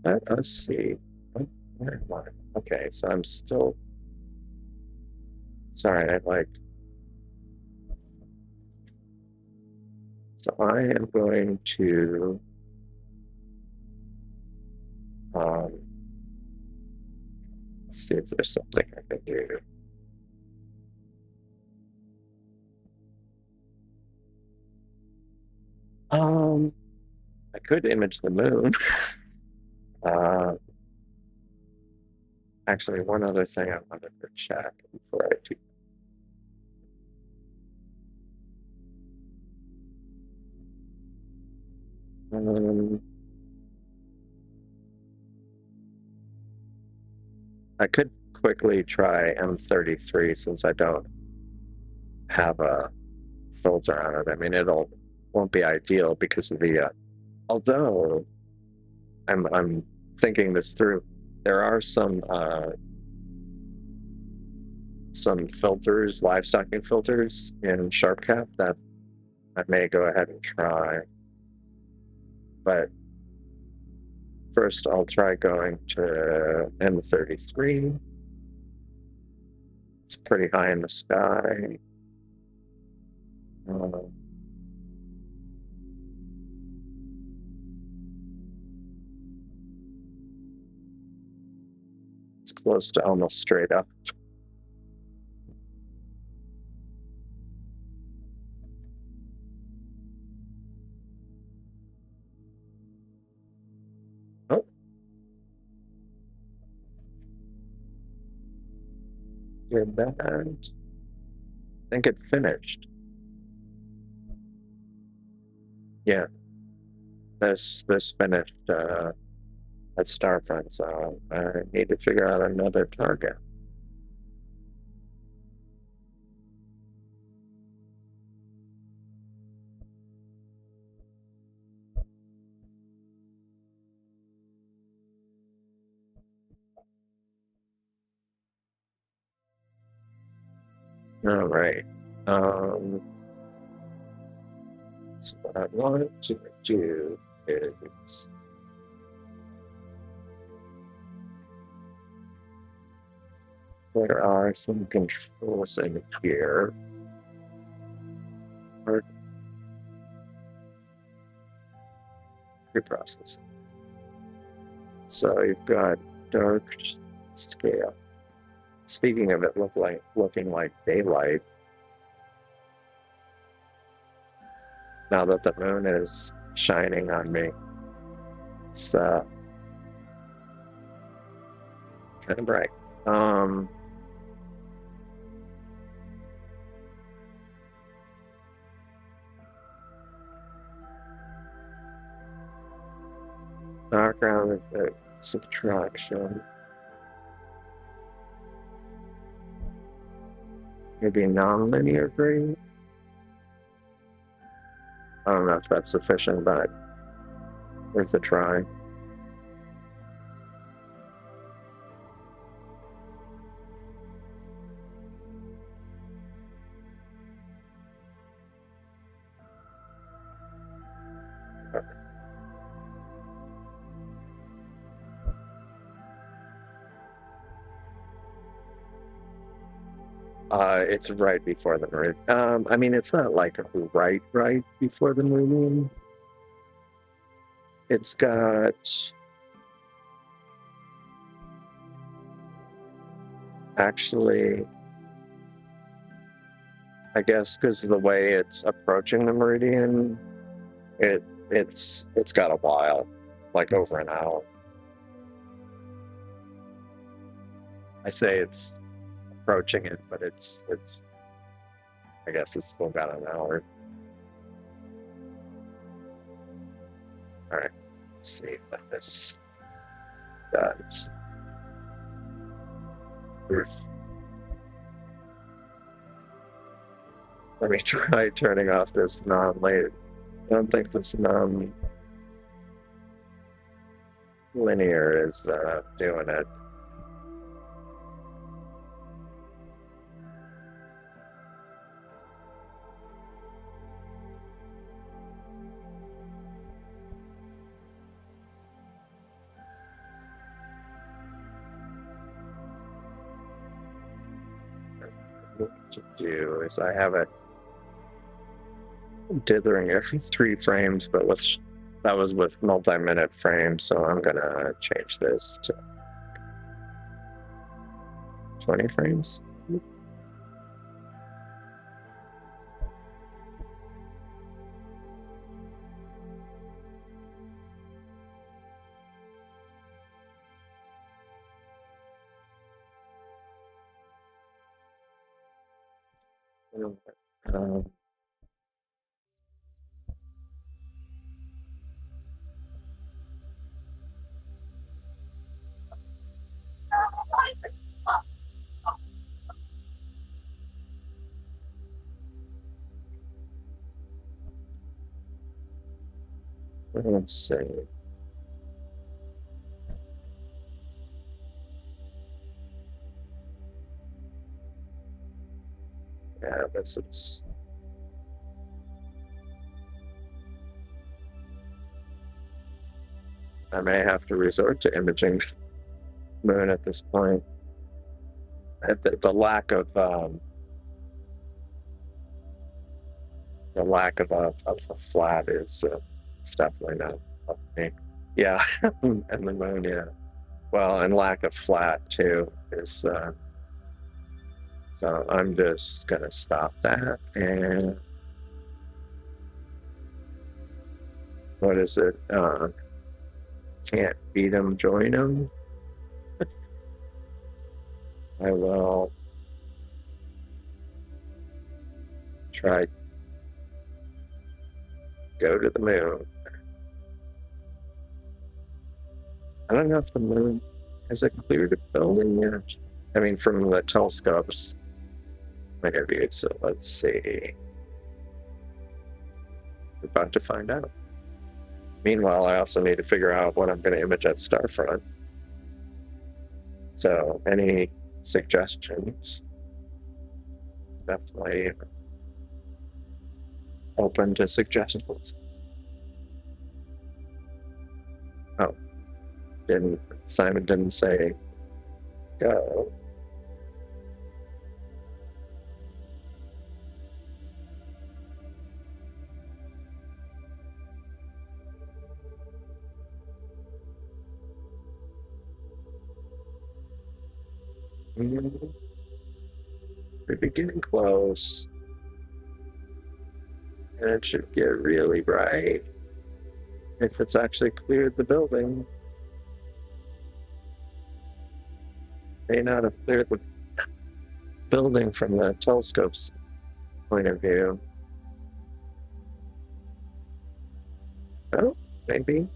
Let us see. Where am I? Okay, so I'm still. Sorry, I like. So I am going to. Let's see if there's something I can do. I could image the moon. Actually, one other thing I wanted to check before I do. I could quickly try M33 since I don't have a filter on it. I mean, won't be ideal because of the. Although I'm thinking this through, there are some filters, live stocking filters in SharpCap that I may go ahead and try. But first, I'll try going to M33. It's pretty high in the sky. It's close to almost straight up. Oh. Did that. I think it finished. Yeah. This finished at Starfront, so I need to figure out another target. All right. So what I want to do is there are some controls in here. Preprocessing. So you've got dark scale. Speaking of it looking like daylight, now that the moon is shining on me, it's kind of bright. Background subtraction. Maybe non-linear gradient. I don't know if that's sufficient, but worth a try. It's right before the meridian. I mean, it's not like right before the meridian. It's got actually, I guess, because of the way it's approaching the meridian, it's got a while, like over an hour. I say it's approaching it, but it's I guess it's still got an hour. All right, let's see what this does. Let me try turning off this non-linear. I don't think this non-linear is doing it. What to do is I have it dithering every 3 frames, but that was with multi-minute frames, so I'm gonna change this to 20 frames. Um, let's see. Yeah, this is. I may have to resort to imaging the moon at this point. The lack of a flat is it's definitely not up to me. Yeah, and the moon, yeah. Well, and lack of flat too is. So I'm just gonna stop that. And what is it? Can't beat them, join them. I will try go to the moon. I don't know if the moon has it cleared a building yet. I mean, from the telescopes point of view. So let's see. We're about to find out. Meanwhile, I also need to figure out what I'm going to image at Starfront. So, any suggestions? Definitely open to suggestions. Oh, Simon didn't say go. We're getting close. And it should get really bright if it's actually cleared the building. May not have cleared the building from the telescope's point of view. Oh, maybe.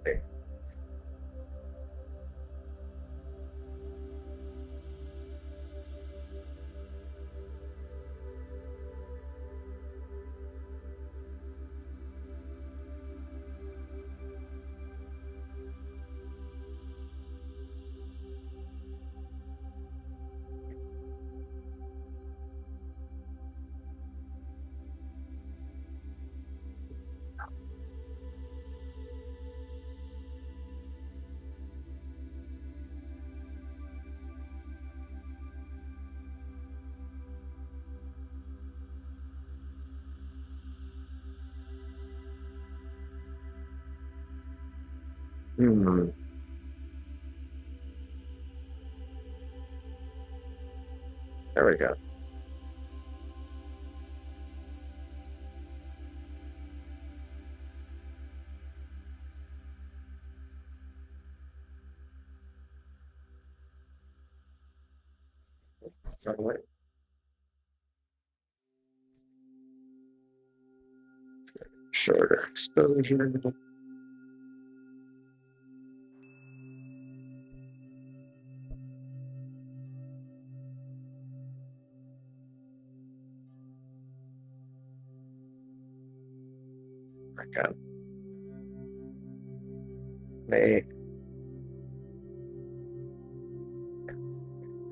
Okay. Hmm. There we go. All right. Shorter exposure. Okay. May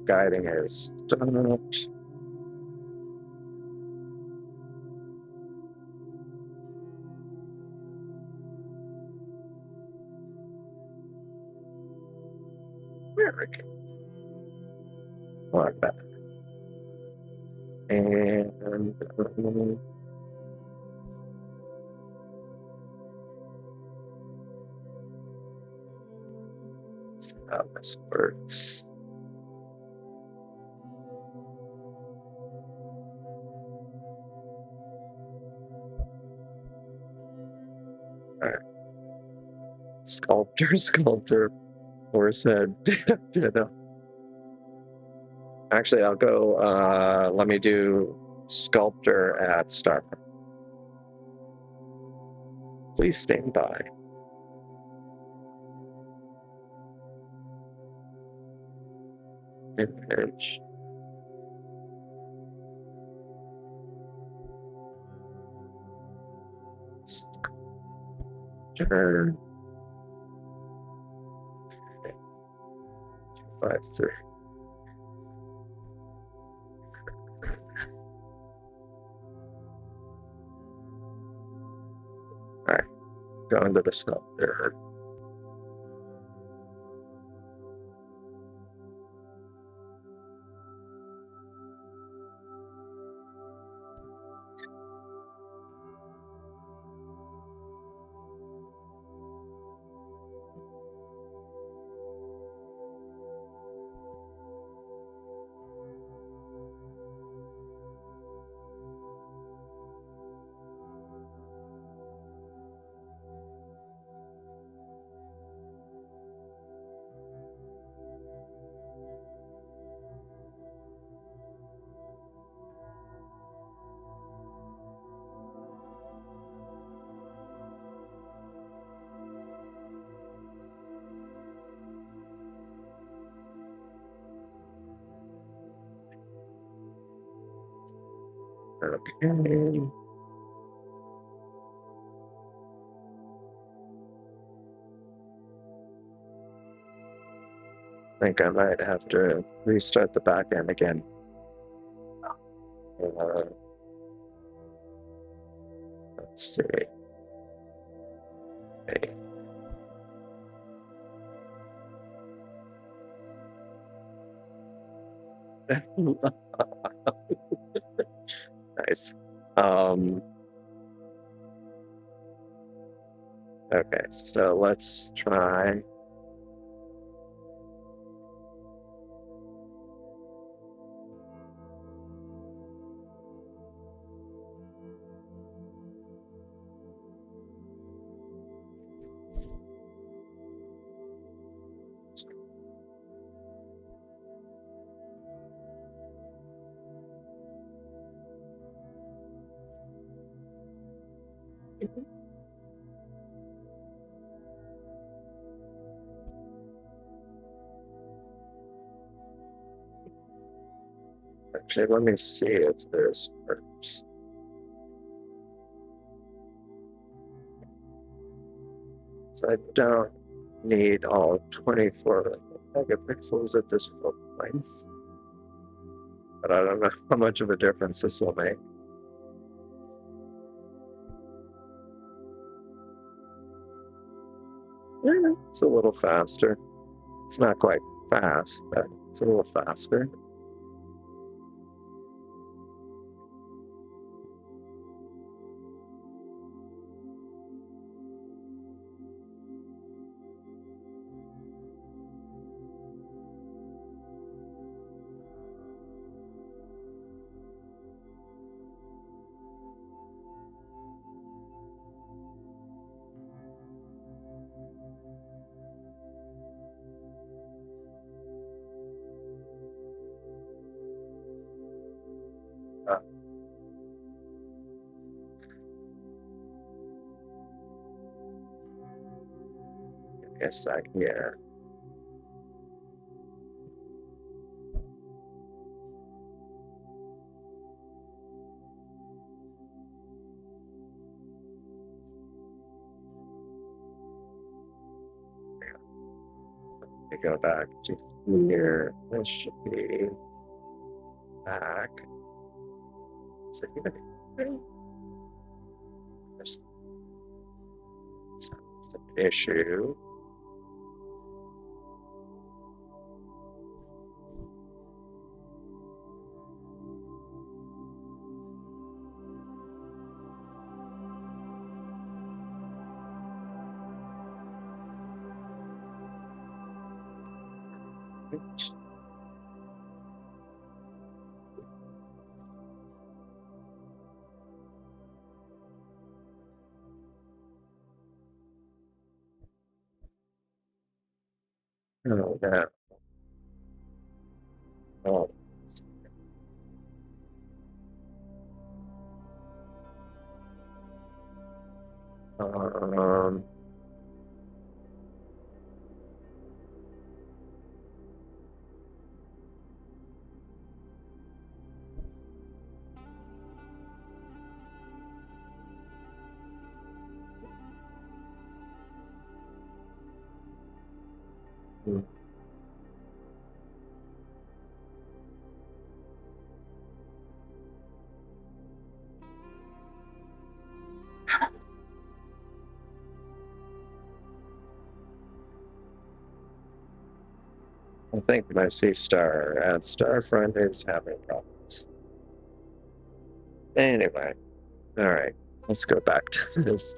guiding is stopped. There we go. Like that. And let's see how this works. All right. Sculptor. or said, you know. Actually, I'll go. Let me do sculptor at Starfront. Please stand by. Image. Turn. 253. All right, go into the sculptor. Okay. I think I might have to restart the back end again. Let's see. Okay. Nice. Okay, so let's try. Actually, let me see if this works. So I don't need all 24 megapixels at this focal length, but I don't know how much of a difference this will make. Yeah, it's a little faster. It's not quite fast, but it's a little faster. Uh, Give me a sec here. Let me go back to here. This should be back. Is it even there's an issue? Oh, that. Oh. Um, I think my Seestar at Starfront is having problems. Anyway, all right, let's go back to this.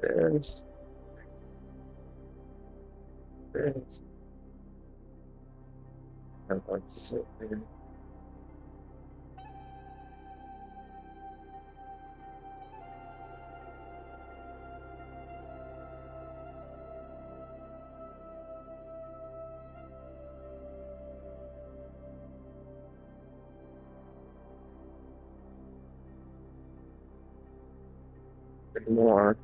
There's this. And let's see. More.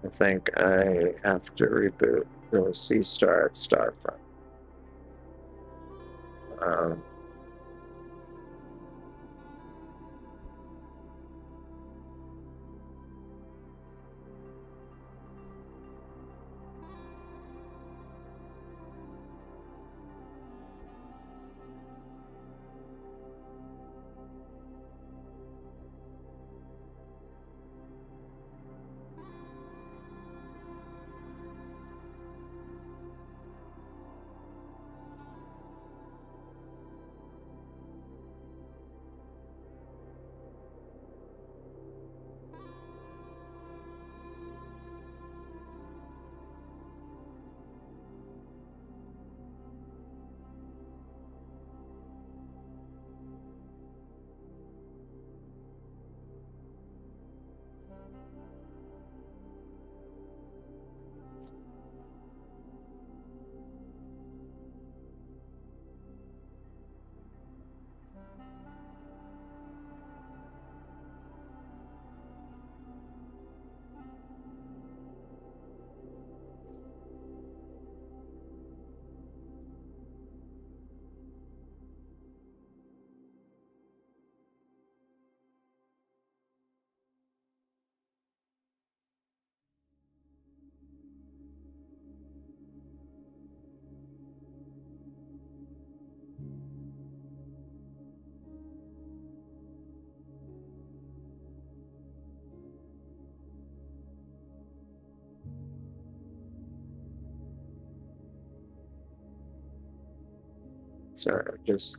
I think I have to reboot the Seestar at Starfront. Um, sorry, just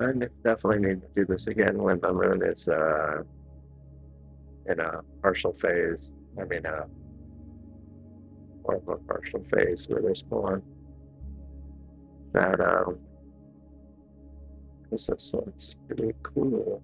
I definitely need to do this again when the moon is in a partial phase. I mean, more of a partial phase where there's more shadow. This looks pretty cool.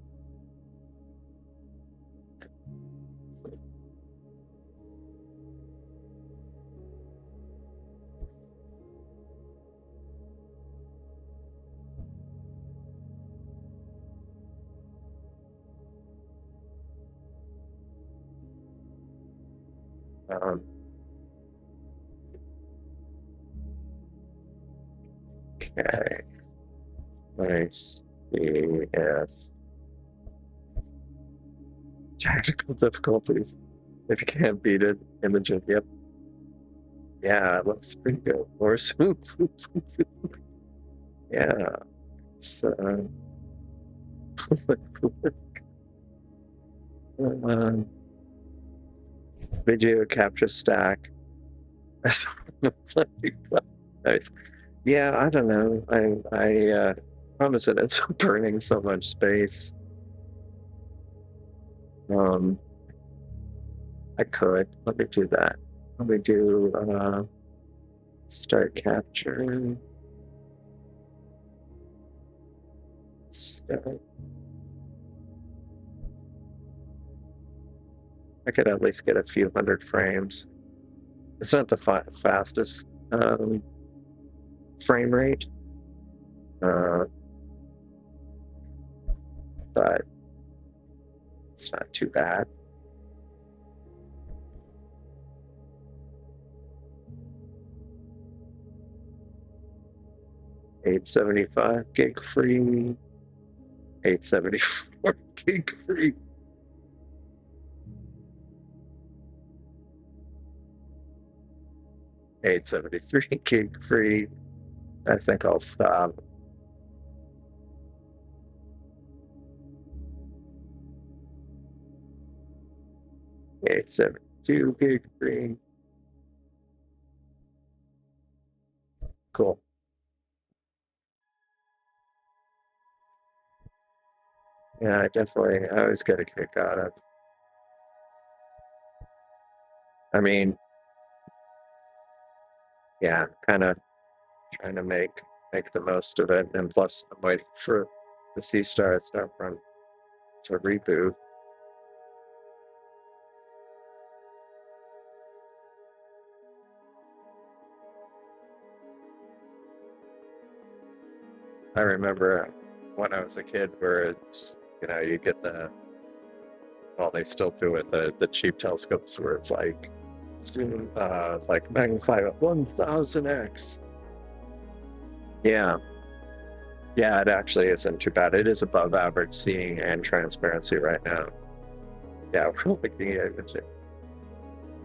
Okay. Let's see if technical difficulties. If you can't beat it, image it. Yep. Yeah, it looks pretty good. Or zoom. Yeah. It's video capture stack. Nice. Yeah, I don't know. I promise it ends up burning so much space. I could. Let me do that. Let me do start capturing. Start. I could at least get a few hundred frames. It's not the fastest frame rate, but it's not too bad. $875 gig free, $874 gig free. $873 gig free. I think I'll stop. $872 gig free. Cool. Yeah, I always get a kick out of. I mean, yeah, kind of trying to make the most of it, and plus I'm waiting for the Seestar at Starfront to reboot. I remember when I was a kid where it's, you get well, they still do it, the cheap telescopes where it's like zoom, it's like magnify at 1000x. Yeah. Yeah, it actually isn't too bad. It is above average seeing and transparency right now. Yeah, we're looking at it.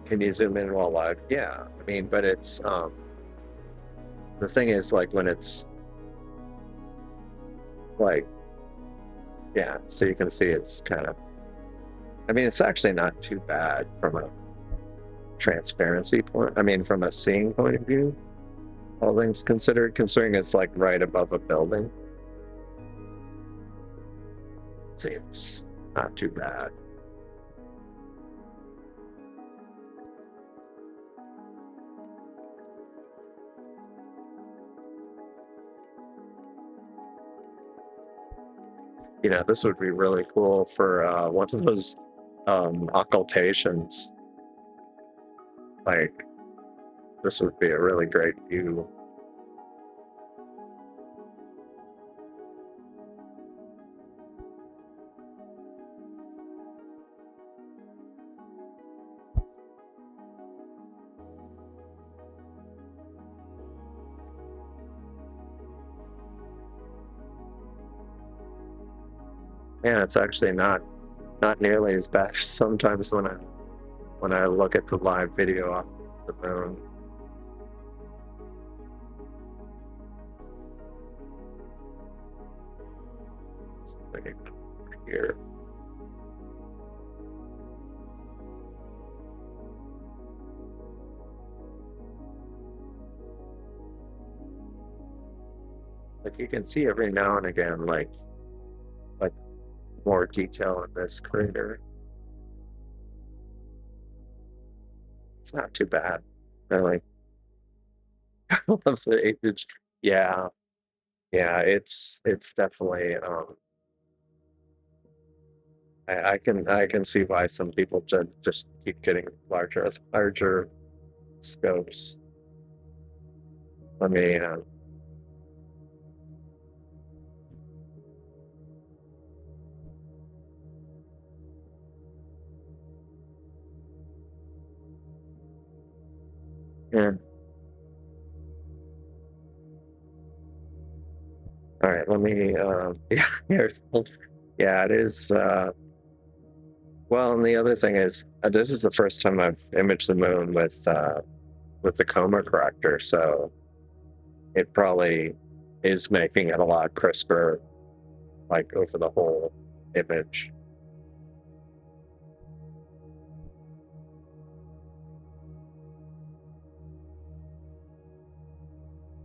Can you zoom in while live? Yeah, I mean, but it's the thing is, like, when it's like, yeah, so you can see it's kind of, I mean, it's actually not too bad from a transparency point. I mean, from a seeing point of view, all things considered, considering it's like right above a building. Seems not too bad. This would be really cool for one of those occultations. Like, this would be a really great view. Yeah, it's actually not nearly as bad as sometimes when I look at the live video off the moon. Here. Like, you can see every now and again, like more detail in this crater. It's not too bad. Really. Of the age. Yeah, yeah, it's definitely I can see why some people just keep getting larger scopes. Let me yeah. All right, let me yeah, yeah, it is well, and the other thing is this is the first time I've imaged the moon with the coma corrector, so it probably is making it a lot crisper, like over the whole image.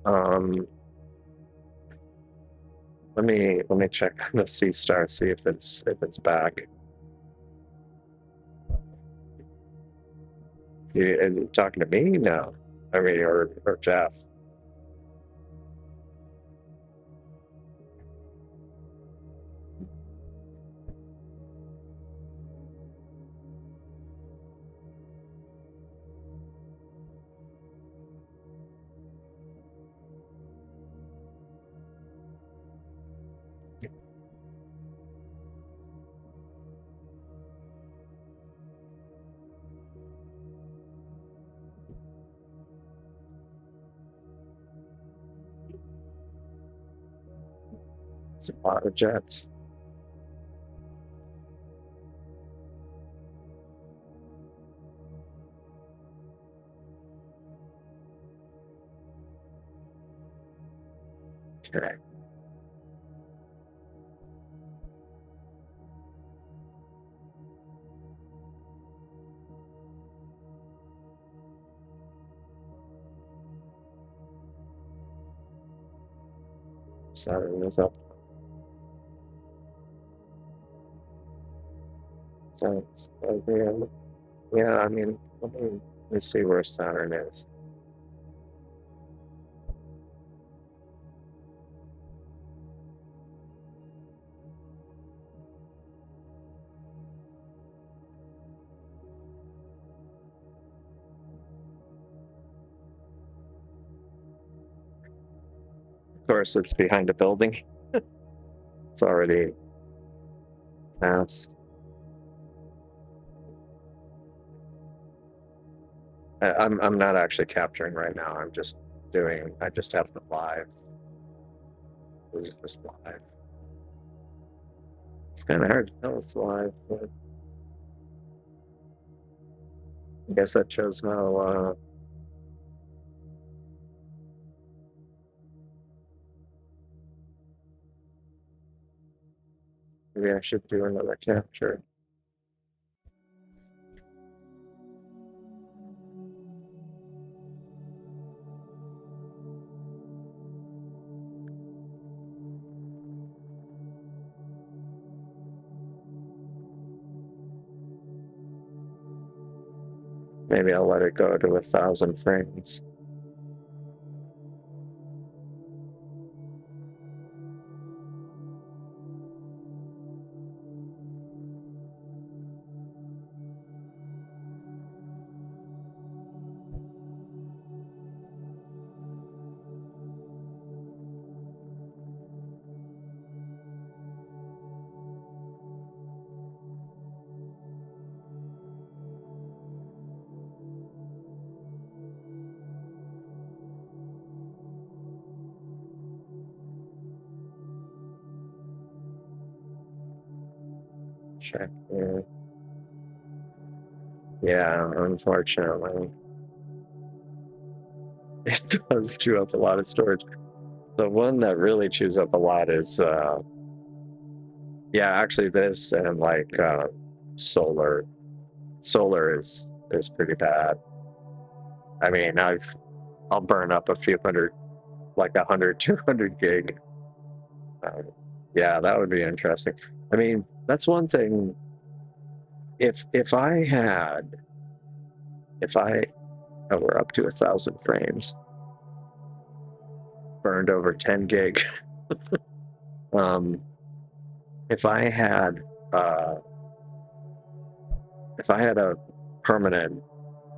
Um, let me check on the Seestar, see if it's back. You talking to me? No, I mean or Jeff. It's a lot of jets. Okay. Saturn is up. So yeah, I mean, let me see where Saturn is. Of course, it's behind a building. It's already past. I'm not actually capturing right now. I'm just doing. I just have the live. This is just live. It's kind of hard to tell it's live, but I guess that shows how. Maybe I should do another capture. Maybe I'll let it go to 1,000 frames. Check here. Yeah, unfortunately, it does chew up a lot of storage. The one that really chews up a lot is, yeah, actually this and like solar. Solar is pretty bad. I mean, I'll burn up a few hundred, like 100, 200 gig. Uh, yeah, that would be interesting. I mean, that's one thing. If I Oh, we're up to 1,000 frames. Burned over 10 gig. If I had a permanent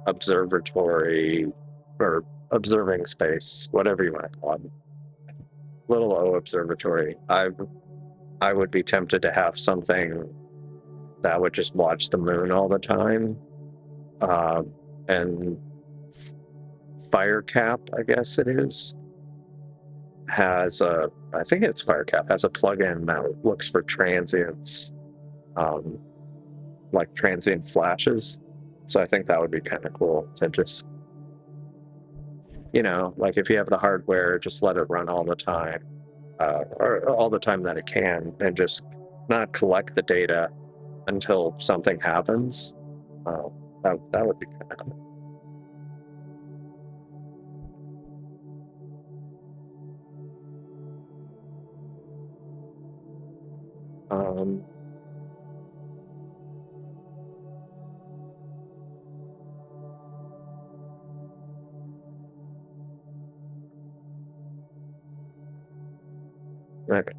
observatory or observing space, whatever you want to call it, little O observatory, I would be tempted to have something that would just watch the moon all the time. And Firecap, I guess it is, has I think it's Firecap, has a plugin that looks for transients, like transient flashes. So I think that would be kind of cool to just, like if you have the hardware, just let it run all the time, or all the time that it can, and just not collect the data until something happens. That would be kind of cool. Okay.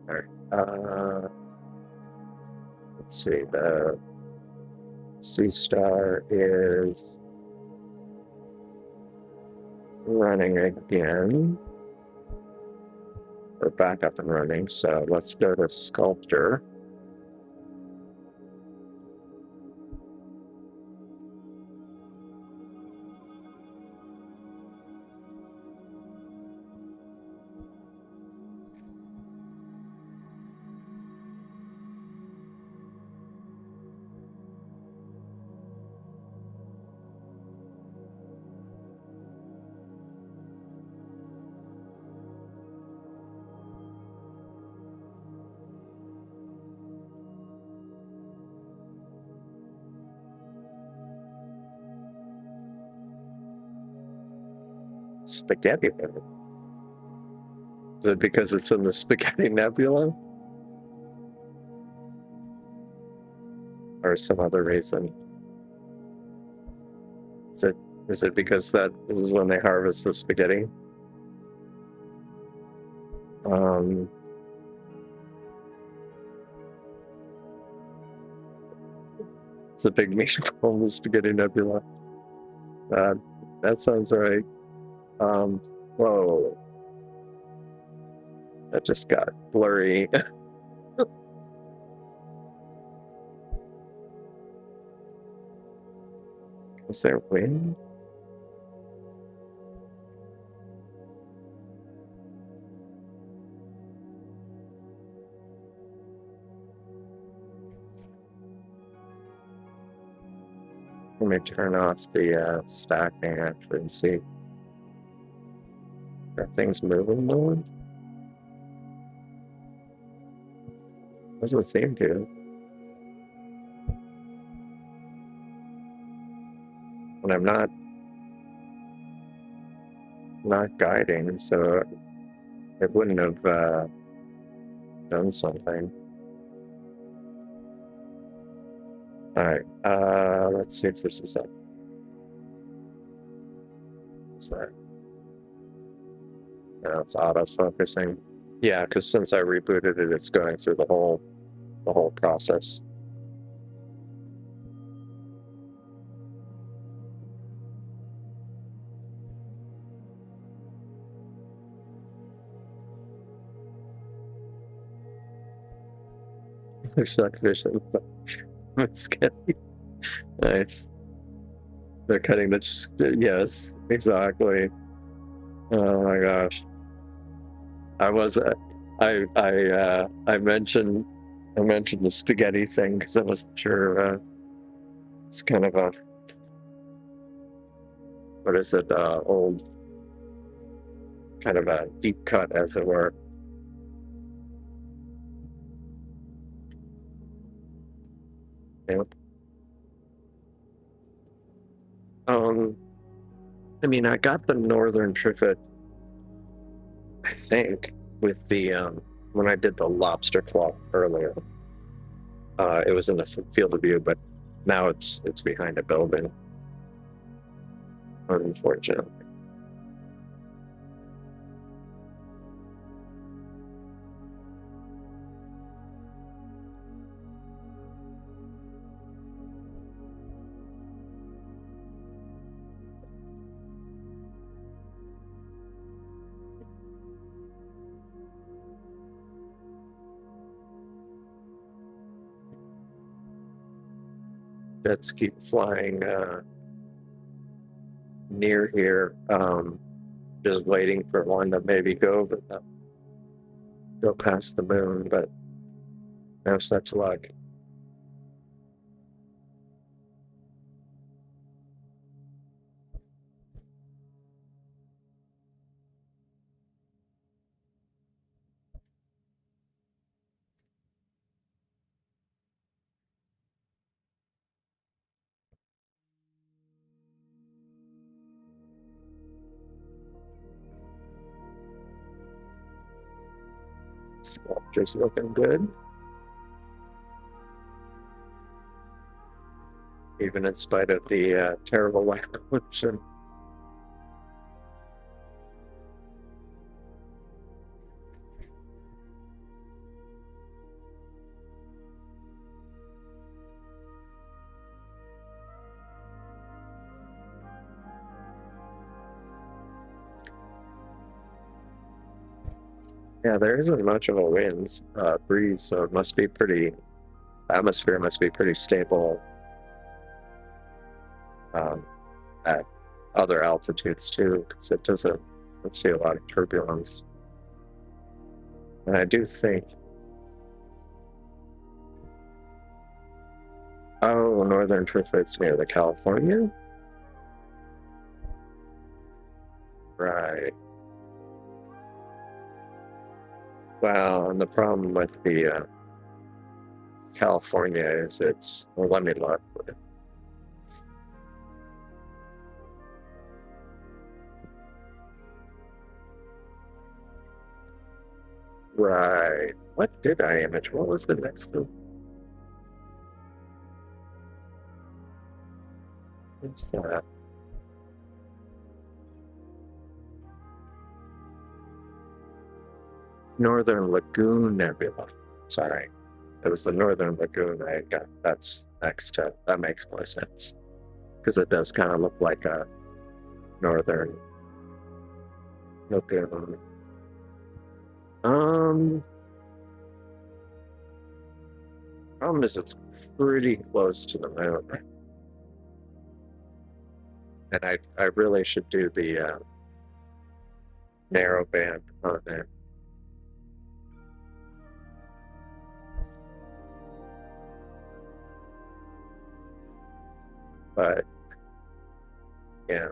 All right. Let's see. The Seestar is running again. We're back up and running. So let's go to Sculptor. Spaghetti nebula. Is it because it's in the Spaghetti Nebula? Or some other reason? Is it because this is when they harvest the spaghetti? It's a big meatball in the Spaghetti Nebula. That sounds right. Whoa. That just got blurry. Was there wind? Let me turn off the stacking actually and see. Are things moving? Doesn't seem to. And I'm not guiding, so it wouldn't have done something. All right, let's see if this is up. What's that? No, it's auto-focusing. Yeah, because since I rebooted it, it's going through the whole process. Suck vision. Nice. They're cutting yes, exactly. Oh my gosh. I mentioned the spaghetti thing because I wasn't sure. It's kind of a, what is it? Old, kind of a deep cut, as it were. Yep. I mean, I got the northern trivet, I think, with the when I did the lobster claw earlier. It was in the field of view, but now it's behind a building, unfortunately. Jets keep flying near here, just waiting for one to maybe go past the moon, but no such luck. Sculpture's looking good, even in spite of the terrible light pollution. Yeah, there isn't much of a wind breeze, so it must be pretty. Atmosphere must be pretty stable um, at other altitudes too, because it doesn't. Let's see a lot of turbulence, and I do think. Oh, northern triffids near the California, right? Well, and the problem with the California is it's. Well, let me look. Right. What did I image? What was the next one? What's that? Northern Lagoon Nebula. Sorry. It was the Northern Lagoon I got. That's next to. That makes more sense. Because it does kind of look like a Northern Lagoon. Um, Problem is it's pretty close to the moon. And I really should do the narrow band on there. But yeah,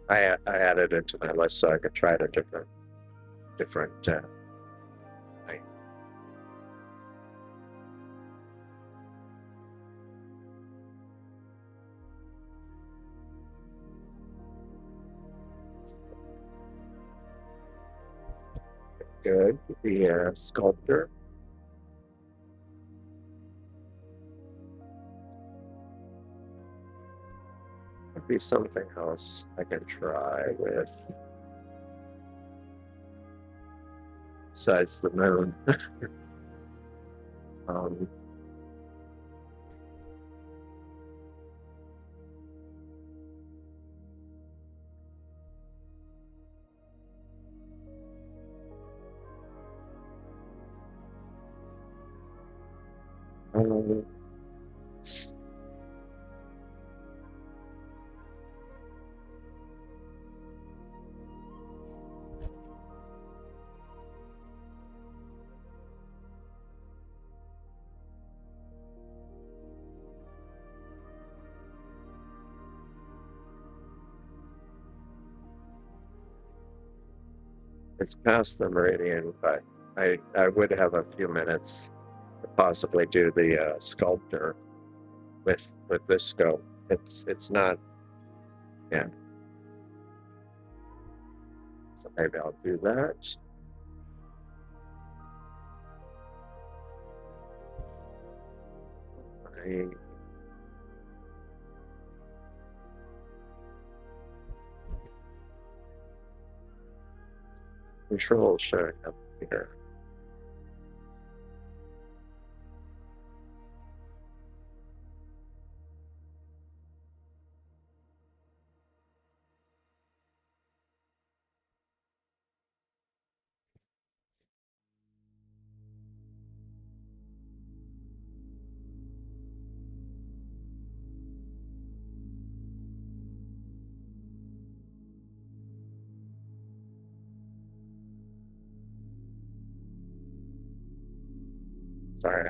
I added it to my list so I could try it a different night. Good. The sculptor. Would be something else I can try with besides the moon. um, um, it's past the meridian, but I would have a few minutes possibly do the sculptor with this scope. It's not, yeah. So maybe I'll do that. Right. Controls showing up here. Sorry.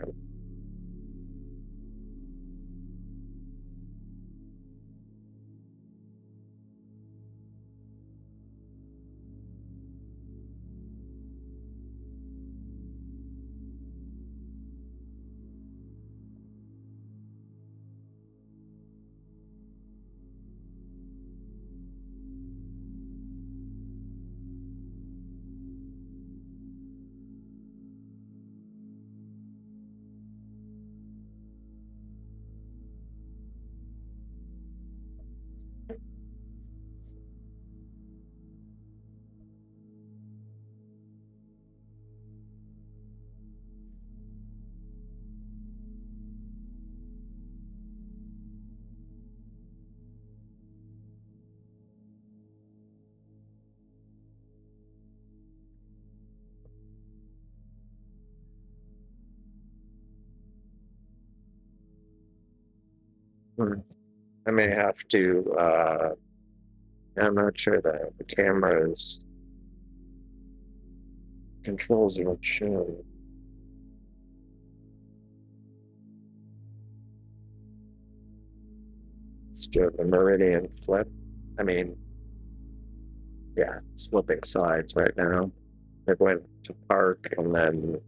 I may have to, I'm not sure that the camera's controls won't show. Let's do the meridian flip. I mean, yeah, it's flipping sides right now. It went to park and then,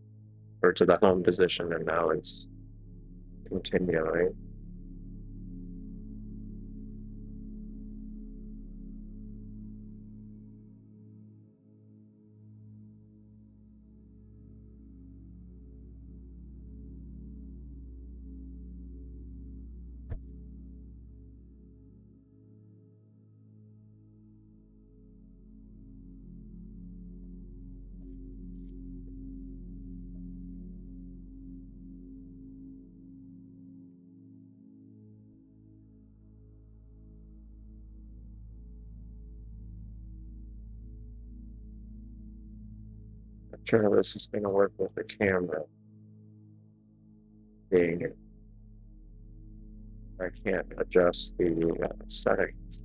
or to the home position, and now it's continuing. I'm sure how this is going to work with the camera being, I can't adjust the settings.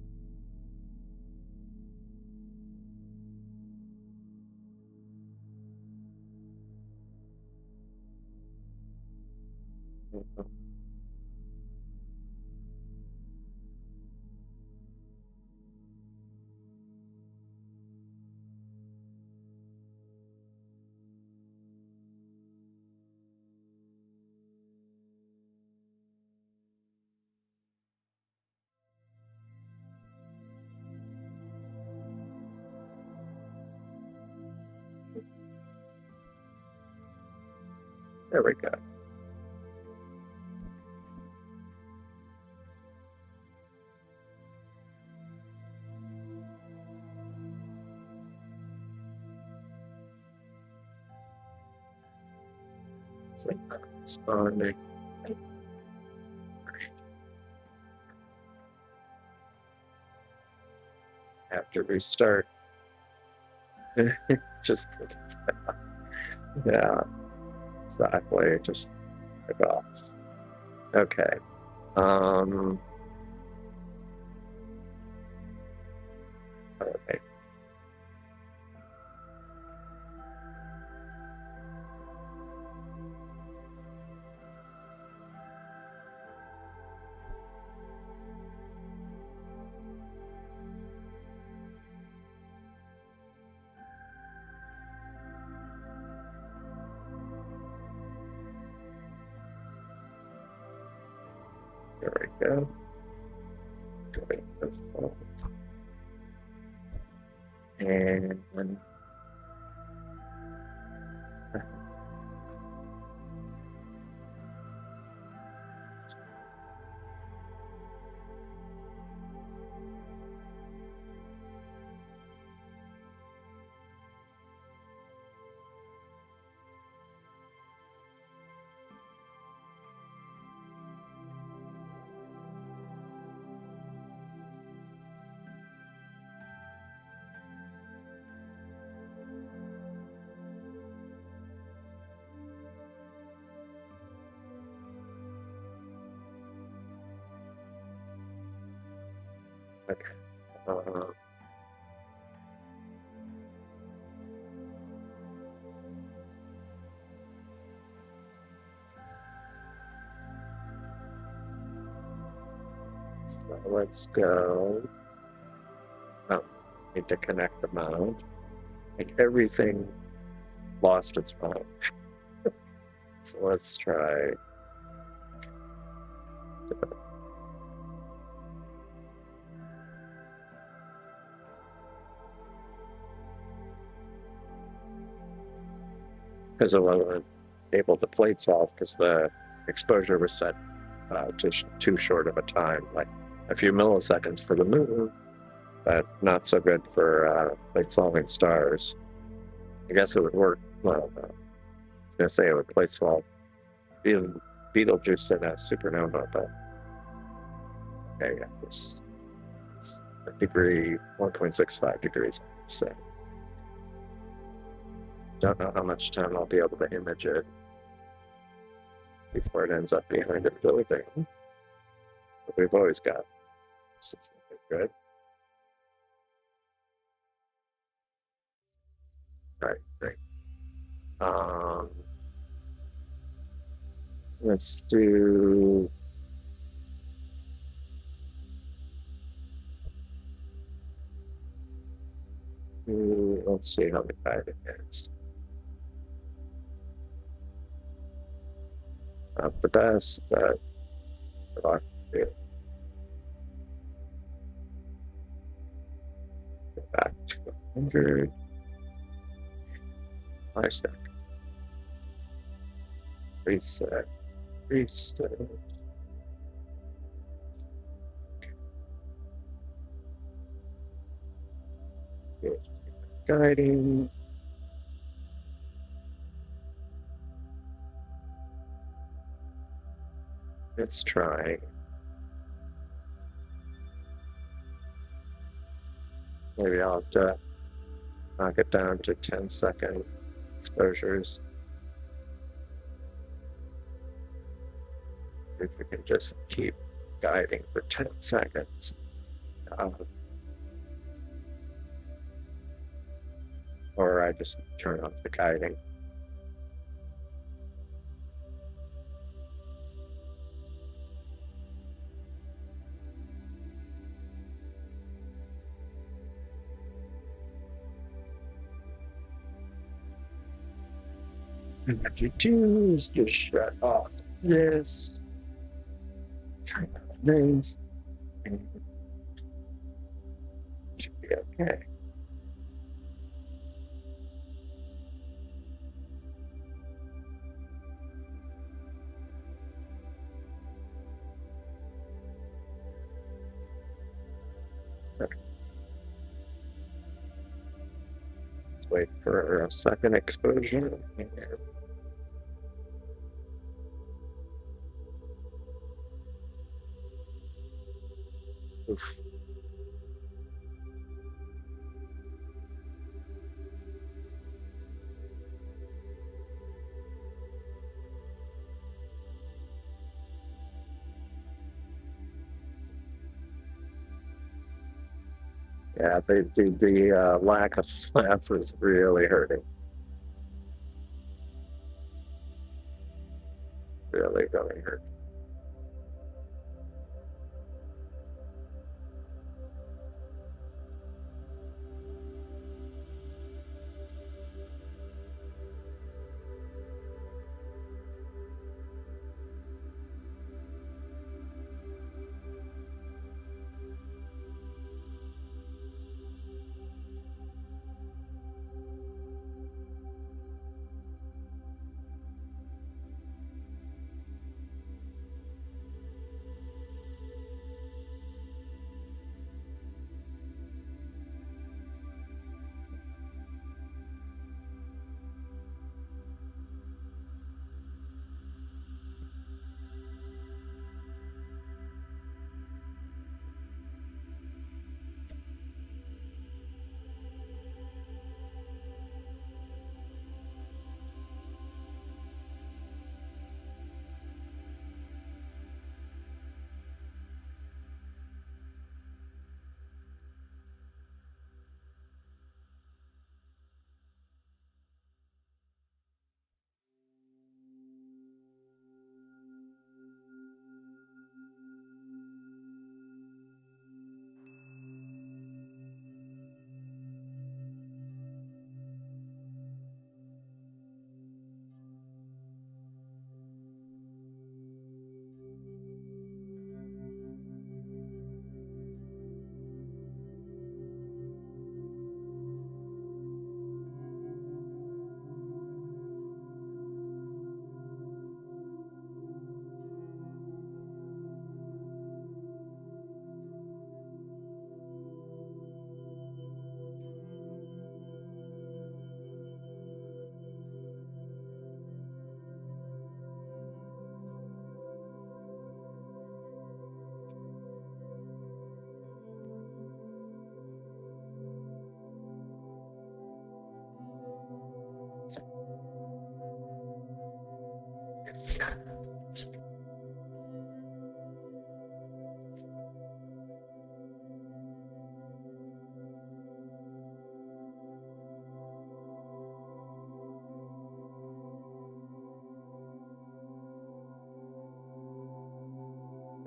There we go. It's like responding. Have to restart. Just yeah, exactly. Just took off. Okay. Okay. There we go. Going to default. And okay. So let's go. Oh, need to connect the mount. Like everything lost its mount. So let's try. Because I wasn't able to plate solve because the exposure was set to too short of a time, like a few milliseconds for the moon, but not so good for plate solving stars. I guess it would work. Well, I was going to say it would plate solve Betelgeuse in a supernova, but okay, yeah, it's a degree, 1.65 degrees. So don't know how much time I'll be able to image it before it ends up behind a building. But we've always got something good. All right, great. Let's do. Let's see how the guiding is. Not the best, but I can do. Go back to 100. I stack. Reset. Reset. Good. Guiding. Let's try. Maybe I'll have to knock it down to 10-second exposures. If we can just keep guiding for 10 seconds. Or I just turn off the guiding. And what you do is just shut off this, turn on this, and it should be okay. Let's wait for a second exposure. Oof. Yeah, the lack of slats is really hurting. Really, really hurt.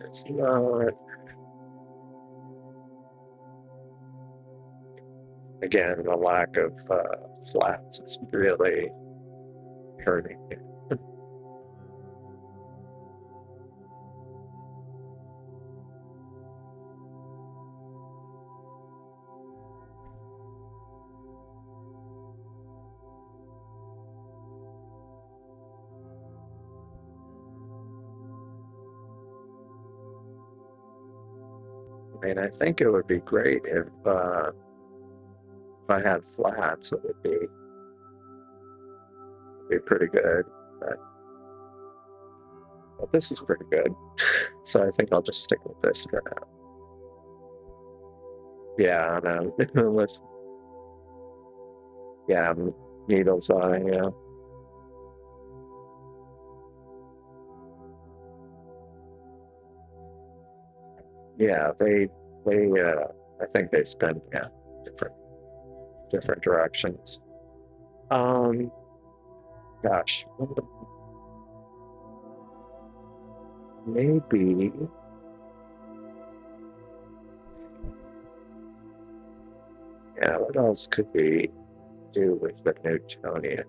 It's not. Again, the lack of flats is really hurting me. I mean, I think it would be great if I had flats. It would be pretty good. But this is pretty good, so I think I'll just stick with this for now. Yeah, no, unless, yeah, needle's eye, yeah. Yeah, I think they spend, yeah, different directions. Gosh, maybe, yeah, what else could we do with the Newtonian?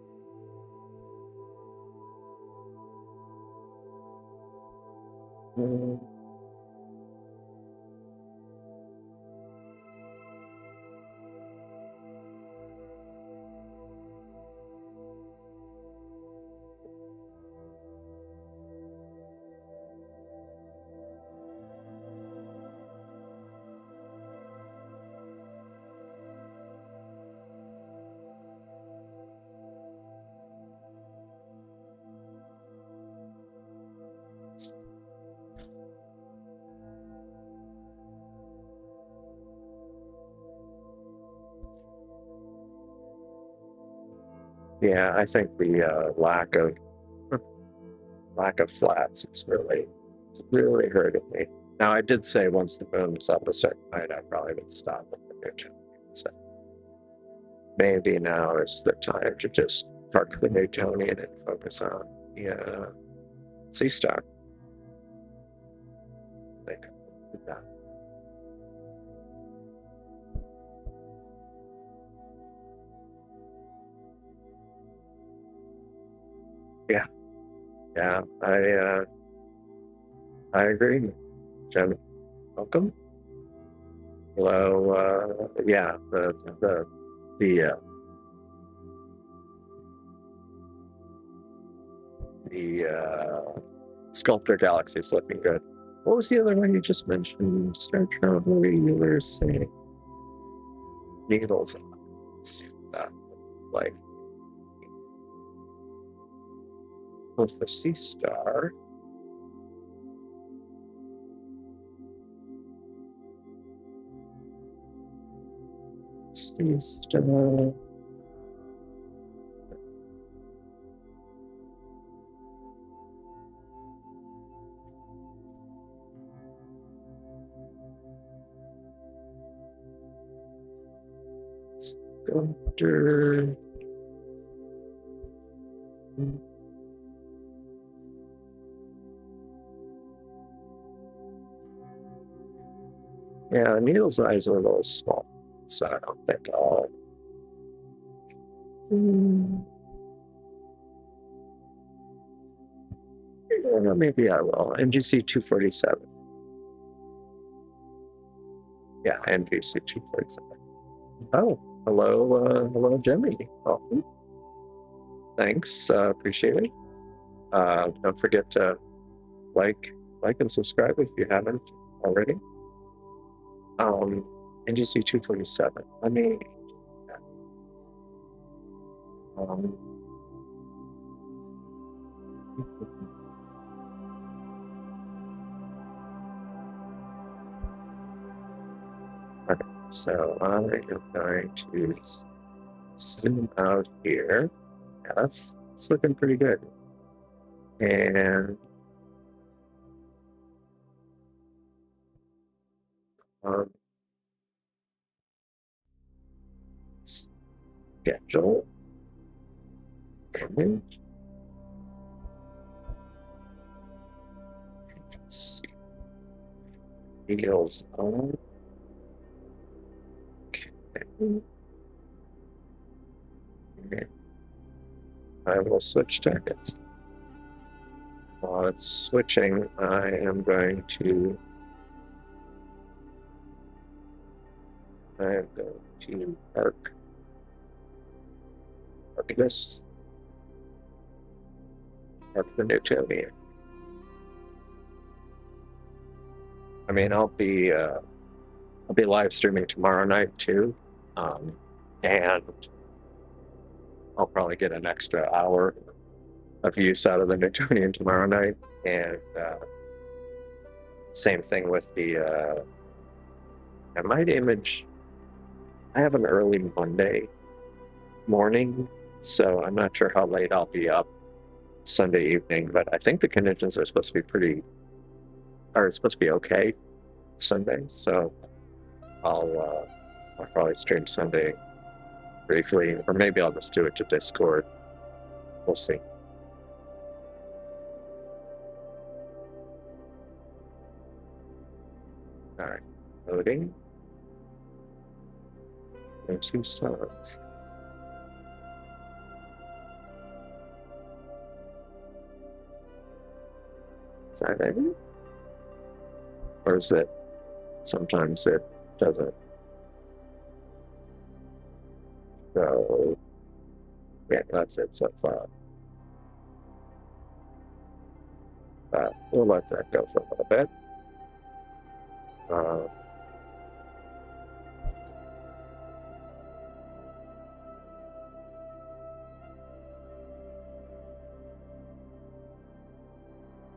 Yeah, I think the lack of flats is really hurting me. Now, I did say once the moon's up a certain height, I probably would stop with the Newtonian. So maybe now is the time to just park the Newtonian and focus on the Seestar. I think I'll do that. Yeah, yeah, I agree, Jim. Welcome. Hello. Yeah, the sculptor galaxy is looking good. What was the other one you just mentioned? Star Traveler, you were saying needles. Like with the Seestar. Seestar. Sculptor. Yeah, the needle's eyes are a little small, so I don't think I'll. Maybe I will. NGC 247. Yeah, NGC 247. Oh, hello, Jimmy. Oh, thanks, appreciate it. Don't forget to like and subscribe if you haven't already. NGC 247. Let me. Okay, so I am going to zoom out here. Yeah, that's looking pretty good. And schedule image. Let's see. Eagles on. Okay. I will switch targets. While it's switching, I am going to park this, park the Newtonian. I mean, I'll be live streaming tomorrow night too, and I'll probably get an extra hour of use out of the Newtonian tomorrow night, and same thing with the. I might image. I have an early Monday morning, so I'm not sure how late I'll be up Sunday evening, but I think the conditions are supposed to be supposed to be okay Sunday, so I'll probably stream Sunday briefly, or maybe I'll just do it to Discord. We'll see. All right, loading. And 2 songs. Is that it? Or is it? Sometimes it doesn't. So, yeah, that's it so far. But we'll let that go for a little bit.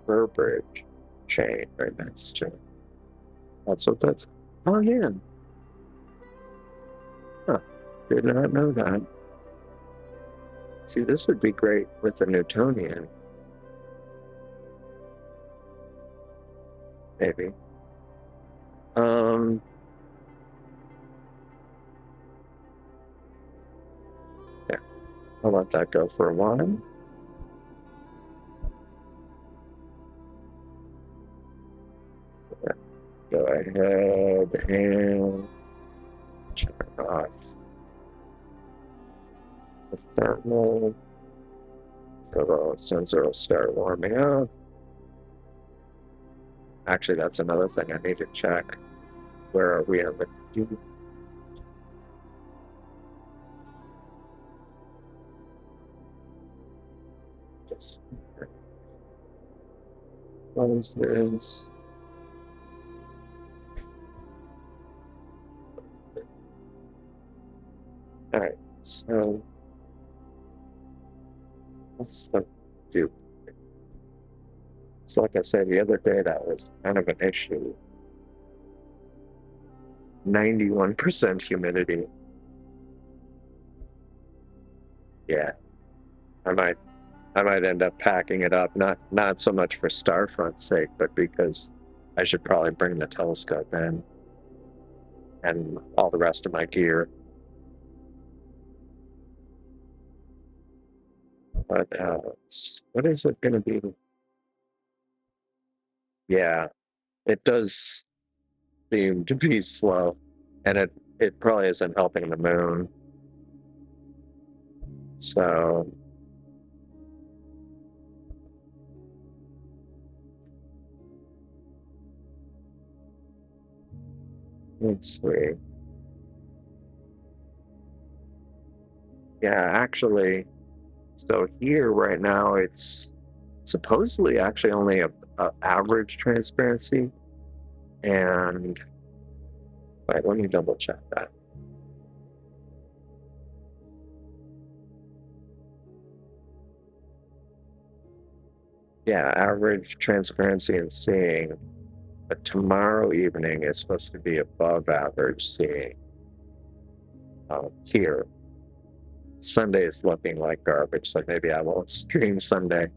Burbridge chain right next to it. That's what that's. Oh, yeah. Huh. Did not know that. See, this would be great with the Newtonian. Maybe. Yeah. I'll let that go for a while. Go ahead and turn off the thermal. So the sensor will start warming up. Actually, that's another thing I need to check. Where are we on the just close this. All right, so what's the do? So like I said the other day, that was kind of an issue. 91% humidity. Yeah, I might end up packing it up. Not so much for Starfront's sake, but because I should probably bring the telescope in and all the rest of my gear. But what is it going to be? Yeah, it does seem to be slow, and it probably isn't helping the moon. So let's see. Yeah, actually, so here right now it's supposedly actually only a average transparency, and wait, let me double check that. Yeah, average transparency and seeing, but tomorrow evening is supposed to be above average seeing here. Sunday is looking like garbage, so maybe I won't stream Sunday.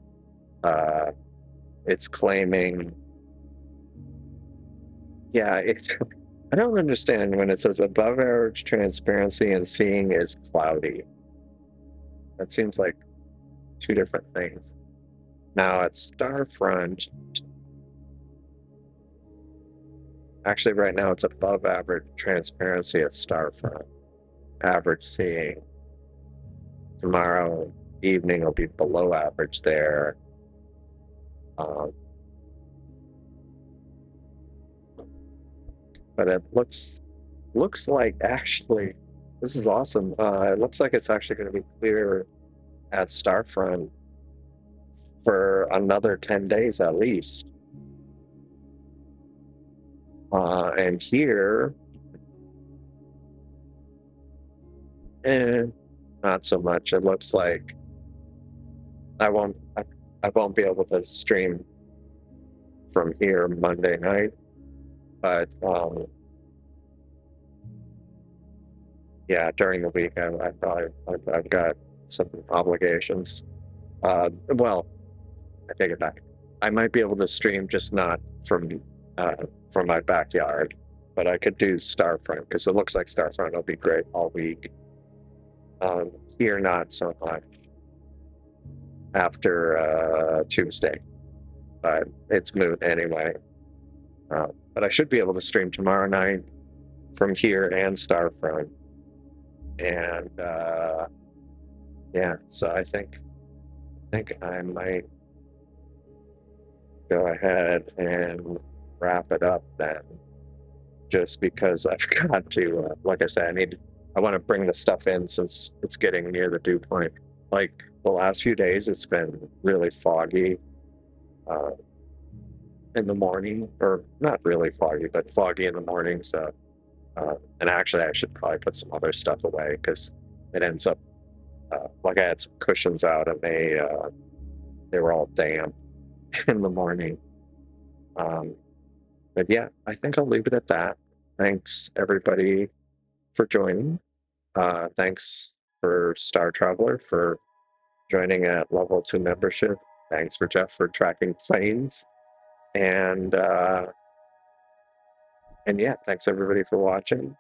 It's claiming, yeah, it's, I don't understand when it says above average transparency and seeing is cloudy. That seems like two different things. Now at Starfront, actually right now it's above average transparency at Starfront. Average seeing. Tomorrow evening will be below average there. But it looks like actually, this is awesome. It looks like it's actually going to be clear at Starfront for another 10 days at least. And here, not so much. It looks like I won't be able to stream from here Monday night, but yeah, during the week I've got some obligations. Well, I take it back. I might be able to stream, just not from my backyard, but I could do Starfront because it looks like Starfront will be great all week. Here, not so much after Tuesday, but it's moot anyway. But I should be able to stream tomorrow night from here and Starfront. And yeah, so I think I might go ahead and wrap it up then, just because I've got to, like I said, I want to bring the stuff in since it's getting near the dew point. Like the last few days, it's been really foggy in the morning, or not really foggy, but foggy in the morning. So, and actually, I should probably put some other stuff away because it ends up like I had some cushions out and they were all damp in the morning. But yeah, I think I'll leave it at that. Thanks everybody for joining. Thanks for Star Traveler for joining at level 2 membership. Thanks for Jeff for tracking planes. And yeah, thanks everybody for watching.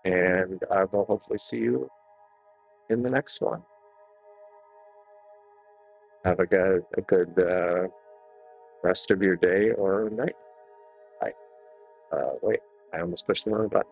And I will hopefully see you in the next one. Have a good rest of your day or night. Bye. Wait, I almost pushed the wrong button.